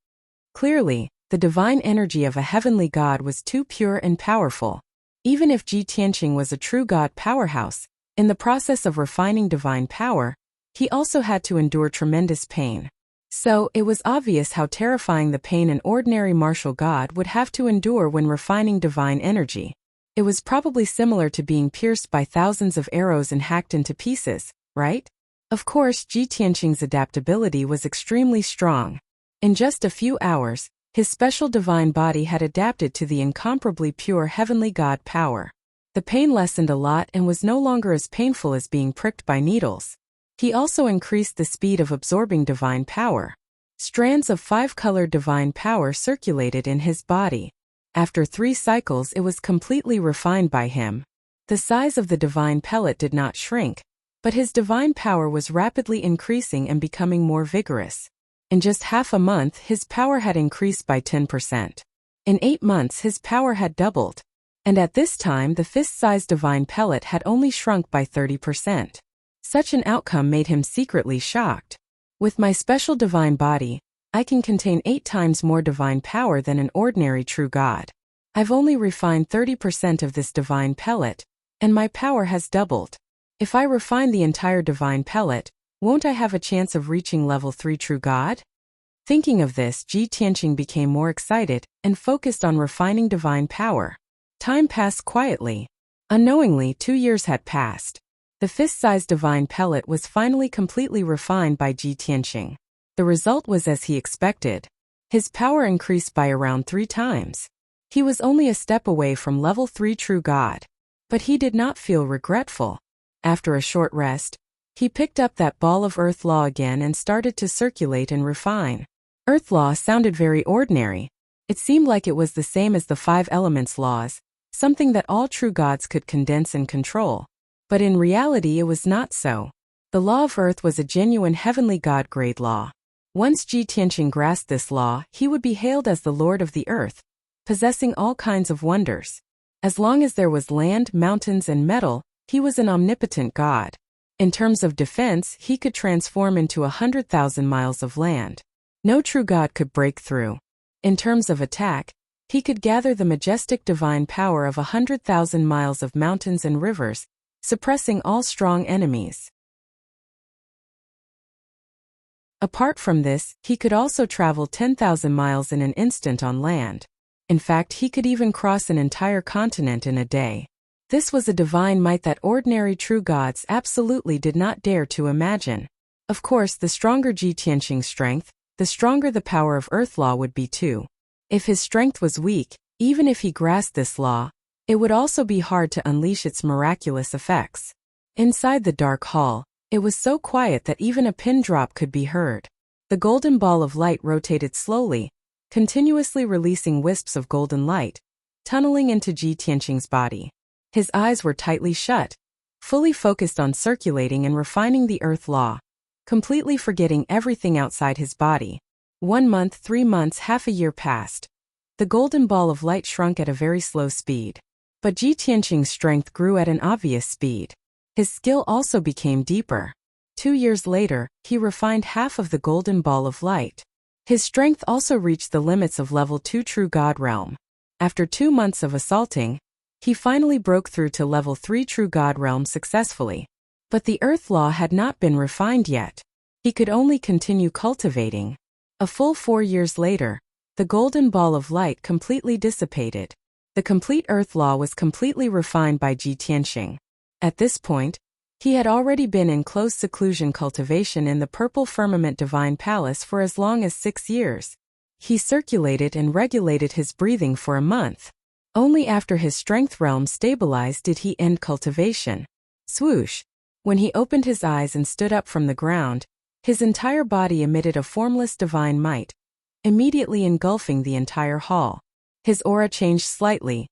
Clearly, the divine energy of a heavenly god was too pure and powerful. Even if Ji Tianqing was a true god powerhouse, in the process of refining divine power, he also had to endure tremendous pain. So, it was obvious how terrifying the pain an ordinary martial god would have to endure when refining divine energy. It was probably similar to being pierced by thousands of arrows and hacked into pieces, right? Of course, Ji Tianqing's adaptability was extremely strong. In just a few hours, his special divine body had adapted to the incomparably pure heavenly god power. The pain lessened a lot and was no longer as painful as being pricked by needles. He also increased the speed of absorbing divine power. Strands of 5-colored divine power circulated in his body. After 3 cycles, it was completely refined by him. The size of the divine pellet did not shrink, but his divine power was rapidly increasing and becoming more vigorous. In just half a month, his power had increased by 10%. In 8 months, his power had doubled. And at this time, the fist-sized divine pellet had only shrunk by 30%. Such an outcome made him secretly shocked. With my special divine body, I can contain 8 times more divine power than an ordinary true God. I've only refined 30% of this divine pellet, and my power has doubled. If I refine the entire divine pellet, won't I have a chance of reaching level 3 true God? Thinking of this, Ji Tianqing became more excited and focused on refining divine power. Time passed quietly. Unknowingly, 2 years had passed. The fist-sized divine pellet was finally completely refined by Ji Tianqing. The result was as he expected. His power increased by around 3 times. He was only a step away from level 3 true God. But he did not feel regretful. After a short rest, he picked up that ball of earth law again and started to circulate and refine. Earth law sounded very ordinary. It seemed like it was the same as the 5 elements laws, something that all true gods could condense and control. But in reality, it was not so. The law of earth was a genuine heavenly god-grade law. Once Ji Tianqing grasped this law, he would be hailed as the Lord of the earth, possessing all kinds of wonders. As long as there was land, mountains, and metal, he was an omnipotent god. In terms of defense, he could transform into 100,000 miles of land. No true god could break through. In terms of attack, he could gather the majestic divine power of 100,000 miles of mountains and rivers, suppressing all strong enemies. Apart from this, he could also travel 10,000 miles in an instant on land. In fact, he could even cross an entire continent in a day. This was a divine might that ordinary true gods absolutely did not dare to imagine. Of course, the stronger Ji Tianqing's strength, the stronger the power of earth law would be too. If his strength was weak, even if he grasped this law, it would also be hard to unleash its miraculous effects. Inside the dark hall, it was so quiet that even a pin drop could be heard. The golden ball of light rotated slowly, continuously releasing wisps of golden light, tunneling into Ji Tianqing's body. His eyes were tightly shut, fully focused on circulating and refining the earth law, completely forgetting everything outside his body. 1 month, 3 months, half a year passed. The golden ball of light shrunk at a very slow speed. But Ji Tianqing's strength grew at an obvious speed. His skill also became deeper. 2 years later, he refined half of the golden ball of light. His strength also reached the limits of level 2 true God realm. After 2 months of assaulting, he finally broke through to level 3 true God realm successfully. But the earth law had not been refined yet. He could only continue cultivating. A full 4 years later, the golden ball of light completely dissipated. The complete earth law was completely refined by Ji Tianqing. At this point, he had already been in close seclusion cultivation in the purple firmament divine palace for as long as 6 years. He circulated and regulated his breathing for a month. Only after his strength realm stabilized did he end cultivation. Swoosh! When he opened his eyes and stood up from the ground, his entire body emitted a formless divine might, immediately engulfing the entire hall. His aura changed slightly,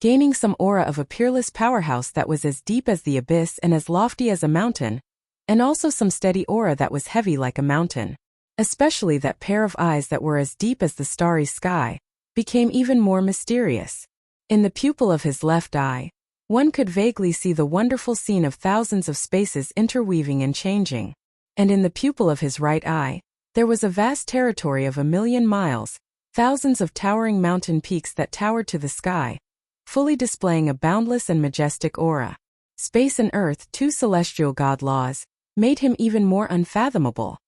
gaining some aura of a peerless powerhouse that was as deep as the abyss and as lofty as a mountain, and also some steady aura that was heavy like a mountain. Especially that pair of eyes that were as deep as the starry sky, became even more mysterious. In the pupil of his left eye, one could vaguely see the wonderful scene of thousands of spaces interweaving and changing. And in the pupil of his right eye, there was a vast territory of 1,000,000 miles, thousands of towering mountain peaks that towered to the sky, fully displaying a boundless and majestic aura. Space and earth, 2 celestial god laws, made him even more unfathomable.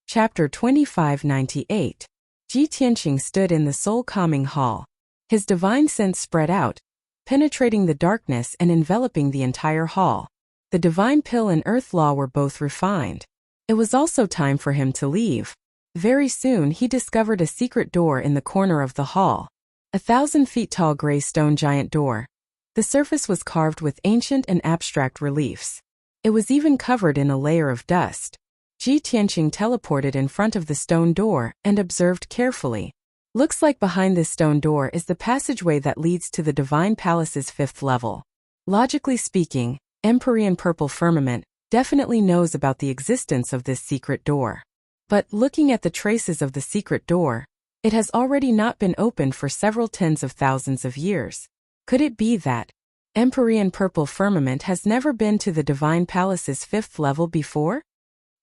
Chapter 2598. Ji Tianqing stood in the soul-calming hall. His divine sense spread out, penetrating the darkness and enveloping the entire hall. The divine pill and earth law were both refined. It was also time for him to leave. Very soon he discovered a secret door in the corner of the hall. 1,000 feet tall gray stone giant door. The surface was carved with ancient and abstract reliefs. It was even covered in a layer of dust. Ji Tianqing teleported in front of the stone door and observed carefully. Looks like behind this stone door is the passageway that leads to the Divine Palace's 5th level. Logically speaking, Empyrean Purple Firmament definitely knows about the existence of this secret door. But looking at the traces of the secret door, it has already not been opened for several tens of thousands of years. Could it be that Empyrean Purple Firmament has never been to the Divine Palace's 5th level before?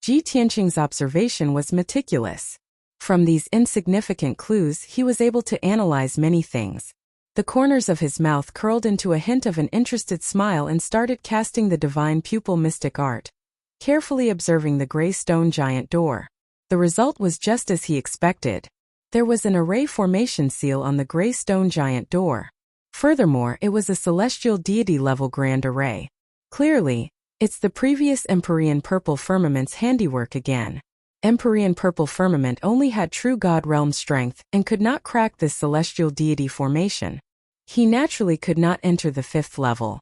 Ji Tianqing's observation was meticulous. From these insignificant clues he was able to analyze many things. The corners of his mouth curled into a hint of an interested smile and started casting the divine pupil mystic art, carefully observing the gray stone giant door. The result was just as he expected. There was an array formation seal on the gray stone giant door. Furthermore, it was a celestial deity-level grand array. Clearly, it's the previous Empyrean Purple Firmament's handiwork again. Empyrean Purple Firmament only had true God realm strength and could not crack this celestial deity formation. He naturally could not enter the 5th level.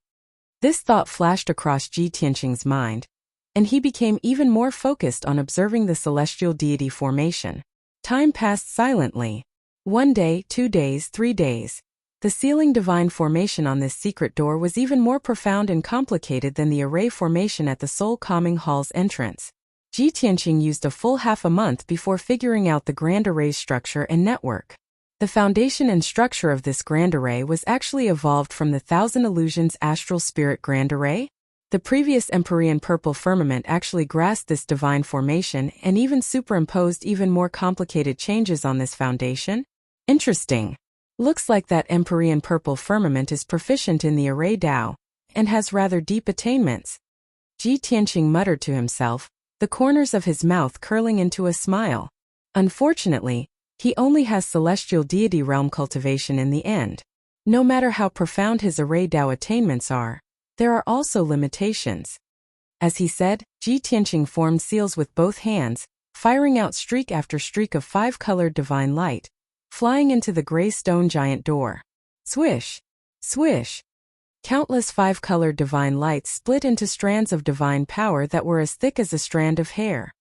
This thought flashed across Ji Tianqing's mind, and he became even more focused on observing the celestial deity formation. Time passed silently. 1 day, 2 days, 3 days. The sealing divine formation on this secret door was even more profound and complicated than the array formation at the Soul Calming Hall's entrance. Ji Tianqing used a full half a month before figuring out the grand array's structure and network. The foundation and structure of this grand array was actually evolved from the Thousand Illusions Astral Spirit Grand Array. The previous Empyrean Purple Firmament actually grasped this divine formation and even superimposed even more complicated changes on this foundation. Interesting. Looks like that Empyrean Purple Firmament is proficient in the Array Dao, and has rather deep attainments. Ji Tianqing muttered to himself, the corners of his mouth curling into a smile. Unfortunately, he only has celestial deity realm cultivation in the end. No matter how profound his Array Dao attainments are, there are also limitations. As he said, Ji Tianqing formed seals with both hands, firing out streak after streak of 5-colored divine light, flying into the gray stone giant door. Swish! Swish! Countless 5-colored divine lights split into strands of divine power that were as thick as a strand of hair.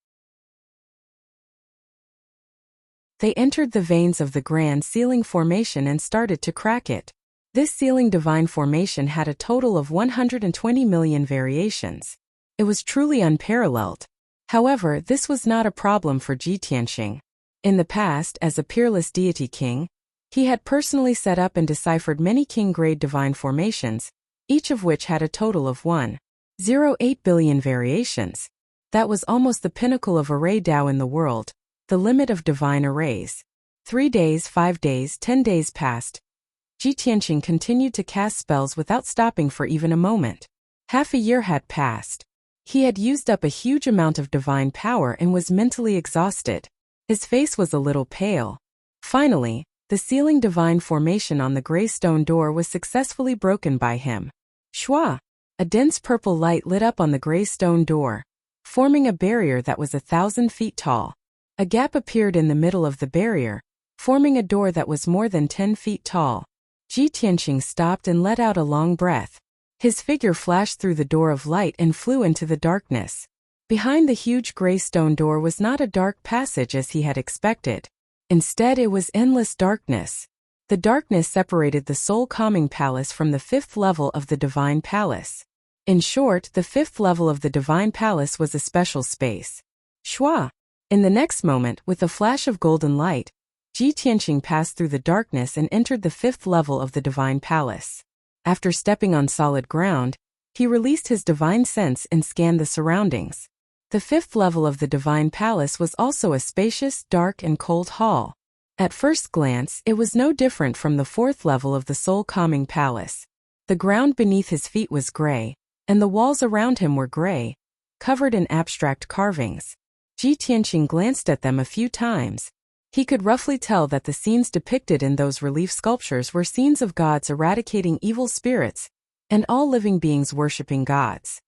They entered the veins of the grand sealing formation and started to crack it. This sealing divine formation had a total of 120 million variations. It was truly unparalleled. However, this was not a problem for Ji Tianqing. In the past, as a peerless deity king, he had personally set up and deciphered many king-grade divine formations, each of which had a total of 1.08 billion variations. That was almost the pinnacle of Array Dao in the world, the limit of divine arrays. 3 days, 5 days, 10 days passed. Ji Tianqing continued to cast spells without stopping for even a moment. Half a year had passed. He had used up a huge amount of divine power and was mentally exhausted. His face was a little pale. Finally, the sealing divine formation on the gray stone door was successfully broken by him. Shwa! A dense purple light lit up on the gray stone door, forming a barrier that was 1,000 feet tall. A gap appeared in the middle of the barrier, forming a door that was more than 10 feet tall. Ji Tianqing stopped and let out a long breath. His figure flashed through the door of light and flew into the darkness. Behind the huge gray stone door was not a dark passage as he had expected. Instead, it was endless darkness. The darkness separated the Soul Calming Palace from the 5th level of the Divine Palace. In short, the 5th level of the Divine Palace was a special space. Shwa! In the next moment, with a flash of golden light, Ji Tianqing passed through the darkness and entered the 5th level of the Divine Palace. After stepping on solid ground, he released his divine sense and scanned the surroundings. The 5th level of the Divine Palace was also a spacious, dark, and cold hall. At first glance, it was no different from the 4th level of the Soul Calming Palace. The ground beneath his feet was gray, and the walls around him were gray, covered in abstract carvings. Ji Tianqing glanced at them a few times. He could roughly tell that the scenes depicted in those relief sculptures were scenes of gods eradicating evil spirits, and all living beings worshipping gods.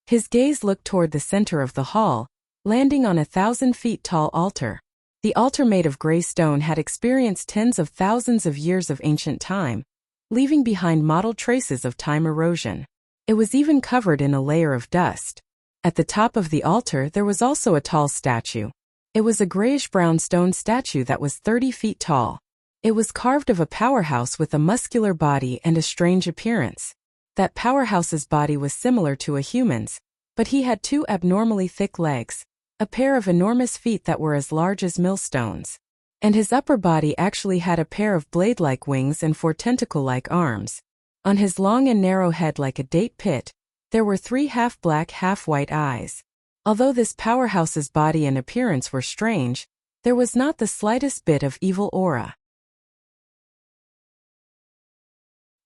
His gaze looked toward the center of the hall, landing on a 1,000 feet tall altar. The altar made of gray stone had experienced tens of thousands of years of ancient time, leaving behind mottled traces of time erosion. It was even covered in a layer of dust. At the top of the altar there was also a tall statue. It was a grayish-brown stone statue that was 30 feet tall. It was carved of a powerhouse with a muscular body and a strange appearance. That powerhouse's body was similar to a human's, but he had 2 abnormally thick legs, a pair of enormous feet that were as large as millstones. And his upper body actually had a pair of blade-like wings and 4 tentacle-like arms. On his long and narrow head like a date pit, there were 3 half-black, half-white eyes. Although this powerhouse's body and appearance were strange, there was not the slightest bit of evil aura.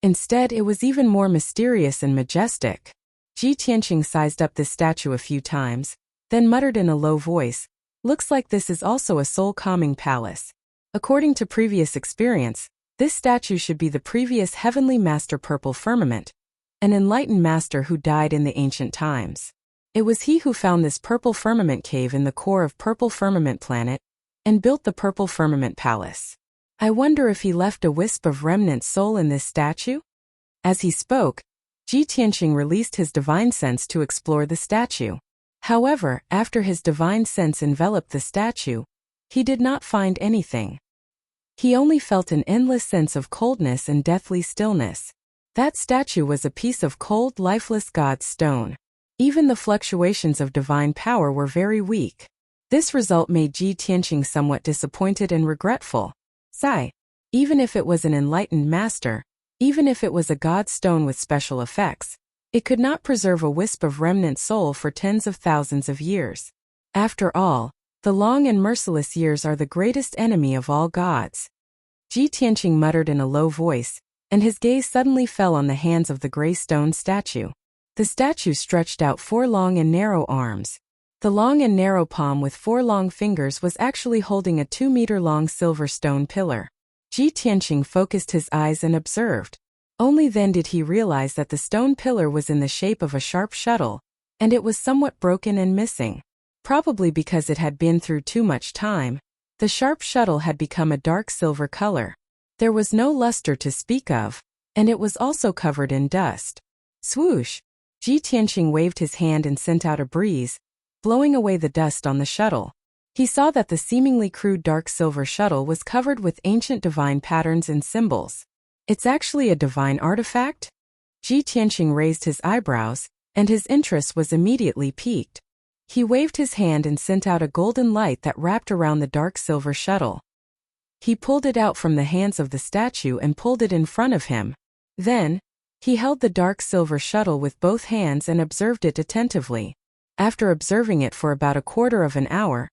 Instead, it was even more mysterious and majestic. Ji Tianqing sized up this statue a few times, then muttered in a low voice, "Looks like this is also a soul-calming palace." According to previous experience, this statue should be the previous heavenly master Purple Firmament, an enlightened master who died in the ancient times. It was he who found this Purple Firmament cave in the core of Purple Firmament planet and built the Purple Firmament Palace. I wonder if he left a wisp of remnant soul in this statue? As he spoke, Ji Tianqing released his divine sense to explore the statue. However, after his divine sense enveloped the statue, he did not find anything. He only felt an endless sense of coldness and deathly stillness. That statue was a piece of cold, lifeless God's stone. Even the fluctuations of divine power were very weak. This result made Ji Tianqing somewhat disappointed and regretful. Sigh. Even if it was an enlightened master, even if it was a God stone with special effects, it could not preserve a wisp of remnant soul for tens of thousands of years. After all, the long and merciless years are the greatest enemy of all gods. Ji Tianqing muttered in a low voice, and his gaze suddenly fell on the hands of the gray stone statue. The statue stretched out 4 long and narrow arms. The long and narrow palm with 4 long fingers was actually holding a 2-meter-long silver stone pillar. Ji Tianqing focused his eyes and observed. Only then did he realize that the stone pillar was in the shape of a sharp shuttle, and it was somewhat broken and missing. Probably because it had been through too much time, the sharp shuttle had become a dark silver color. There was no luster to speak of, and it was also covered in dust. Swoosh! Ji Tianqing waved his hand and sent out a breeze, blowing away the dust on the shuttle. He saw that the seemingly crude dark silver shuttle was covered with ancient divine patterns and symbols. It's actually a divine artifact? Ji Tianqing raised his eyebrows, and his interest was immediately piqued. He waved his hand and sent out a golden light that wrapped around the dark silver shuttle. He pulled it out from the hands of the statue and pulled it in front of him. Then, he held the dark silver shuttle with both hands and observed it attentively. After observing it for about a quarter of an hour,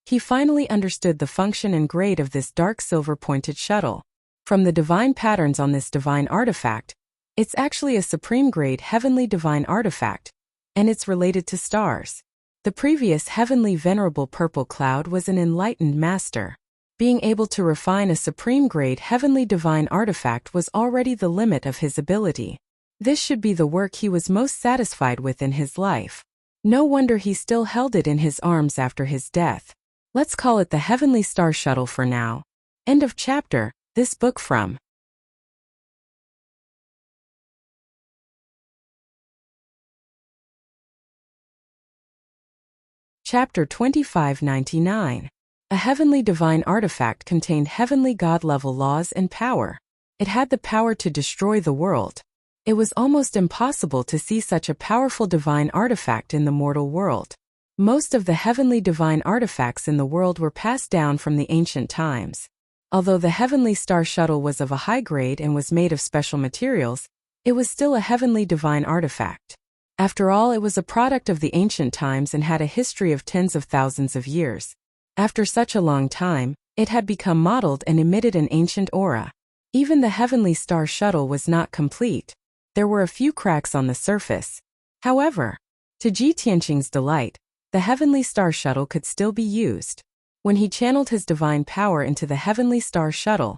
he finally understood the function and grade of this dark silver-pointed shuttle. From the divine patterns on this divine artifact, it's actually a supreme-grade heavenly divine artifact, and it's related to stars. The previous heavenly venerable purple cloud was an enlightened master. Being able to refine a supreme-grade heavenly divine artifact was already the limit of his ability. This should be the work he was most satisfied with in his life. No wonder he still held it in his arms after his death. Let's call it the Heavenly Star Shuttle for now. End of chapter. This book from Chapter 2599. A heavenly divine artifact contained heavenly God-level laws and power. It had the power to destroy the world. It was almost impossible to see such a powerful divine artifact in the mortal world. Most of the heavenly divine artifacts in the world were passed down from the ancient times. Although the Heavenly Star Shuttle was of a high grade and was made of special materials, it was still a heavenly divine artifact. After all, it was a product of the ancient times and had a history of tens of thousands of years. After such a long time, it had become mottled and emitted an ancient aura. Even the Heavenly Star Shuttle was not complete. There were a few cracks on the surface. However, to Ji Tianqing's delight, the Heavenly Star Shuttle could still be used. When he channeled his divine power into the Heavenly Star Shuttle,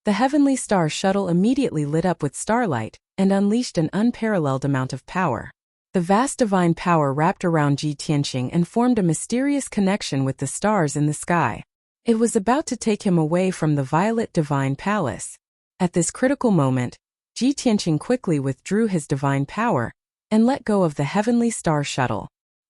the Heavenly Star Shuttle immediately lit up with starlight and unleashed an unparalleled amount of power. The vast divine power wrapped around Ji Tianqing and formed a mysterious connection with the stars in the sky. It was about to take him away from the violet divine palace. At this critical moment, Ji Tianqing quickly withdrew his divine power and let go of the Heavenly Star Shuttle.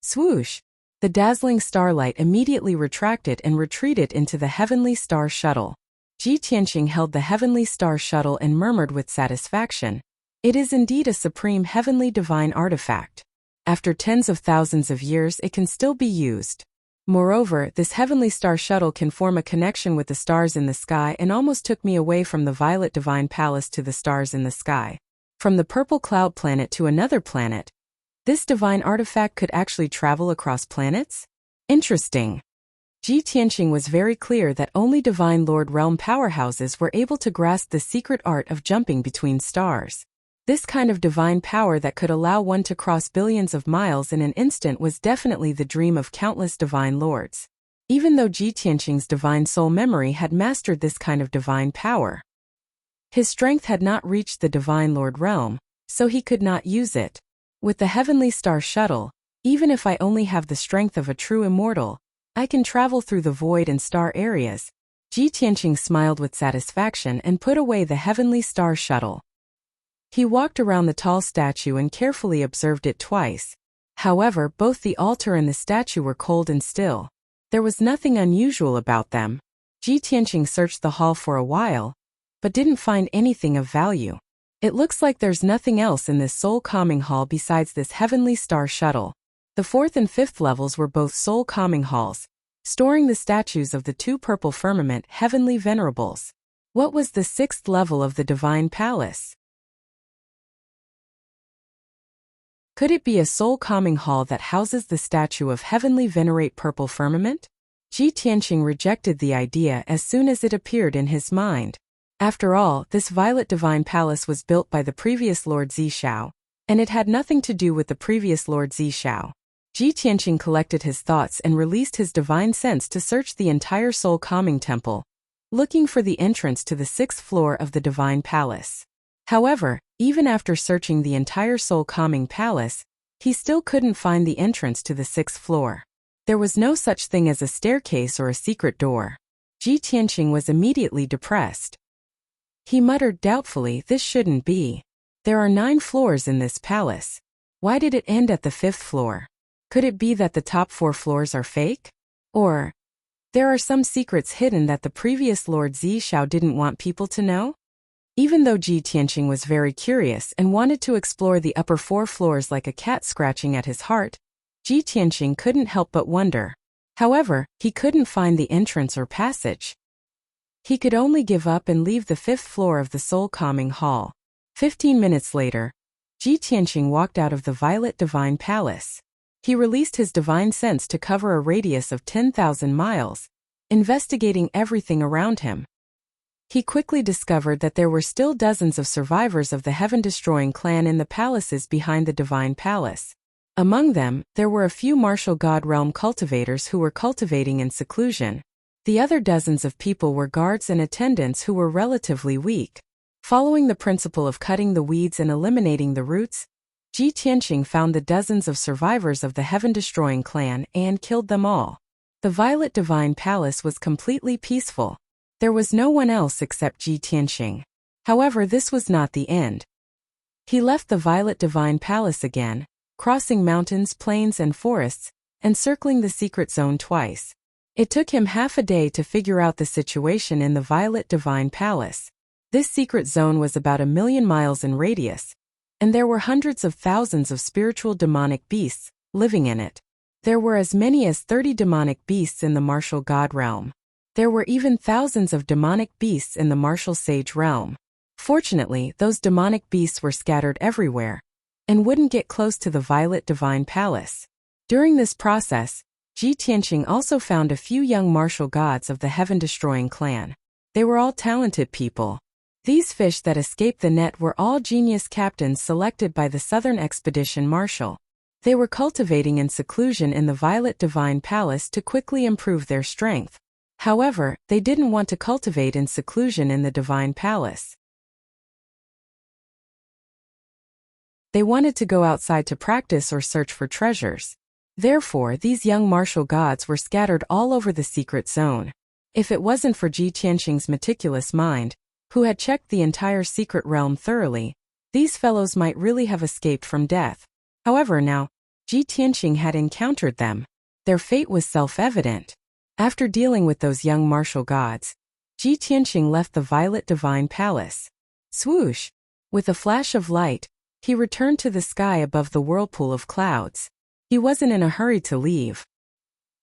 Swoosh! The dazzling starlight immediately retracted and retreated into the Heavenly Star Shuttle. Ji Tianqing held the Heavenly Star Shuttle and murmured with satisfaction, "It is indeed a supreme heavenly divine artifact. After tens of thousands of years it can still be used. Moreover, this Heavenly Star Shuttle can form a connection with the stars in the sky and almost took me away from the Violet Divine Palace to the stars in the sky. From the Purple Cloud Planet to another planet. This divine artifact could actually travel across planets? Interesting." Ji Tianqing was very clear that only Divine Lord Realm powerhouses were able to grasp the secret art of jumping between stars. This kind of divine power that could allow one to cross billions of miles in an instant was definitely the dream of countless divine lords. Even though Ji Tianqing's divine soul memory had mastered this kind of divine power, his strength had not reached the Divine Lord realm, so he could not use it. With the Heavenly Star Shuttle, even if I only have the strength of a true immortal, I can travel through the void and star areas. Ji Tianqing smiled with satisfaction and put away the Heavenly Star Shuttle. He walked around the tall statue and carefully observed it twice. However, both the altar and the statue were cold and still. There was nothing unusual about them. Ji Tianqing searched the hall for a while, but didn't find anything of value. It looks like there's nothing else in this soul-calming hall besides this Heavenly Star Shuttle. The 4th and 5th levels were both soul-calming halls, storing the statues of the two purple firmament heavenly venerables. What was the 6th level of the Divine Palace? Could it be a soul-calming hall that houses the statue of heavenly venerate purple firmament? Ji Tianqing rejected the idea as soon as it appeared in his mind. After all, this Violet Divine Palace was built by the previous Lord Zishao, and it had nothing to do with the previous Lord Zishao. Ji Tianqing collected his thoughts and released his divine sense to search the entire soul-calming temple, looking for the entrance to the 6th floor of the Divine Palace. However, even after searching the entire soul-calming palace, he still couldn't find the entrance to the 6th floor. There was no such thing as a staircase or a secret door. Ji Tianqing was immediately depressed. He muttered doubtfully, "This shouldn't be. There are 9 floors in this palace. Why did it end at the 5th floor? Could it be that the top 4 floors are fake? Or there are some secrets hidden that the previous Lord Zishao didn't want people to know?" Even though Ji Tianqing was very curious and wanted to explore the upper 4 floors like a cat scratching at his heart, Ji Tianqing couldn't help but wonder. However, he couldn't find the entrance or passage. He could only give up and leave the 5th floor of the soul-calming hall. 15 minutes later, Ji Tianqing walked out of the Violet Divine Palace. He released his divine sense to cover a radius of 10,000 miles, investigating everything around him. He quickly discovered that there were still dozens of survivors of the heaven-destroying clan in the palaces behind the Divine Palace. Among them, there were a few martial god realm cultivators who were cultivating in seclusion. The other dozens of people were guards and attendants who were relatively weak. Following the principle of cutting the weeds and eliminating the roots, Ji Tianqing found the dozens of survivors of the heaven-destroying clan and killed them all. The Violet Divine Palace was completely peaceful. There was no one else except Ji Tianqing. However, this was not the end. He left the Violet Divine Palace again, crossing mountains, plains, and forests, and circling the secret zone twice. It took him half a day to figure out the situation in the Violet Divine Palace. This secret zone was about 1,000,000 miles in radius, and there were hundreds of thousands of spiritual demonic beasts living in it. There were as many as 30 demonic beasts in the martial god realm. There were even thousands of demonic beasts in the martial sage realm. Fortunately, those demonic beasts were scattered everywhere, and wouldn't get close to the Violet Divine Palace. During this process, Ji Tianqing also found a few young martial gods of the heaven-destroying clan. They were all talented people. These fish that escaped the net were all genius captains selected by the Southern Expedition Marshal. They were cultivating in seclusion in the Violet Divine Palace to quickly improve their strength. However, they didn't want to cultivate in seclusion in the Divine Palace. They wanted to go outside to practice or search for treasures. Therefore, these young martial gods were scattered all over the secret zone. If it wasn't for Ji Tianqing's meticulous mind, who had checked the entire secret realm thoroughly, these fellows might really have escaped from death. However, now, Ji Tianqing had encountered them. Their fate was self-evident. After dealing with those young martial gods, Ji Tianqing left the Violet Divine Palace. Swoosh! With a flash of light, he returned to the sky above the whirlpool of clouds. He wasn't in a hurry to leave.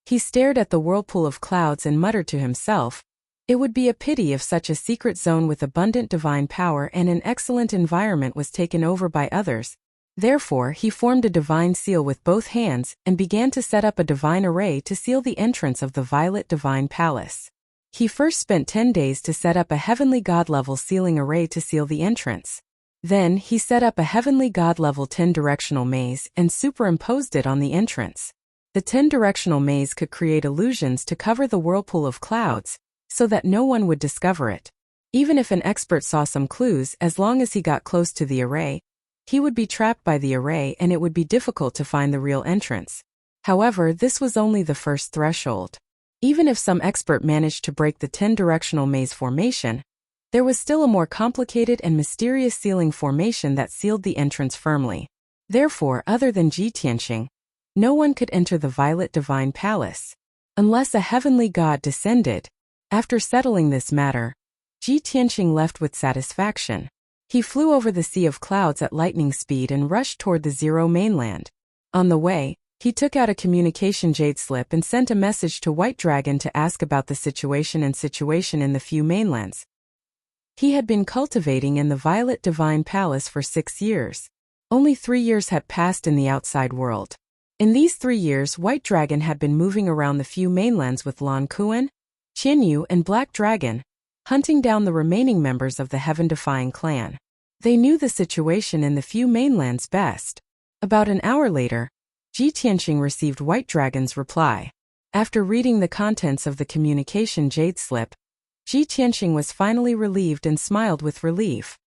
He stared at the whirlpool of clouds and muttered to himself, "It would be a pity if such a secret zone with abundant divine power and an excellent environment was taken over by others." Therefore, he formed a divine seal with both hands and began to set up a divine array to seal the entrance of the Violet Divine Palace. He first spent 10 days to set up a heavenly god-level sealing array to seal the entrance. Then, he set up a heavenly god-level 10-directional maze and superimposed it on the entrance. The 10-directional maze could create illusions to cover the whirlpool of clouds, so that no one would discover it. Even if an expert saw some clues, as long as he got close to the array, he would be trapped by the array and it would be difficult to find the real entrance. However, this was only the first threshold. Even if some expert managed to break the 10-directional maze formation, there was still a more complicated and mysterious sealing formation that sealed the entrance firmly. Therefore, other than Ji Tianqing, no one could enter the Violet Divine Palace, unless a heavenly god descended. After settling this matter, Ji Tianqing left with satisfaction. He flew over the sea of clouds at lightning speed and rushed toward the Zero mainland. On the way, he took out a communication jade slip and sent a message to White Dragon to ask about the situation in the few mainlands. He had been cultivating in the Violet Divine Palace for 6 years. Only 3 years had passed in the outside world. In these 3 years, White Dragon had been moving around the few mainlands with Lan Kuan, Qianyu, and Black Dragon, hunting down the remaining members of the Heaven-defying clan. They knew the situation in the few mainlands best. About an hour later, Ji Tianqing received White Dragon's reply. After reading the contents of the communication jade slip, Ji Tianqing was finally relieved and smiled with relief.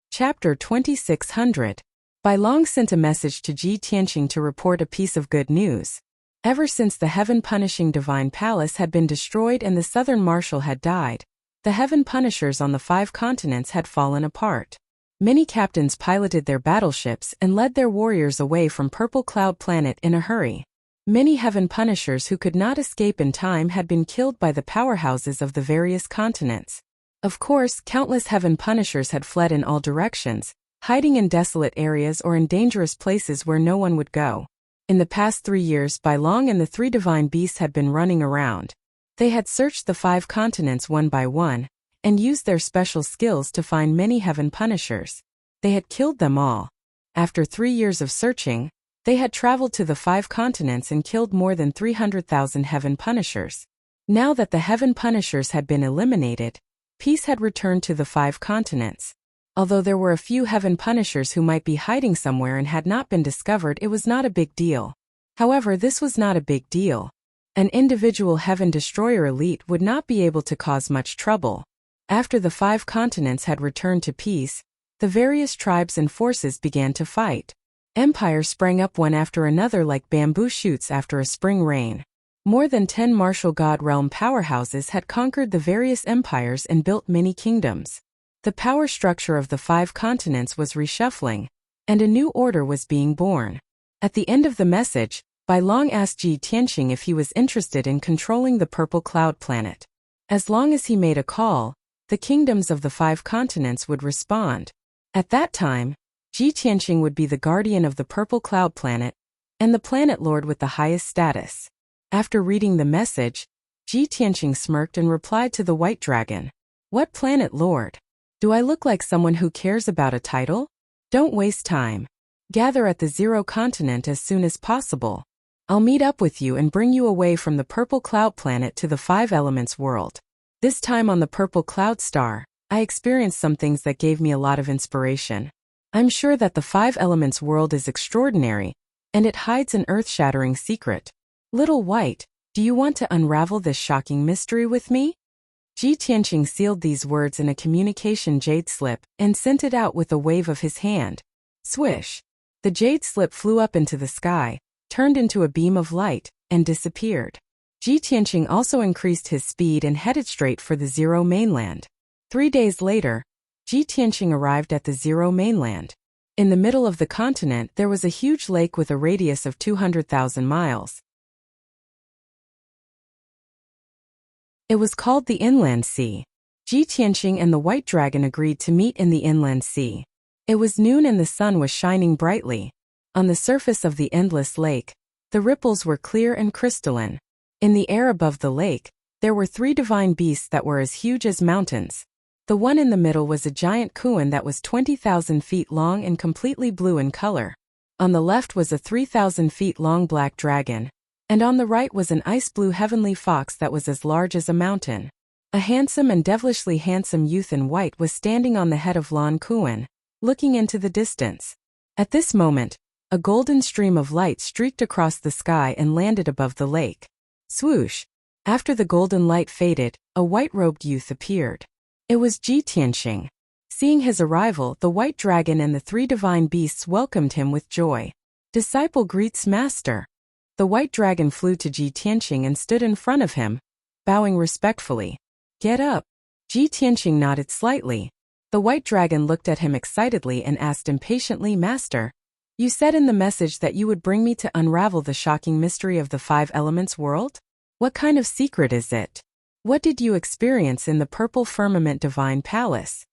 Chapter 2600. Bai Long sent a message to Ji Tianqing to report a piece of good news. Ever since the heaven-punishing divine palace had been destroyed and the southern marshal had died, the heaven punishers on the 5 continents had fallen apart. Many captains piloted their battleships and led their warriors away from Purple Cloud Planet in a hurry. Many heaven punishers who could not escape in time had been killed by the powerhouses of the various continents. Of course, countless heaven punishers had fled in all directions, hiding in desolate areas or in dangerous places where no one would go. In the past 3 years, Bai Long and the 3 divine beasts had been running around. They had searched the 5 continents one by one, and used their special skills to find many heaven punishers. They had killed them all. After 3 years of searching, they had traveled to the 5 continents and killed more than 300,000 heaven punishers. Now that the heaven punishers had been eliminated, peace had returned to the 5 continents. Although there were a few heaven punishers who might be hiding somewhere and had not been discovered, it was not a big deal. However, this was not a big deal. An individual heaven destroyer elite would not be able to cause much trouble. After the 5 continents had returned to peace, the various tribes and forces began to fight. Empires sprang up one after another like bamboo shoots after a spring rain. More than 10 martial god realm powerhouses had conquered the various empires and built many kingdoms. The power structure of the 5 continents was reshuffling, and a new order was being born. At the end of the message, Bai Long asked Ji Tianqing if he was interested in controlling the Purple Cloud Planet. As long as he made a call, the kingdoms of the 5 continents would respond. At that time, Ji Tianqing would be the guardian of the Purple Cloud Planet, and the planet lord with the highest status. After reading the message, Ji Tianqing smirked and replied to the White Dragon, "What planet lord? Do I look like someone who cares about a title? Don't waste time. Gather at the Zero continent as soon as possible. I'll meet up with you and bring you away from the Purple Cloud Planet to the 5 Elements world." This time on the Purple Cloud Star, I experienced some things that gave me a lot of inspiration. I'm sure that the 5 Elements world is extraordinary, and it hides an earth-shattering secret. Little White, do you want to unravel this shocking mystery with me? Ji Tianqing sealed these words in a communication jade slip and sent it out with a wave of his hand. Swish! The jade slip flew up into the sky, turned into a beam of light, and disappeared. Ji Tianqing also increased his speed and headed straight for the Zero mainland. 3 days later, Ji Tianqing arrived at the Zero mainland. In the middle of the continent there was a huge lake with a radius of 200,000 miles. It was called the Inland Sea. Ji Tianqing and the White Dragon agreed to meet in the Inland Sea. It was noon and the sun was shining brightly. On the surface of the endless lake, the ripples were clear and crystalline. In the air above the lake, there were 3 divine beasts that were as huge as mountains. The one in the middle was a giant kuan that was 20,000 feet long and completely blue in color. On the left was a 3,000 feet long black dragon, and on the right was an ice blue heavenly fox that was as large as a mountain. A handsome and devilishly handsome youth in white was standing on the head of Lan Kuan, looking into the distance. At this moment, a golden stream of light streaked across the sky and landed above the lake. Swoosh! After the golden light faded, a white-robed youth appeared. It was Ji Tianqing. Seeing his arrival, the White Dragon and the 3 divine beasts welcomed him with joy. Disciple greets master. The White Dragon flew to Ji Tianqing and stood in front of him, bowing respectfully. Get up. Ji Tianqing nodded slightly. The White Dragon looked at him excitedly and asked impatiently, Master, you said in the message that you would bring me to unravel the shocking mystery of the 5 elements world? What kind of secret is it? What did you experience in the Purple Firmament Divine Palace?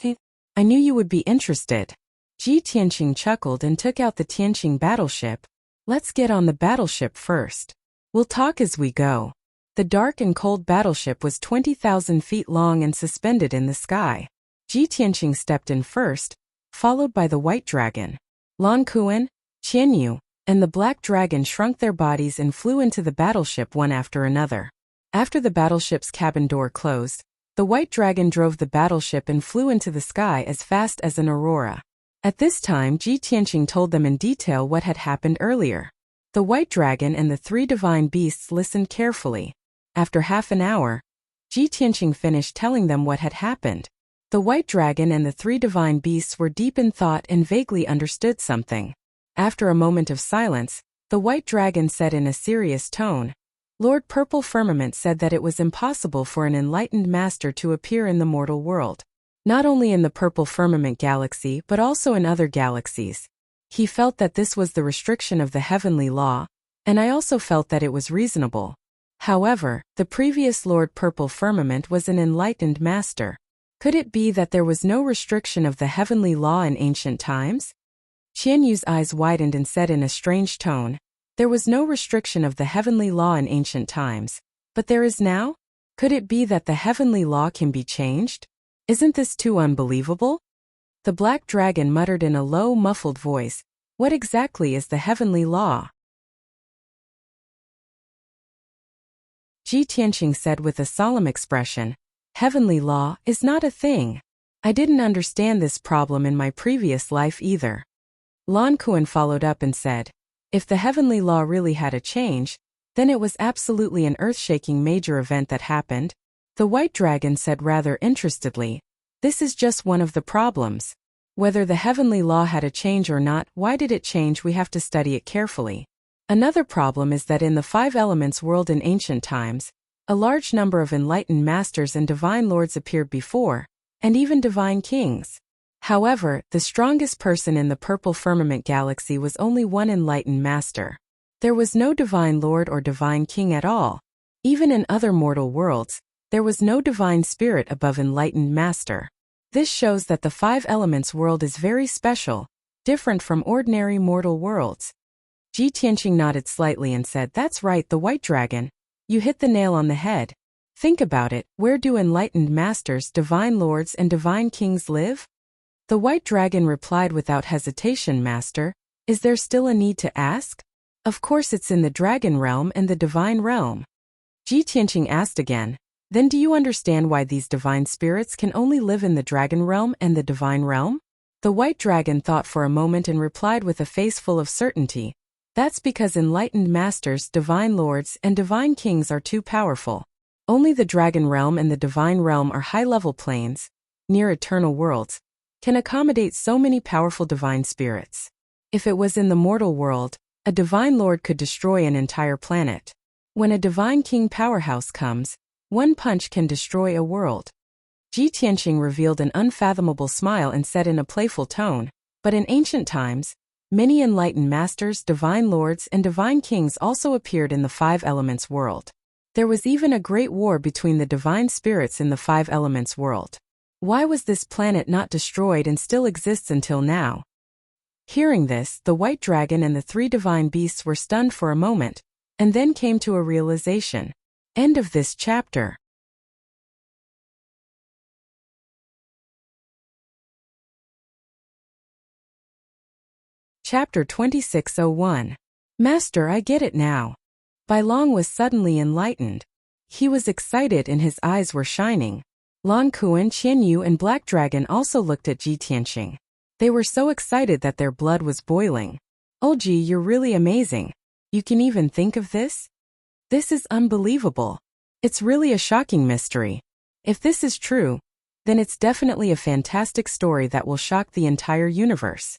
I knew you would be interested. Ji Tianqing chuckled and took out the Tianqing battleship. Let's get on the battleship first. We'll talk as we go. The dark and cold battleship was 20,000 feet long and suspended in the sky. Ji Tianqing stepped in first, followed by the White Dragon. Lan Kuan, Qianyu, and the Black Dragon shrunk their bodies and flew into the battleship one after another. After the battleship's cabin door closed, the White Dragon drove the battleship and flew into the sky as fast as an aurora. At this time, Ji Tianqing told them in detail what had happened earlier. The White Dragon and the 3 divine beasts listened carefully. After half an hour, Ji Tianqing finished telling them what had happened. The White Dragon and the 3 divine beasts were deep in thought and vaguely understood something. After a moment of silence, the White Dragon said in a serious tone, Lord Purple Firmament said that it was impossible for an enlightened master to appear in the mortal world. Not only in the Purple Firmament galaxy but also in other galaxies. He felt that this was the restriction of the heavenly law, and I also felt that it was reasonable. However, the previous Lord Purple Firmament was an enlightened master. Could it be that there was no restriction of the heavenly law in ancient times? Qianyu's eyes widened and said in a strange tone, There was no restriction of the heavenly law in ancient times, but there is now? Could it be that the heavenly law can be changed? Isn't this too unbelievable? The Black Dragon muttered in a low, muffled voice, What exactly is the heavenly law? Ji Tianqing said with a solemn expression, Heavenly law is not a thing. I didn't understand this problem in my previous life either. Lan Kuan followed up and said, If the heavenly law really had a change, then it was absolutely an earth-shaking major event that happened. The White Dragon said rather interestedly, This is just one of the problems. Whether the heavenly law had a change or not, why did it change? We have to study it carefully. Another problem is that in the 5 elements world in ancient times, a large number of enlightened masters and divine lords appeared before, and even divine kings. However, the strongest person in the Purple Firmament galaxy was only one enlightened master. There was no divine lord or divine king at all. Even in other mortal worlds, there was no divine spirit above enlightened master. This shows that the 5 elements world is very special, different from ordinary mortal worlds. Ji Tianqing nodded slightly and said, That's right, the White Dragon. You hit the nail on the head. Think about it, where do enlightened masters, divine lords and divine kings live? The White Dragon replied without hesitation, Master, is there still a need to ask? Of course it's in the dragon realm and the divine realm. Ji Tianqing asked again, Then do you understand why these divine spirits can only live in the dragon realm and the divine realm? The White Dragon thought for a moment and replied with a face full of certainty, That's because enlightened masters, divine lords, and divine kings are too powerful. Only the dragon realm and the divine realm are high-level planes, near eternal worlds, can accommodate so many powerful divine spirits. If it was in the mortal world, a divine lord could destroy an entire planet. When a divine king powerhouse comes, one punch can destroy a world. Ji Tianqing revealed an unfathomable smile and said in a playful tone, "But in ancient times, many enlightened masters, divine lords, and divine kings also appeared in the Five Elements world. There was even a great war between the divine spirits in the Five Elements world. Why was this planet not destroyed and still exists until now?" Hearing this, the white dragon and the three divine beasts were stunned for a moment, and then came to a realization. End of this chapter. Chapter 2601. Master, I get it now. Bai Long was suddenly enlightened. He was excited and his eyes were shining. Lan Kuan, Qian Yu and Black Dragon also looked at Ji Tianqing. They were so excited that their blood was boiling. "Oh Ji, you're really amazing. You can even think of this? This is unbelievable. It's really a shocking mystery. If this is true, then it's definitely a fantastic story that will shock the entire universe."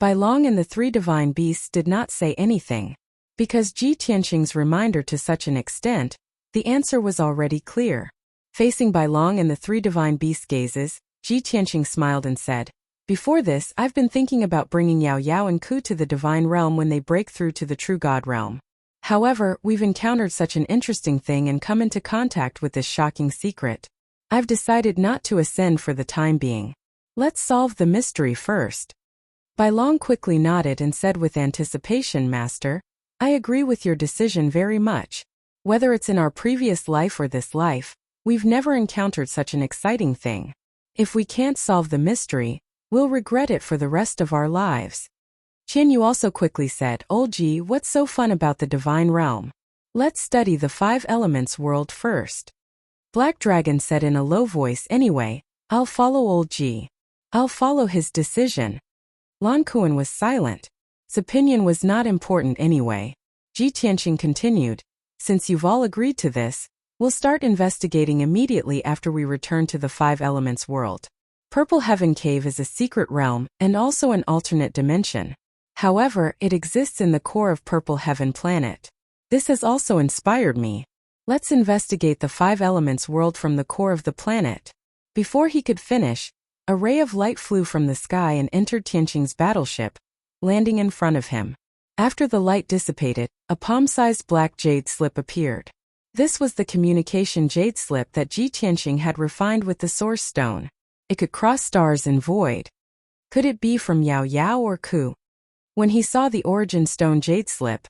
Bai Long and the three divine beasts did not say anything. Because Ji Tianqing's reminder to such an extent, the answer was already clear. Facing Bai Long and the three divine beasts' gazes, Ji Tianqing smiled and said, "Before this, I've been thinking about bringing Yao Yao and Ku to the divine realm when they break through to the true God realm. However, we've encountered such an interesting thing and come into contact with this shocking secret. I've decided not to ascend for the time being. Let's solve the mystery first." Bai Long quickly nodded and said with anticipation, "Master, I agree with your decision very much. Whether it's in our previous life or this life, we've never encountered such an exciting thing. If we can't solve the mystery, we'll regret it for the rest of our lives." Qian Yu also quickly said, "Old Ji, what's so fun about the divine realm? Let's study the Five Elements world first." Black Dragon said in a low voice, "Anyway, I'll follow Old Ji. I'll follow his decision." Lan Kuan was silent. His opinion was not important anyway. Ji Tianqing continued, "Since you've all agreed to this, we'll start investigating immediately after we return to the Five Elements world. Purple Heaven Cave is a secret realm and also an alternate dimension. However, it exists in the core of Purple Heaven planet. This has also inspired me. Let's investigate the Five Elements world from the core of the planet." Before he could finish, a ray of light flew from the sky and entered Tianqing's battleship, landing in front of him. After the light dissipated, a palm-sized black jade slip appeared. This was the communication jade slip that Ji Tianqing had refined with the source stone. It could cross stars and void. Could it be from Yao Yao or Ku? When he saw the origin stone jade slip,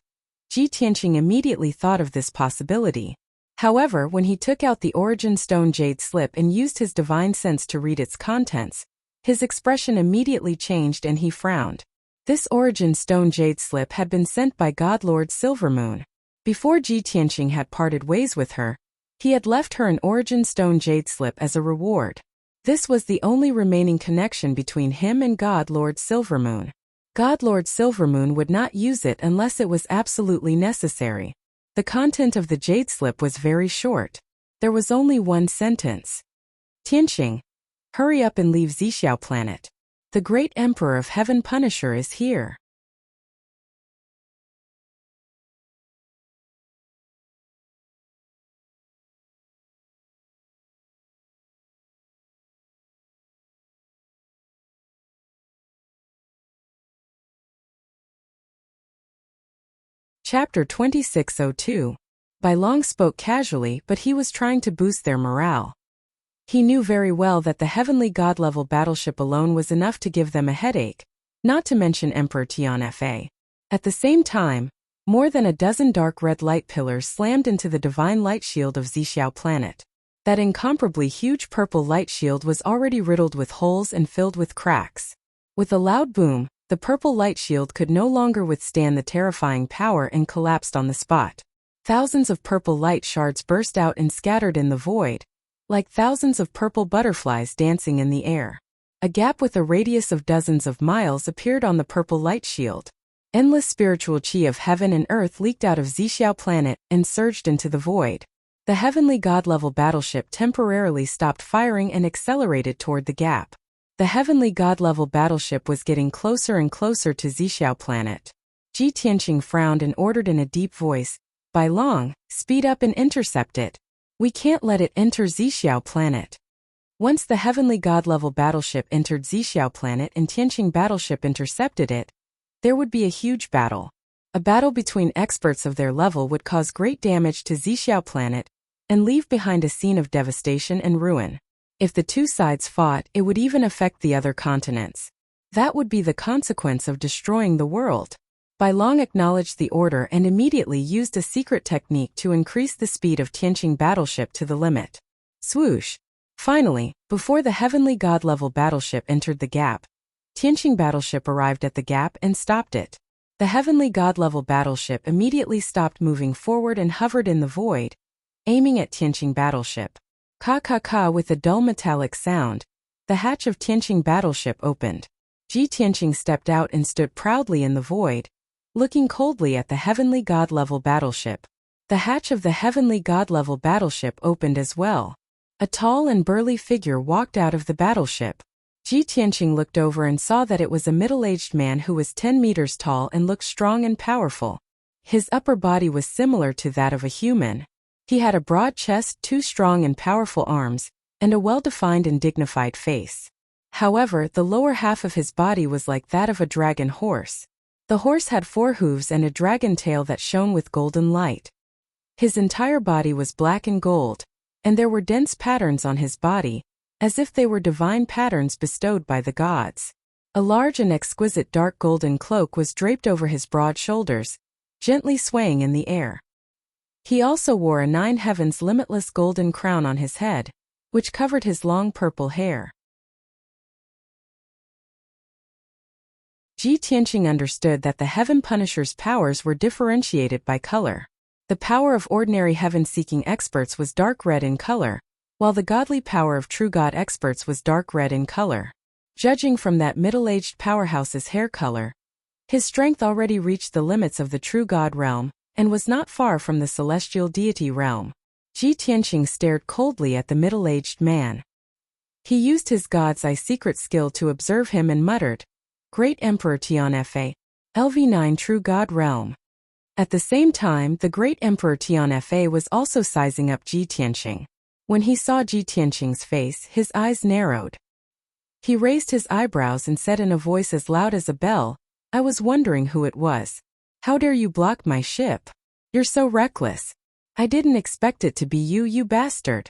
Ji Tianqing immediately thought of this possibility. However, when he took out the origin stone jade slip and used his divine sense to read its contents, his expression immediately changed and he frowned. This origin stone jade slip had been sent by God Lord Silvermoon. Before Ji Tianqing had parted ways with her, he had left her an origin stone jade slip as a reward. This was the only remaining connection between him and God Lord Silvermoon. God Lord Silvermoon would not use it unless it was absolutely necessary. The content of the jade slip was very short. There was only one sentence. "Tianqing, hurry up and leave Xixiao planet. The great Emperor of Heaven Punisher is here." Chapter 2602. Bai Long spoke casually, but he was trying to boost their morale. He knew very well that the heavenly god-level battleship alone was enough to give them a headache, not to mention Emperor Tian Fa. At the same time, more than a dozen dark red light pillars slammed into the divine light shield of Xixiao planet. That incomparably huge purple light shield was already riddled with holes and filled with cracks. With a loud boom, the purple light shield could no longer withstand the terrifying power and collapsed on the spot. Thousands of purple light shards burst out and scattered in the void, like thousands of purple butterflies dancing in the air. A gap with a radius of dozens of miles appeared on the purple light shield. Endless spiritual chi of heaven and earth leaked out of Xixiao planet and surged into the void. The heavenly god-level battleship temporarily stopped firing and accelerated toward the gap. The heavenly god-level battleship was getting closer and closer to Xixiao planet. Ji Tianqing frowned and ordered in a deep voice, "Bai Long, speed up and intercept it. We can't let it enter Xixiao planet." Once the heavenly god-level battleship entered Zixiao planet and Tianqing battleship intercepted it, there would be a huge battle. A battle between experts of their level would cause great damage to Zixiao planet and leave behind a scene of devastation and ruin. If the two sides fought, it would even affect the other continents. That would be the consequence of destroying the world. Bai Long acknowledged the order and immediately used a secret technique to increase the speed of Tianqing battleship to the limit. Swoosh! Finally, before the heavenly god-level battleship entered the gap, Tianqing battleship arrived at the gap and stopped it. The heavenly god-level battleship immediately stopped moving forward and hovered in the void, aiming at Tianqing battleship. Ka with a dull metallic sound, the hatch of Tianqing battleship opened. Tianqing stepped out and stood proudly in the void, looking coldly at the heavenly god-level battleship. The hatch of the heavenly god-level battleship opened as well. A tall and burly figure walked out of the battleship. Tianqing looked over and saw that it was a middle-aged man who was 10 meters tall and looked strong and powerful. His upper body was similar to that of a human. He had a broad chest, 2 strong and powerful arms, and a well-defined and dignified face. However, the lower half of his body was like that of a dragon horse. The horse had 4 hooves and a dragon tail that shone with golden light. His entire body was black and gold, and there were dense patterns on his body, as if they were divine patterns bestowed by the gods. A large and exquisite dark golden cloak was draped over his broad shoulders, gently swaying in the air. He also wore a 9 heavens limitless golden crown on his head, which covered his long purple hair. Tianqing understood that the Heaven Punisher's powers were differentiated by color. The power of ordinary heaven-seeking experts was dark red in color, while the godly power of true god experts was dark red in color. Judging from that middle-aged powerhouse's hair color, his strength already reached the limits of the true god realm, and was not far from the celestial deity realm. Tianqing stared coldly at the middle-aged man. He used his god's eye secret skill to observe him and muttered, "Great Emperor Tianfa, LV9 True God Realm." At the same time, the Great Emperor Tianfa was also sizing up Tianqing. When he saw Tianqing's face, his eyes narrowed. He raised his eyebrows and said in a voice as loud as a bell, "I was wondering who it was. How dare you block my ship? You're so reckless. I didn't expect it to be you, you bastard."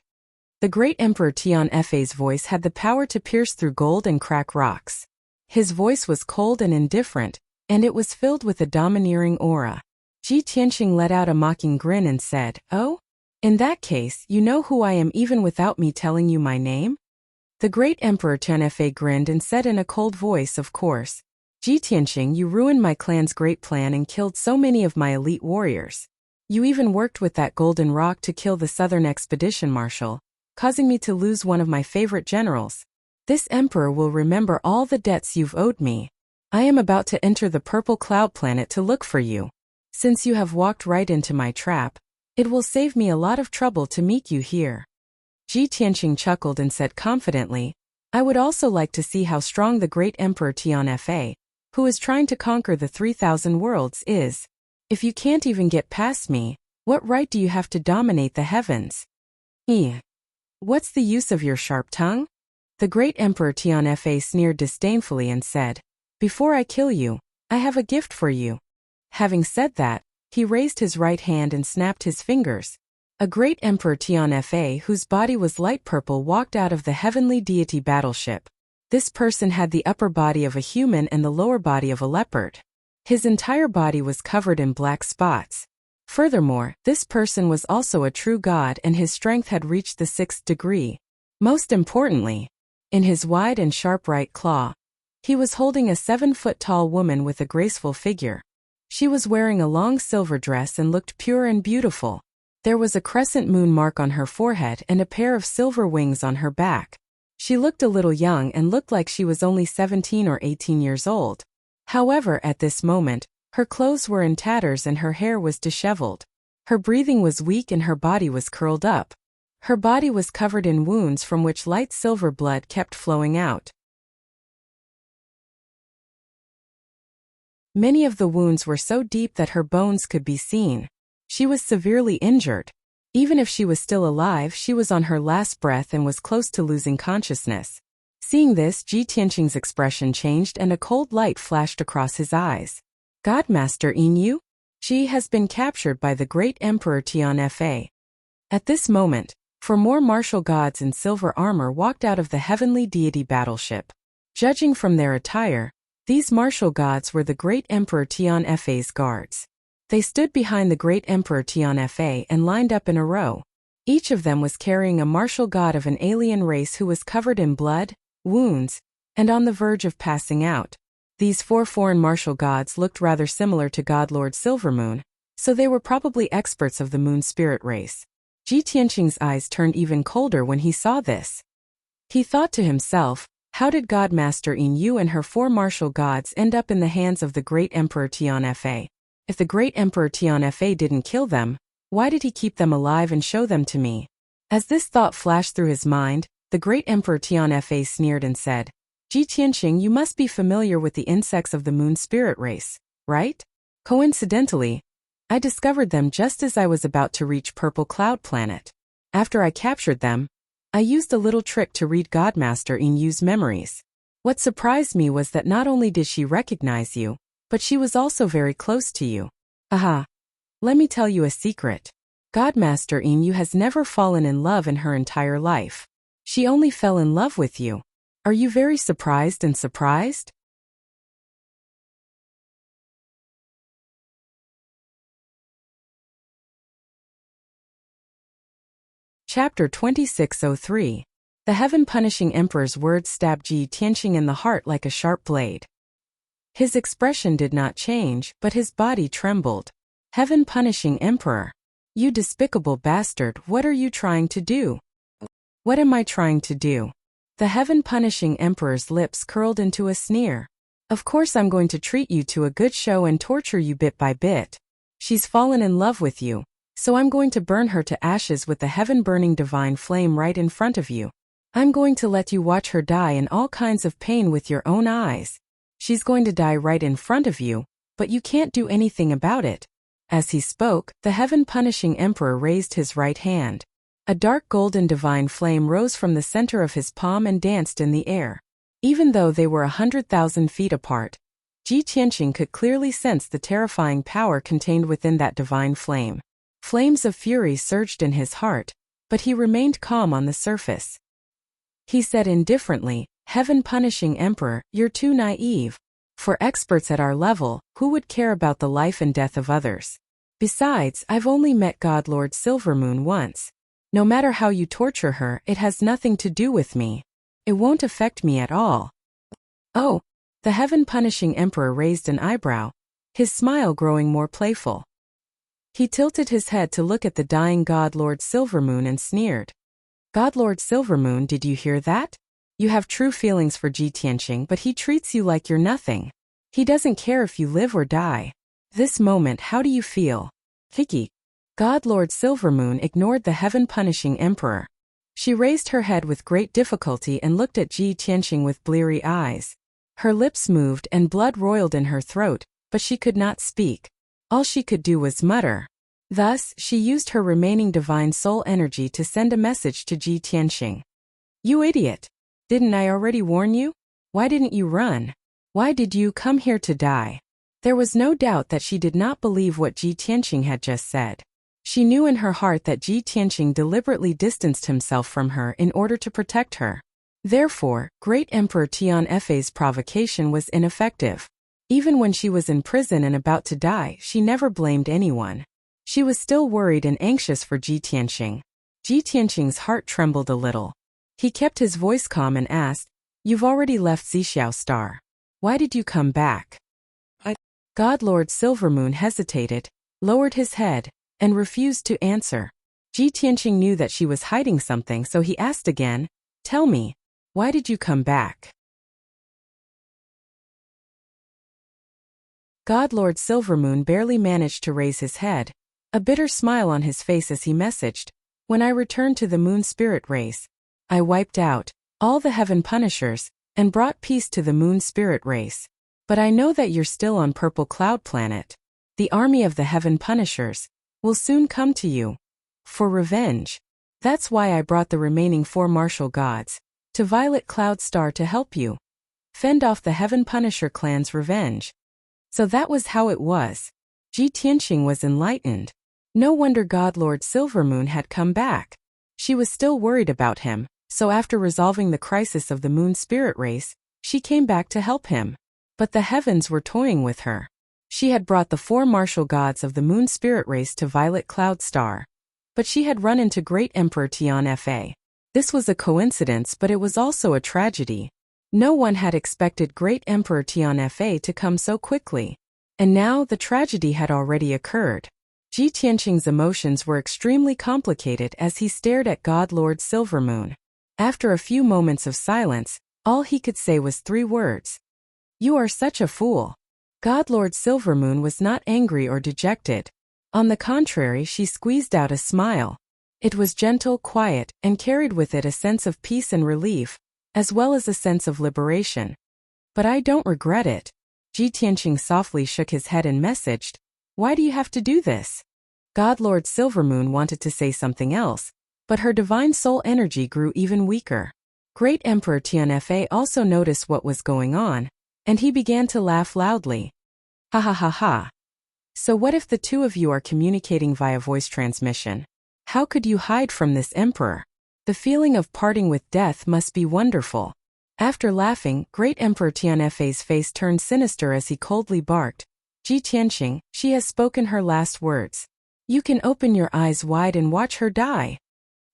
The Great Emperor Tianfa's voice had the power to pierce through gold and crack rocks. His voice was cold and indifferent, and it was filled with a domineering aura. Tianqing let out a mocking grin and said, "Oh? In that case, you know who I am even without me telling you my name?" The Great Emperor Tianfa grinned and said in a cold voice, "Of course. Tianqing, you ruined my clan's great plan and killed so many of my elite warriors. You even worked with that golden rock to kill the Southern Expedition Marshal, causing me to lose one of my favorite generals. This emperor will remember all the debts you've owed me. I am about to enter the purple cloud planet to look for you. Since you have walked right into my trap, it will save me a lot of trouble to meet you here." Tianqing chuckled and said confidently, "I would also like to see how strong the great Emperor Tianfa, who is trying to conquer the 3,000 worlds, is. If you can't even get past me, what right do you have to dominate the heavens? What's the use of your sharp tongue?" The great Emperor Tianfa sneered disdainfully and said, "Before I kill you, I have a gift for you." Having said that, he raised his right hand and snapped his fingers. A great Emperor Tianfa whose body was light purple walked out of the heavenly deity battleship. This person had the upper body of a human and the lower body of a leopard. His entire body was covered in black spots. Furthermore, this person was also a true god and his strength had reached the 6th degree. Most importantly, in his wide and sharp right claw, he was holding a 7-foot-tall woman with a graceful figure. She was wearing a long silver dress and looked pure and beautiful. There was a crescent moon mark on her forehead and a pair of silver wings on her back. She looked a little young and looked like she was only 17 or 18 years old. However, at this moment, her clothes were in tatters and her hair was disheveled. Her breathing was weak and her body was curled up. Her body was covered in wounds from which light silver blood kept flowing out. Many of the wounds were so deep that her bones could be seen. She was severely injured. Even if she was still alive, she was on her last breath and was close to losing consciousness. Seeing this, Ji Tianqing's expression changed and a cold light flashed across his eyes. Godmaster Yin, she has been captured by the great Emperor Tian Fa. At this moment, 4 more martial gods in silver armor walked out of the heavenly deity battleship. Judging from their attire, these martial gods were the great Emperor Tian Fa's guards. They stood behind the great Emperor Tian Fa and lined up in a row. Each of them was carrying a martial god of an alien race who was covered in blood, wounds, and on the verge of passing out. These 4 foreign martial gods looked rather similar to God Lord Silvermoon, so they were probably experts of the moon spirit race. Ji Tianqing's eyes turned even colder when he saw this. He thought to himself, how did Godmaster Yin and her 4 martial gods end up in the hands of the great Emperor Tian Fa? If the great Emperor Tian Fa didn't kill them, why did he keep them alive and show them to me? As this thought flashed through his mind, the great Emperor Tian Fa sneered and said, Ji Tianqing, you must be familiar with the insects of the moon spirit race, right? Coincidentally, I discovered them just as I was about to reach Purple Cloud Planet. After I captured them, I used a little trick to read Godmaster Yin's memories. What surprised me was that not only did she recognize you, but she was also very close to you. Aha! Let me tell you a secret. Godmaster Yin has never fallen in love in her entire life. She only fell in love with you. Are you very surprised and surprised? Chapter 2603. The heaven-punishing emperor's words stabbed Ji Tianqing in the heart like a sharp blade. His expression did not change, but his body trembled. Heaven-punishing emperor. You despicable bastard, what are you trying to do? What am I trying to do? The heaven-punishing emperor's lips curled into a sneer. Of course I'm going to treat you to a good show and torture you bit by bit. She's fallen in love with you, so I'm going to burn her to ashes with the heaven-burning divine flame right in front of you. I'm going to let you watch her die in all kinds of pain with your own eyes. She's going to die right in front of you, but you can't do anything about it. As he spoke, the heaven-punishing emperor raised his right hand. A dark golden divine flame rose from the center of his palm and danced in the air. Even though they were 100,000 feet apart, Ji Tianqing could clearly sense the terrifying power contained within that divine flame. Flames of fury surged in his heart, but he remained calm on the surface. He said indifferently, Heaven-punishing Emperor, you're too naive. For experts at our level, who would care about the life and death of others? Besides, I've only met God Lord Silvermoon once. No matter how you torture her, it has nothing to do with me. It won't affect me at all. Oh, the heaven-punishing Emperor raised an eyebrow, his smile growing more playful. He tilted his head to look at the dying God Lord Silvermoon and sneered. God Lord Silvermoon, did you hear that? You have true feelings for Ji Tianqing, but he treats you like you're nothing. He doesn't care if you live or die. This moment, how do you feel? Hiki. God Lord Silvermoon ignored the heaven-punishing Emperor. She raised her head with great difficulty and looked at Ji Tianqing with bleary eyes. Her lips moved and blood roiled in her throat, but she could not speak. All she could do was mutter. Thus, she used her remaining divine soul energy to send a message to Ji Tianqing. You idiot! Didn't I already warn you? Why didn't you run? Why did you come here to die? There was no doubt that she did not believe what Ji Tianqing had just said. She knew in her heart that Ji Tianqing deliberately distanced himself from her in order to protect her. Therefore, Great Emperor Tian Fa's provocation was ineffective. Even when she was in prison and about to die, she never blamed anyone. She was still worried and anxious for Ji Tianqing. Ji Tianqing's heart trembled a little. He kept his voice calm and asked, You've already left Xixiao Star. Why did you come back? God Lord Silvermoon hesitated, lowered his head, and refused to answer. Ji Tianqing knew that she was hiding something, so he asked again, Tell me, why did you come back? God Lord Silvermoon barely managed to raise his head, a bitter smile on his face as he messaged, When I returned to the moon spirit race, I wiped out all the heaven punishers and brought peace to the moon spirit race. But I know that you're still on Purple Cloud Planet. The army of the heaven punishers will soon come to you. For revenge. That's why I brought the remaining 4 martial gods to Violet Cloud Star to help you fend off the Heaven Punisher clan's revenge. So that was how it was. Ji Tianqing was enlightened. No wonder God Lord Silvermoon had come back. She was still worried about him, so after resolving the crisis of the moon spirit race, she came back to help him. But the heavens were toying with her. She had brought the 4 martial gods of the moon spirit race to Violet Cloud Star. But she had run into Great Emperor Tian Fa. This was a coincidence, but it was also a tragedy. No one had expected Great Emperor Tian Fa to come so quickly. And now the tragedy had already occurred. Ji Tianqing's emotions were extremely complicated as he stared at God Lord Silvermoon. After a few moments of silence, all he could say was 3 words. You are such a fool. God Lord Silvermoon was not angry or dejected. On the contrary, she squeezed out a smile. It was gentle, quiet, and carried with it a sense of peace and relief, as well as a sense of liberation. But I don't regret it. Ji Tianqing softly shook his head and messaged, Why do you have to do this? God Lord Silvermoon wanted to say something else, but her divine soul energy grew even weaker. Great Emperor Tian Fa also noticed what was going on, and he began to laugh loudly. Ha ha ha ha. So what if the 2 of you are communicating via voice transmission? How could you hide from this emperor? The feeling of parting with death must be wonderful. After laughing, Great Emperor Tian Fa's face turned sinister as he coldly barked, Ji Tianqing, she has spoken her last words. You can open your eyes wide and watch her die.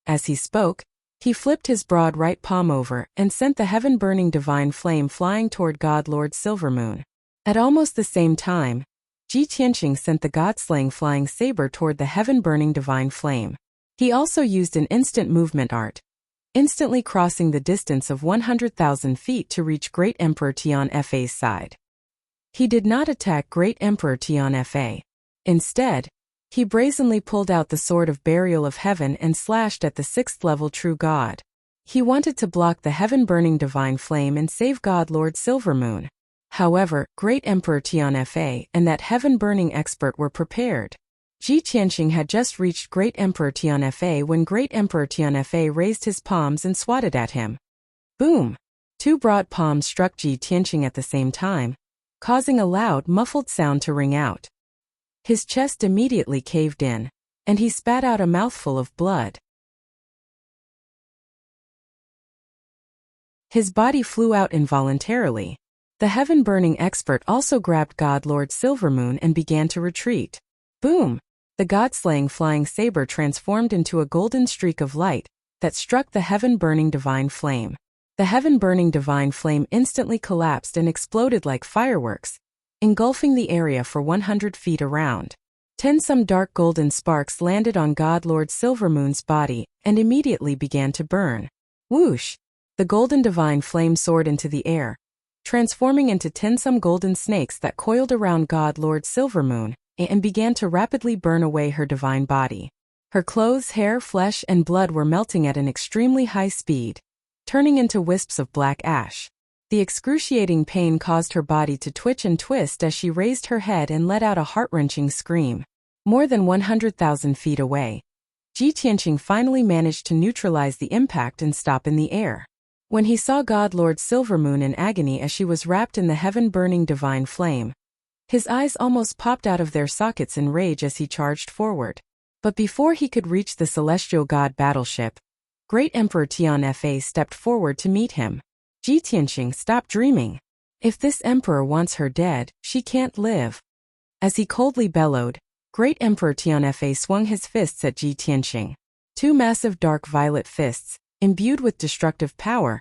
As he spoke, he flipped his broad right palm over and sent the heaven-burning divine flame flying toward God Lord Silvermoon. At almost the same time, Ji Tianqing sent the god-slaying flying saber toward the heaven-burning divine flame. He also used an instant movement art, instantly crossing the distance of 100,000 feet to reach Great Emperor Tian Fa's side. He did not attack Great Emperor Tian Fa. Instead, he brazenly pulled out the Sword of Burial of Heaven and slashed at the 6th-level true god. He wanted to block the heaven-burning divine flame and save God Lord Silvermoon. However, Great Emperor Tian Fa and that heaven-burning expert were prepared. Ji Tianqing had just reached Great Emperor Tian Fa when Great Emperor Tian Fa raised his palms and swatted at him. Boom! 2 broad palms struck Ji Tianqing at the same time, causing a loud, muffled sound to ring out. His chest immediately caved in, and he spat out a mouthful of blood. His body flew out involuntarily. The heaven-burning expert also grabbed God Lord Silvermoon and began to retreat. Boom! The god-slaying flying saber transformed into a golden streak of light that struck the heaven-burning divine flame. The heaven-burning divine flame instantly collapsed and exploded like fireworks, engulfing the area for 100 feet around. Some dark golden sparks landed on God Lord Silvermoon's body and immediately began to burn. Whoosh! The golden divine flame soared into the air, transforming into some golden snakes that coiled around God Lord Silvermoon and began to rapidly burn away her divine body. Her clothes, hair, flesh, and blood were melting at an extremely high speed, turning into wisps of black ash. The excruciating pain caused her body to twitch and twist as she raised her head and let out a heart-wrenching scream. More than 100,000 feet away, Ji Tianqing finally managed to neutralize the impact and stop in the air. When he saw God Lord Silvermoon in agony as she was wrapped in the heaven-burning divine flame, his eyes almost popped out of their sockets in rage as he charged forward. But before he could reach the celestial god battleship, Great Emperor Tian Fa stepped forward to meet him. Ji Tianqing, stop dreaming. If this emperor wants her dead, she can't live. As he coldly bellowed, Great Emperor Tian Fa swung his fists at Ji Tianqing. 2 massive dark violet fists, imbued with destructive power,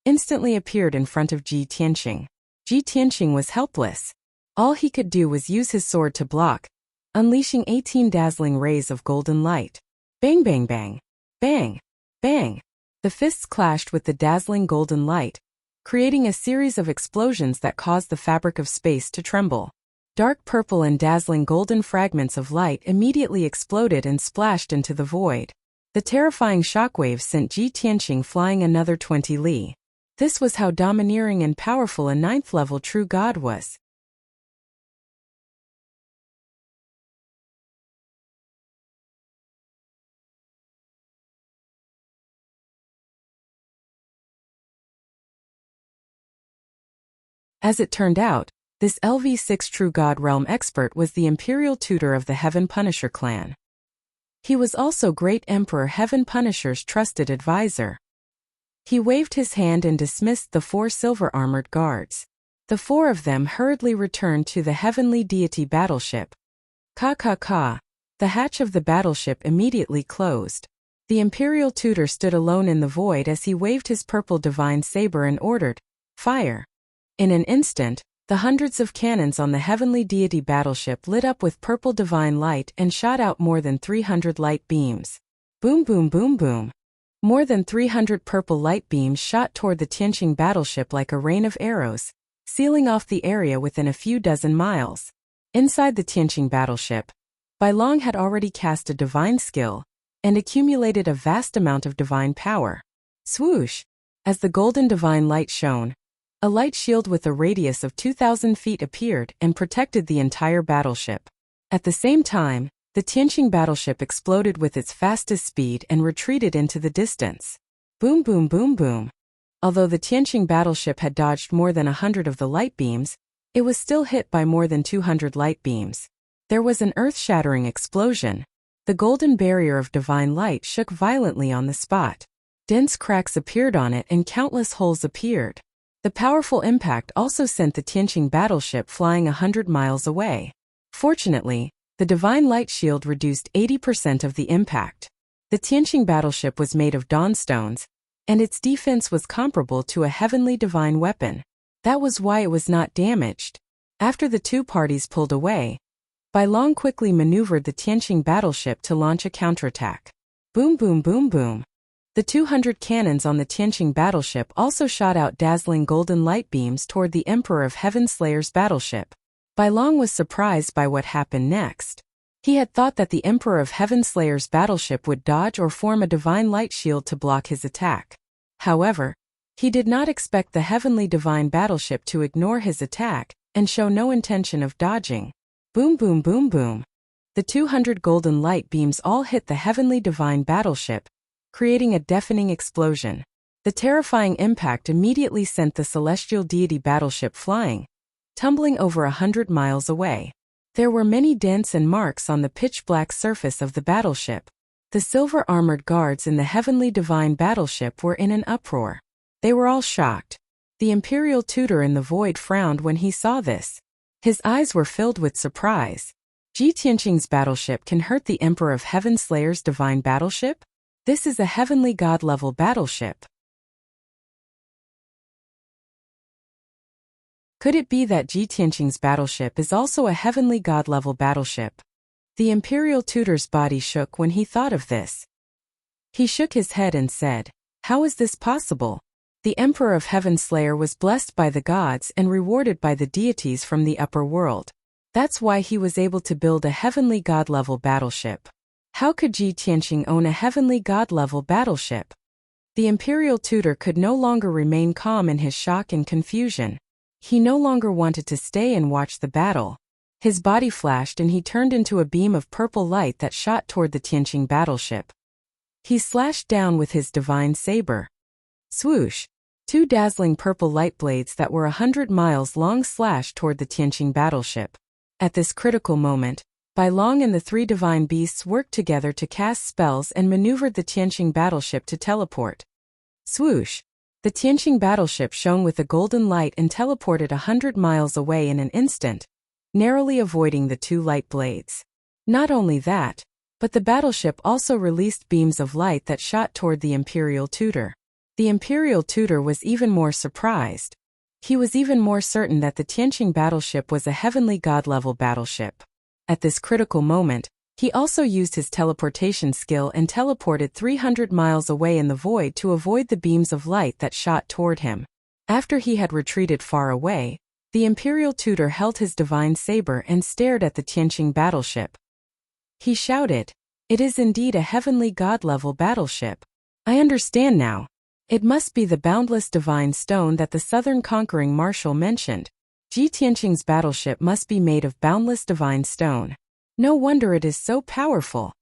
instantly appeared in front of Ji Tianqing. Ji Tianqing was helpless. All he could do was use his sword to block, unleashing 18 dazzling rays of golden light. Bang bang bang. Bang. Bang. The fists clashed with the dazzling golden light, creating a series of explosions that caused the fabric of space to tremble. Dark purple and dazzling golden fragments of light immediately exploded and splashed into the void. The terrifying shockwaves sent Ji Tianqing flying another 20 li. This was how domineering and powerful a 9th-level true god was. As it turned out, this LV6 True God Realm expert was the Imperial Tutor of the Heaven Punisher clan. He was also Great Emperor Heaven Punisher's trusted advisor. He waved his hand and dismissed the 4 silver-armored guards. The 4 of them hurriedly returned to the heavenly deity battleship. Ka. The hatch of the battleship immediately closed. The Imperial Tutor stood alone in the void as he waved his purple divine saber and ordered, "Fire!" In an instant, the hundreds of cannons on the heavenly deity battleship lit up with purple divine light and shot out more than 300 light beams. Boom boom boom boom. More than 300 purple light beams shot toward the Tianqing battleship like a rain of arrows, sealing off the area within a few dozen miles. Inside the Tianqing battleship, Bai Long had already cast a divine skill and accumulated a vast amount of divine power. Swoosh! As the golden divine light shone, a light shield with a radius of 2,000 feet appeared and protected the entire battleship. At the same time, the Tianqing battleship exploded with its fastest speed and retreated into the distance. Boom boom boom boom. Although the Tianqing battleship had dodged more than 100 of the light beams, it was still hit by more than 200 light beams. There was an earth-shattering explosion. The golden barrier of divine light shook violently on the spot. Dense cracks appeared on it and countless holes appeared. The powerful impact also sent the Tianqing battleship flying 100 miles away. Fortunately, the divine light shield reduced 80% of the impact. The Tianqing battleship was made of dawn stones, and its defense was comparable to a heavenly divine weapon. That was why it was not damaged. After the 2 parties pulled away, Bai Long quickly maneuvered the Tianqing battleship to launch a counterattack. Boom boom boom boom. The 200 cannons on the Tianqing battleship also shot out dazzling golden light beams toward the Emperor of Heaven Slayer's battleship. Bai Long was surprised by what happened next. He had thought that the Emperor of Heaven Slayer's battleship would dodge or form a divine light shield to block his attack. However, he did not expect the heavenly divine battleship to ignore his attack and show no intention of dodging. Boom boom boom boom. The 200 golden light beams all hit the heavenly divine battleship, creating a deafening explosion. The terrifying impact immediately sent the celestial deity battleship flying, tumbling over 100 miles away. There were many dents and marks on the pitch-black surface of the battleship. The silver-armored guards in the heavenly divine battleship were in an uproar. They were all shocked. The Imperial Tutor in the void frowned when he saw this. His eyes were filled with surprise. Tianqing's battleship can hurt the Emperor of Heaven Slayer's divine battleship? This is a heavenly god-level battleship. Could it be that Tianqing's battleship is also a heavenly god-level battleship? The Imperial Tutor's body shook when he thought of this. He shook his head and said, "How is this possible? The Emperor of Heaven Slayer was blessed by the gods and rewarded by the deities from the upper world. That's why he was able to build a heavenly god-level battleship. How could Tianqing own a heavenly god-level battleship?" The Imperial Tutor could no longer remain calm in his shock and confusion. He no longer wanted to stay and watch the battle. His body flashed and he turned into a beam of purple light that shot toward the Tianqing battleship. He slashed down with his divine saber. Swoosh! 2 dazzling purple light blades that were 100 miles long slashed toward the Tianqing battleship. At this critical moment, Bai Long and the 3 divine beasts worked together to cast spells and maneuvered the Tianqing battleship to teleport. Swoosh! The Tianqing battleship shone with a golden light and teleported 100 miles away in an instant, narrowly avoiding the 2 light blades. Not only that, but the battleship also released beams of light that shot toward the Imperial Tutor. The Imperial Tutor was even more surprised. He was even more certain that the Tianqing battleship was a heavenly god-level battleship. At this critical moment, he also used his teleportation skill and teleported 300 miles away in the void to avoid the beams of light that shot toward him. After he had retreated far away, the Imperial Tutor held his divine saber and stared at the Tianqing battleship. He shouted, "It is indeed a heavenly god-level battleship. I understand now. It must be the boundless divine stone that the southern conquering marshal mentioned. Tianqing's battleship must be made of boundless divine stone. No wonder it is so powerful."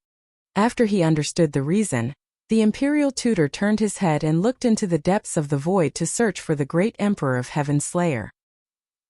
After he understood the reason, the Imperial Tutor turned his head and looked into the depths of the void to search for the great Emperor of Heaven Slayer.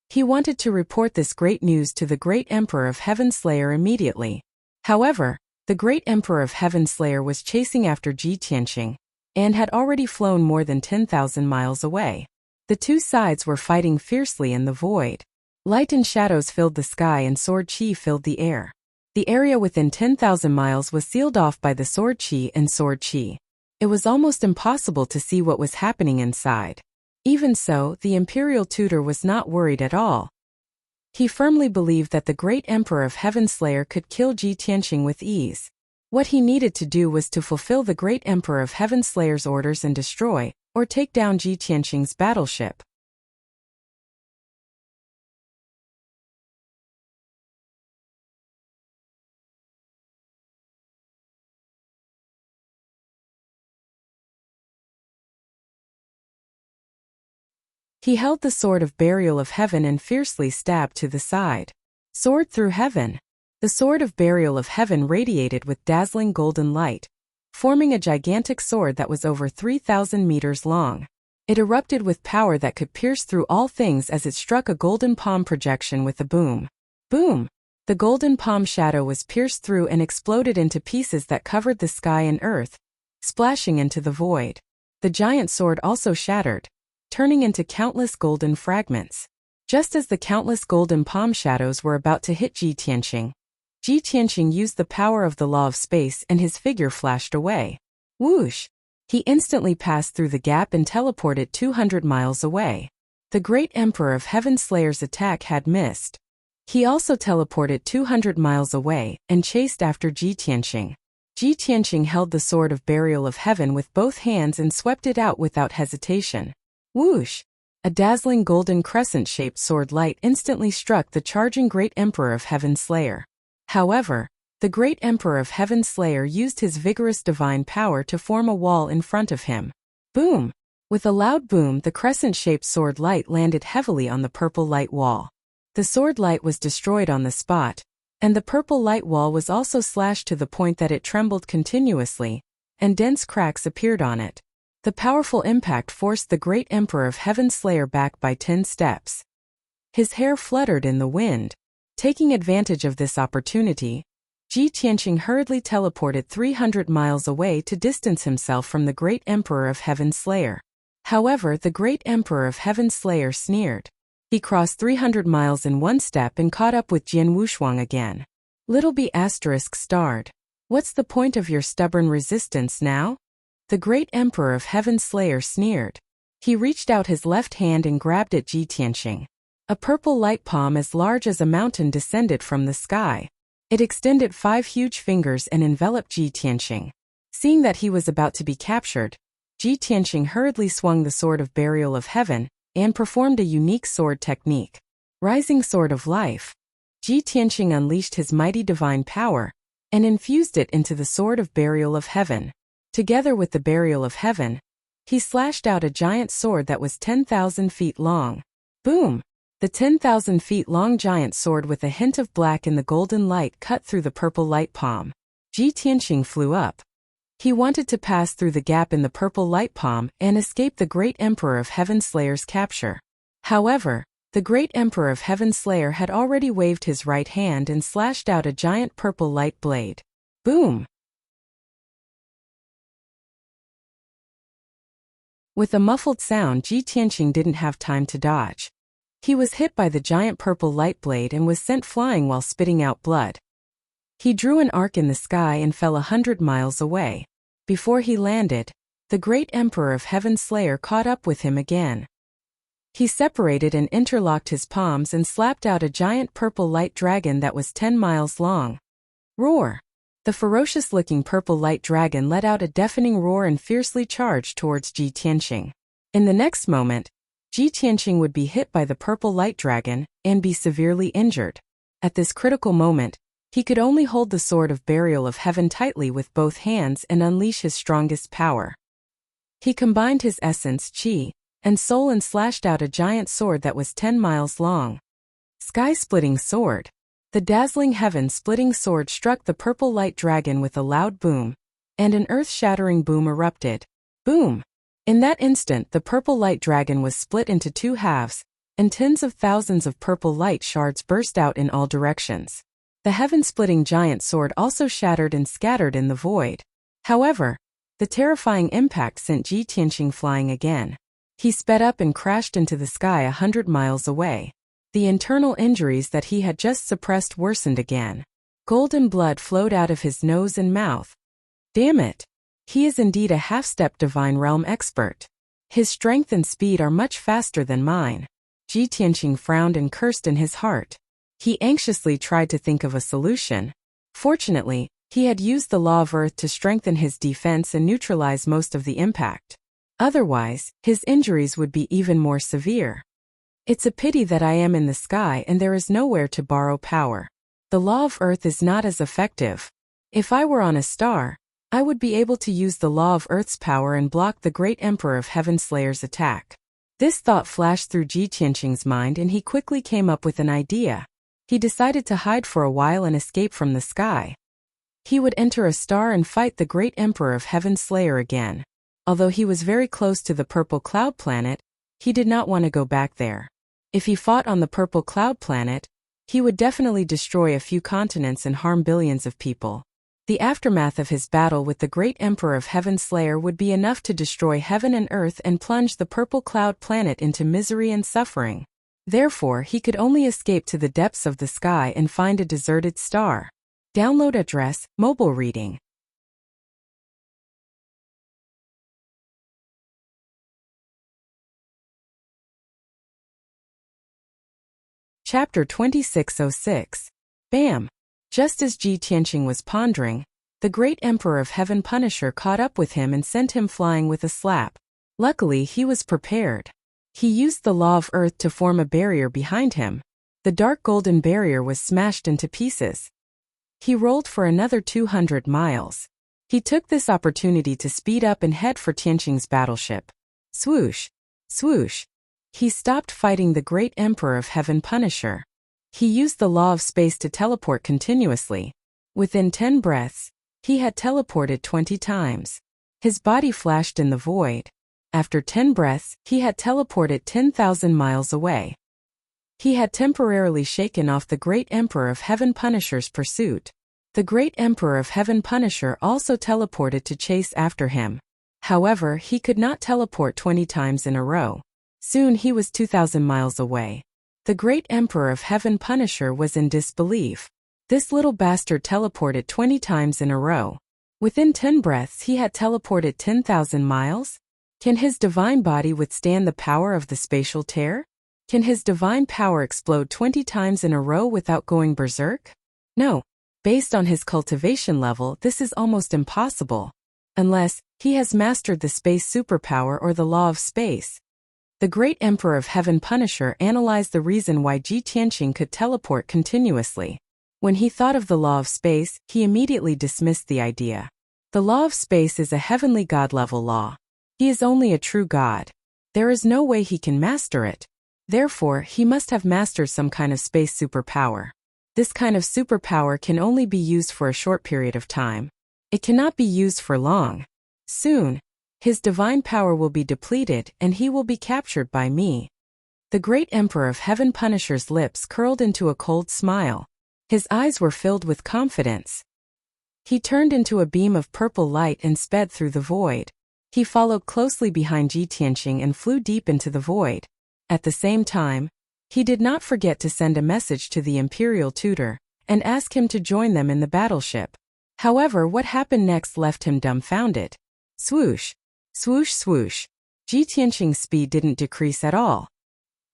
He wanted to report this great news to the great Emperor of Heaven Slayer immediately. However, the great Emperor of Heaven Slayer was chasing after Ji Tianqing and had already flown more than 10,000 miles away. The two sides were fighting fiercely in the void. Light and shadows filled the sky and sword qi filled the air. The area within 10,000 miles was sealed off by the sword qi and sword qi. It was almost impossible to see what was happening inside. Even so, the imperial tutor was not worried at all. He firmly believed that the great Emperor of Heaven Slayer could kill Ji Tianqing with ease. What he needed to do was to fulfill the great Emperor of Heaven Slayer's orders and destroy, or take down Ji Tianqing's battleship. He held the sword of burial of heaven and fiercely stabbed to the side. Sword through heaven. The sword of burial of heaven radiated with dazzling golden light, forming a gigantic sword that was over 3,000 meters long. It erupted with power that could pierce through all things as it struck a golden palm projection with a boom. Boom! The golden palm shadow was pierced through and exploded into pieces that covered the sky and earth, splashing into the void. The giant sword also shattered, turning into countless golden fragments. Just as the countless golden palm shadows were about to hit Ji Tianqing used the power of the law of space and his figure flashed away. Whoosh! He instantly passed through the gap and teleported 200 miles away. The great Emperor of Heaven Slayer's attack had missed. He also teleported 200 miles away and chased after Ji Tianqing. Ji Tianqing held the sword of burial of heaven with both hands and swept it out without hesitation. Whoosh! A dazzling golden crescent-shaped sword light instantly struck the charging great Emperor of Heaven Slayer. However, the great Emperor of Heaven Slayer used his vigorous divine power to form a wall in front of him. Boom! With a loud boom, the crescent-shaped sword light landed heavily on the purple light wall. The sword light was destroyed on the spot, and the purple light wall was also slashed to the point that it trembled continuously, and dense cracks appeared on it. The powerful impact forced the great Emperor of Heaven Slayer back by 10 steps. His hair fluttered in the wind. Taking advantage of this opportunity, Ji Tianqing hurriedly teleported 300 miles away to distance himself from the great Emperor of Heaven Slayer. However, the great Emperor of Heaven Slayer sneered. He crossed 300 miles in one step and caught up with Jian Wushuang again. Little B** starred. What's the point of your stubborn resistance now? The great Emperor of Heaven Slayer sneered. He reached out his left hand and grabbed at Ji Tianqing. A purple light palm as large as a mountain descended from the sky. It extended 5 huge fingers and enveloped Ji Tianqing. Seeing that he was about to be captured, Ji Tianqing hurriedly swung the sword of burial of heaven and performed a unique sword technique. Rising Sword of Life. Ji Tianqing unleashed his mighty divine power and infused it into the sword of burial of heaven. Together with the burial of heaven, he slashed out a giant sword that was 10,000 feet long. Boom! The 10,000 feet long giant sword with a hint of black in the golden light cut through the purple light palm. Ji Tianqing flew up. He wanted to pass through the gap in the purple light palm and escape the great Emperor of Heaven Slayer's capture. However, the great Emperor of Heaven Slayer had already waved his right hand and slashed out a giant purple light blade. Boom! With a muffled sound, Ji Tianqing didn't have time to dodge. He was hit by the giant purple light blade and was sent flying while spitting out blood. He drew an arc in the sky and fell 100 miles away. Before he landed, the great Emperor of Heaven Slayer caught up with him again. He separated and interlocked his palms and slapped out a giant purple light dragon that was 10 miles long. Roar! The ferocious-looking purple light dragon let out a deafening roar and fiercely charged towards Ji Tianqing. In the next moment, Ji Tianqing would be hit by the purple light dragon and be severely injured. At this critical moment, he could only hold the sword of burial of heaven tightly with both hands and unleash his strongest power. He combined his essence, qi, and soul and slashed out a giant sword that was 10 miles long. Sky-splitting sword. The dazzling heaven-splitting sword struck the purple light dragon with a loud boom, and an earth-shattering boom erupted. Boom! In that instant, the purple light dragon was split into 2 halves, and tens of thousands of purple light shards burst out in all directions. The heaven-splitting giant sword also shattered and scattered in the void. However, the terrifying impact sent Ji Tianqing flying again. He sped up and crashed into the sky 100 miles away. The internal injuries that he had just suppressed worsened again. Golden blood flowed out of his nose and mouth. Damn it! He is indeed a half-step divine realm expert. His strength and speed are much faster than mine. Ji Tianqing frowned and cursed in his heart. He anxiously tried to think of a solution. Fortunately, he had used the law of earth to strengthen his defense and neutralize most of the impact. Otherwise, his injuries would be even more severe. It's a pity that I am in the sky and there is nowhere to borrow power. The law of earth is not as effective. If I were on a star, I would be able to use the law of earth's power and block the great Emperor of Heaven Slayer's attack. This thought flashed through Ji Tianqing's mind and he quickly came up with an idea. He decided to hide for a while and escape from the sky. He would enter a star and fight the great Emperor of Heaven Slayer again. Although he was very close to the Purple Cloud Planet, he did not want to go back there. If he fought on the Purple Cloud Planet, he would definitely destroy a few continents and harm billions of people. The aftermath of his battle with the great Emperor of Heaven Slayer would be enough to destroy heaven and earth and plunge the Purple Cloud Planet into misery and suffering. Therefore, he could only escape to the depths of the sky and find a deserted star. Download address, mobile reading. Chapter 2606. Bam! Just as Ji Tianqing was pondering, the great Emperor of Heaven Punisher caught up with him and sent him flying with a slap. Luckily, he was prepared. He used the law of earth to form a barrier behind him. The dark golden barrier was smashed into pieces. He rolled for another 200 miles. He took this opportunity to speed up and head for Tianqing's battleship. Swoosh! Swoosh! He stopped fighting the great Emperor of Heaven Punisher. He used the law of space to teleport continuously. Within 10 breaths, he had teleported 20 times. His body flashed in the void. After 10 breaths, he had teleported 10,000 miles away. He had temporarily shaken off the great Emperor of Heaven Punisher's pursuit. The great Emperor of Heaven Punisher also teleported to chase after him. However, he could not teleport 20 times in a row. Soon he was 2,000 miles away. The great Emperor of Heaven Punisher was in disbelief. This little bastard teleported 20 times in a row. Within 10 breaths he had teleported 10,000 miles? Can his divine body withstand the power of the spatial tear? Can his divine power explode 20 times in a row without going berserk? No. Based on his cultivation level, this is almost impossible. Unless he has mastered the space superpower or the law of space. The great Emperor of Heaven Punisher analyzed the reason why Ji Tianqing could teleport continuously. When he thought of the law of space, he immediately dismissed the idea. The law of space is a heavenly god-level law. He is only a true god. There is no way he can master it. Therefore, he must have mastered some kind of space superpower. This kind of superpower can only be used for a short period of time. It cannot be used for long. Soon, his divine power will be depleted and he will be captured by me. The great Emperor of Heaven Punisher's lips curled into a cold smile. His eyes were filled with confidence. He turned into a beam of purple light and sped through the void. He followed closely behind Ji Tianqing and flew deep into the void. At the same time, he did not forget to send a message to the Imperial Tutor and ask him to join them in the battleship. However, what happened next left him dumbfounded. Swoosh! Swoosh swoosh! Ji Tianqing's speed didn't decrease at all.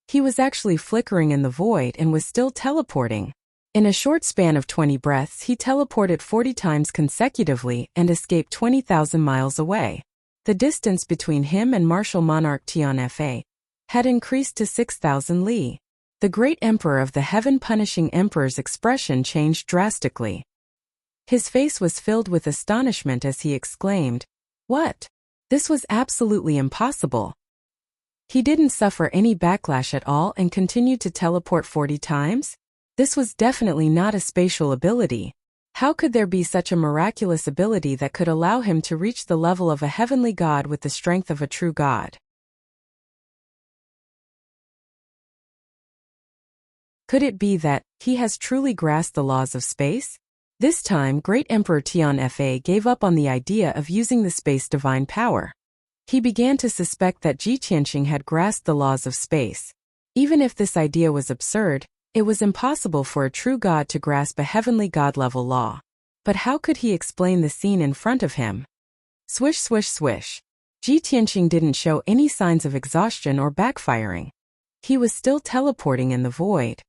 He was actually flickering in the void and was still teleporting. In a short span of 20 breaths, he teleported 40 times consecutively and escaped 20,000 miles away. The distance between him and Martial Monarch Tian Fa had increased to 6,000 li. The great Emperor of the Heaven-Punishing Emperor's expression changed drastically. His face was filled with astonishment as he exclaimed, "What? This was absolutely impossible." He didn't suffer any backlash at all and continued to teleport 40 times? This was definitely not a spatial ability. How could there be such a miraculous ability that could allow him to reach the level of a heavenly god with the strength of a true god? Could it be that he has truly grasped the laws of space? This time, Great Emperor Tianfa gave up on the idea of using the space divine power. He began to suspect that Ji Tianqing had grasped the laws of space. Even if this idea was absurd, it was impossible for a true god to grasp a heavenly god-level law. But how could he explain the scene in front of him? Swish, swish, swish. Ji Tianqing didn't show any signs of exhaustion or backfiring. He was still teleporting in the void.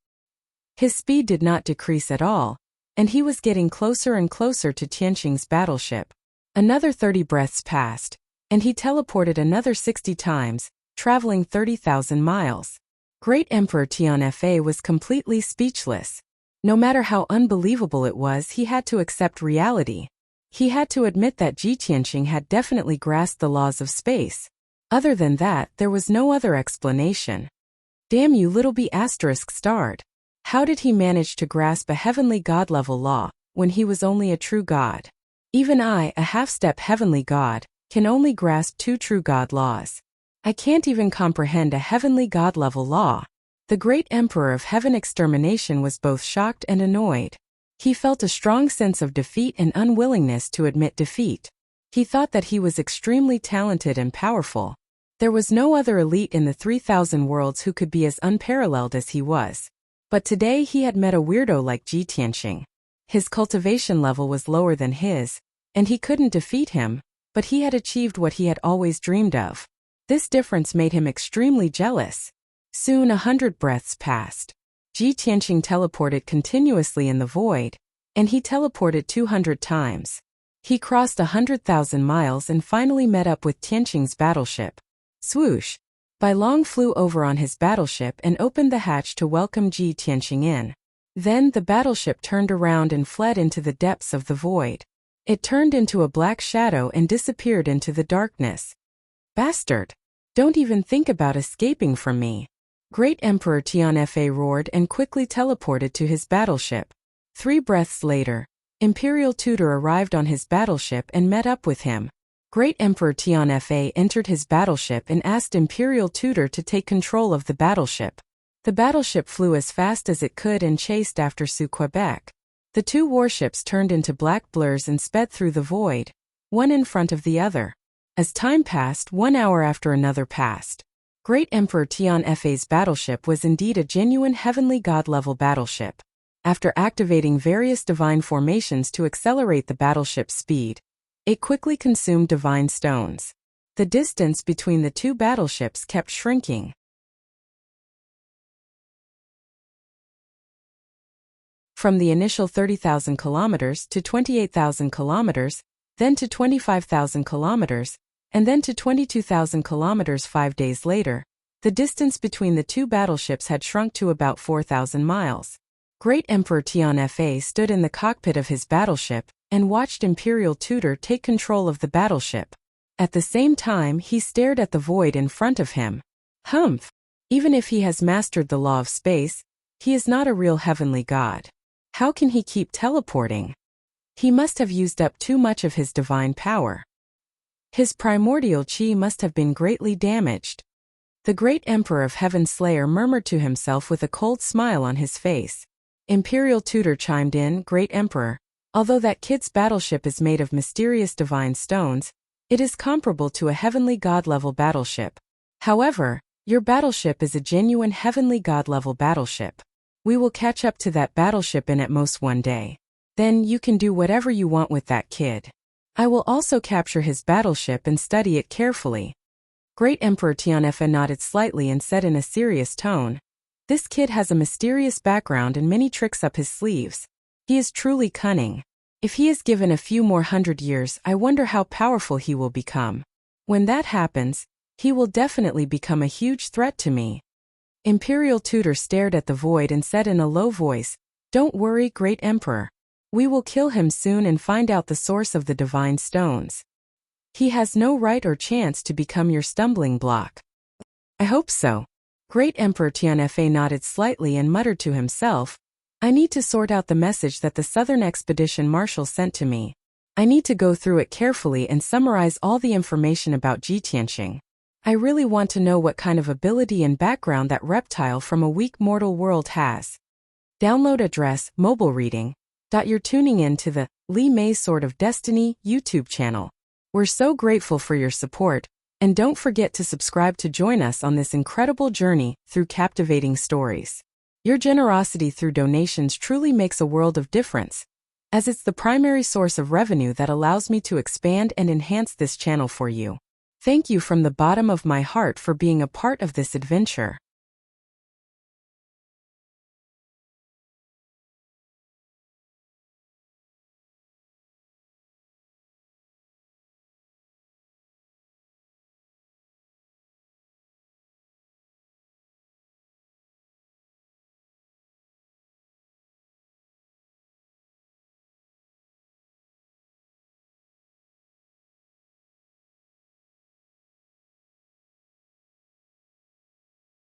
His speed did not decrease at all, and he was getting closer and closer to Tianqing's battleship. Another 30 breaths passed, and he teleported another 60 times, traveling 30,000 miles. Great Emperor Tianfa was completely speechless. No matter how unbelievable it was, he had to accept reality. He had to admit that Ji Tianqing had definitely grasped the laws of space. Other than that, there was no other explanation. Damn you, little b*****. How did he manage to grasp a heavenly god-level law, when he was only a true god? Even I, a half-step heavenly god, can only grasp 2 true god laws. I can't even comprehend a heavenly god-level law. The great emperor of heaven extermination was both shocked and annoyed. He felt a strong sense of defeat and unwillingness to admit defeat. He thought that he was extremely talented and powerful. There was no other elite in the 3,000 worlds who could be as unparalleled as he was. But today he had met a weirdo like Ji Tianqing. His cultivation level was lower than his, and he couldn't defeat him, but he had achieved what he had always dreamed of. This difference made him extremely jealous. Soon 100 breaths passed. Ji Tianqing teleported continuously in the void, and he teleported 200 times. He crossed 100,000 miles and finally met up with Tianqing's battleship. Swoosh! Bai Long flew over on his battleship and opened the hatch to welcome Ji Tianqing in. Then the battleship turned around and fled into the depths of the void. It turned into a black shadow and disappeared into the darkness. Bastard! Don't even think about escaping from me. Great Emperor Tianfa roared and quickly teleported to his battleship. 3 breaths later, Imperial Tutor arrived on his battleship and met up with him. Great Emperor Tianfa entered his battleship and asked Imperial Tutor to take control of the battleship. The battleship flew as fast as it could and chased after Su Quebec. The 2 warships turned into black blurs and sped through the void, one in front of the other. As time passed, 1 hour after another passed. Great Emperor Tianfa's battleship was indeed a genuine heavenly god-level battleship. After activating various divine formations to accelerate the battleship's speed, it quickly consumed divine stones. The distance between the 2 battleships kept shrinking. From the initial 30,000 kilometers to 28,000 kilometers, then to 25,000 kilometers, and then to 22,000 kilometers 5 days later, the distance between the 2 battleships had shrunk to about 4,000 miles. Great Emperor Tianfa stood in the cockpit of his battleship and watched Imperial Tutor take control of the battleship. At the same time, he stared at the void in front of him. Humph! Even if he has mastered the law of space, he is not a real heavenly god. How can he keep teleporting? He must have used up too much of his divine power. His primordial chi must have been greatly damaged. The great Emperor of Heaven Slayer murmured to himself with a cold smile on his face. Imperial Tutor chimed in, Great Emperor, although that kid's battleship is made of mysterious divine stones, it is comparable to a heavenly god-level battleship. However, your battleship is a genuine heavenly god-level battleship. We will catch up to that battleship in at most 1 day. Then you can do whatever you want with that kid. I will also capture his battleship and study it carefully. Great Emperor Tianfa nodded slightly and said in a serious tone, This kid has a mysterious background and many tricks up his sleeves. He is truly cunning. If he is given a few more 100 years, I wonder how powerful he will become. When that happens, he will definitely become a huge threat to me. Imperial Tutor stared at the void and said in a low voice, Don't worry, Great Emperor. We will kill him soon and find out the source of the divine stones. He has no right or chance to become your stumbling block. I hope so. Great Emperor Tianfa nodded slightly and muttered to himself, I need to sort out the message that the Southern Expedition Marshal sent to me. I need to go through it carefully and summarize all the information about Ji Tianqing. I really want to know what kind of ability and background that reptile from a weak mortal world has. Download address, mobile reading. You're tuning in to the Lee May Sword of Destiny YouTube channel. We're so grateful for your support, and don't forget to subscribe to join us on this incredible journey through captivating stories. Your generosity through donations truly makes a world of difference, as it's the primary source of revenue that allows me to expand and enhance this channel for you. Thank you from the bottom of my heart for being a part of this adventure.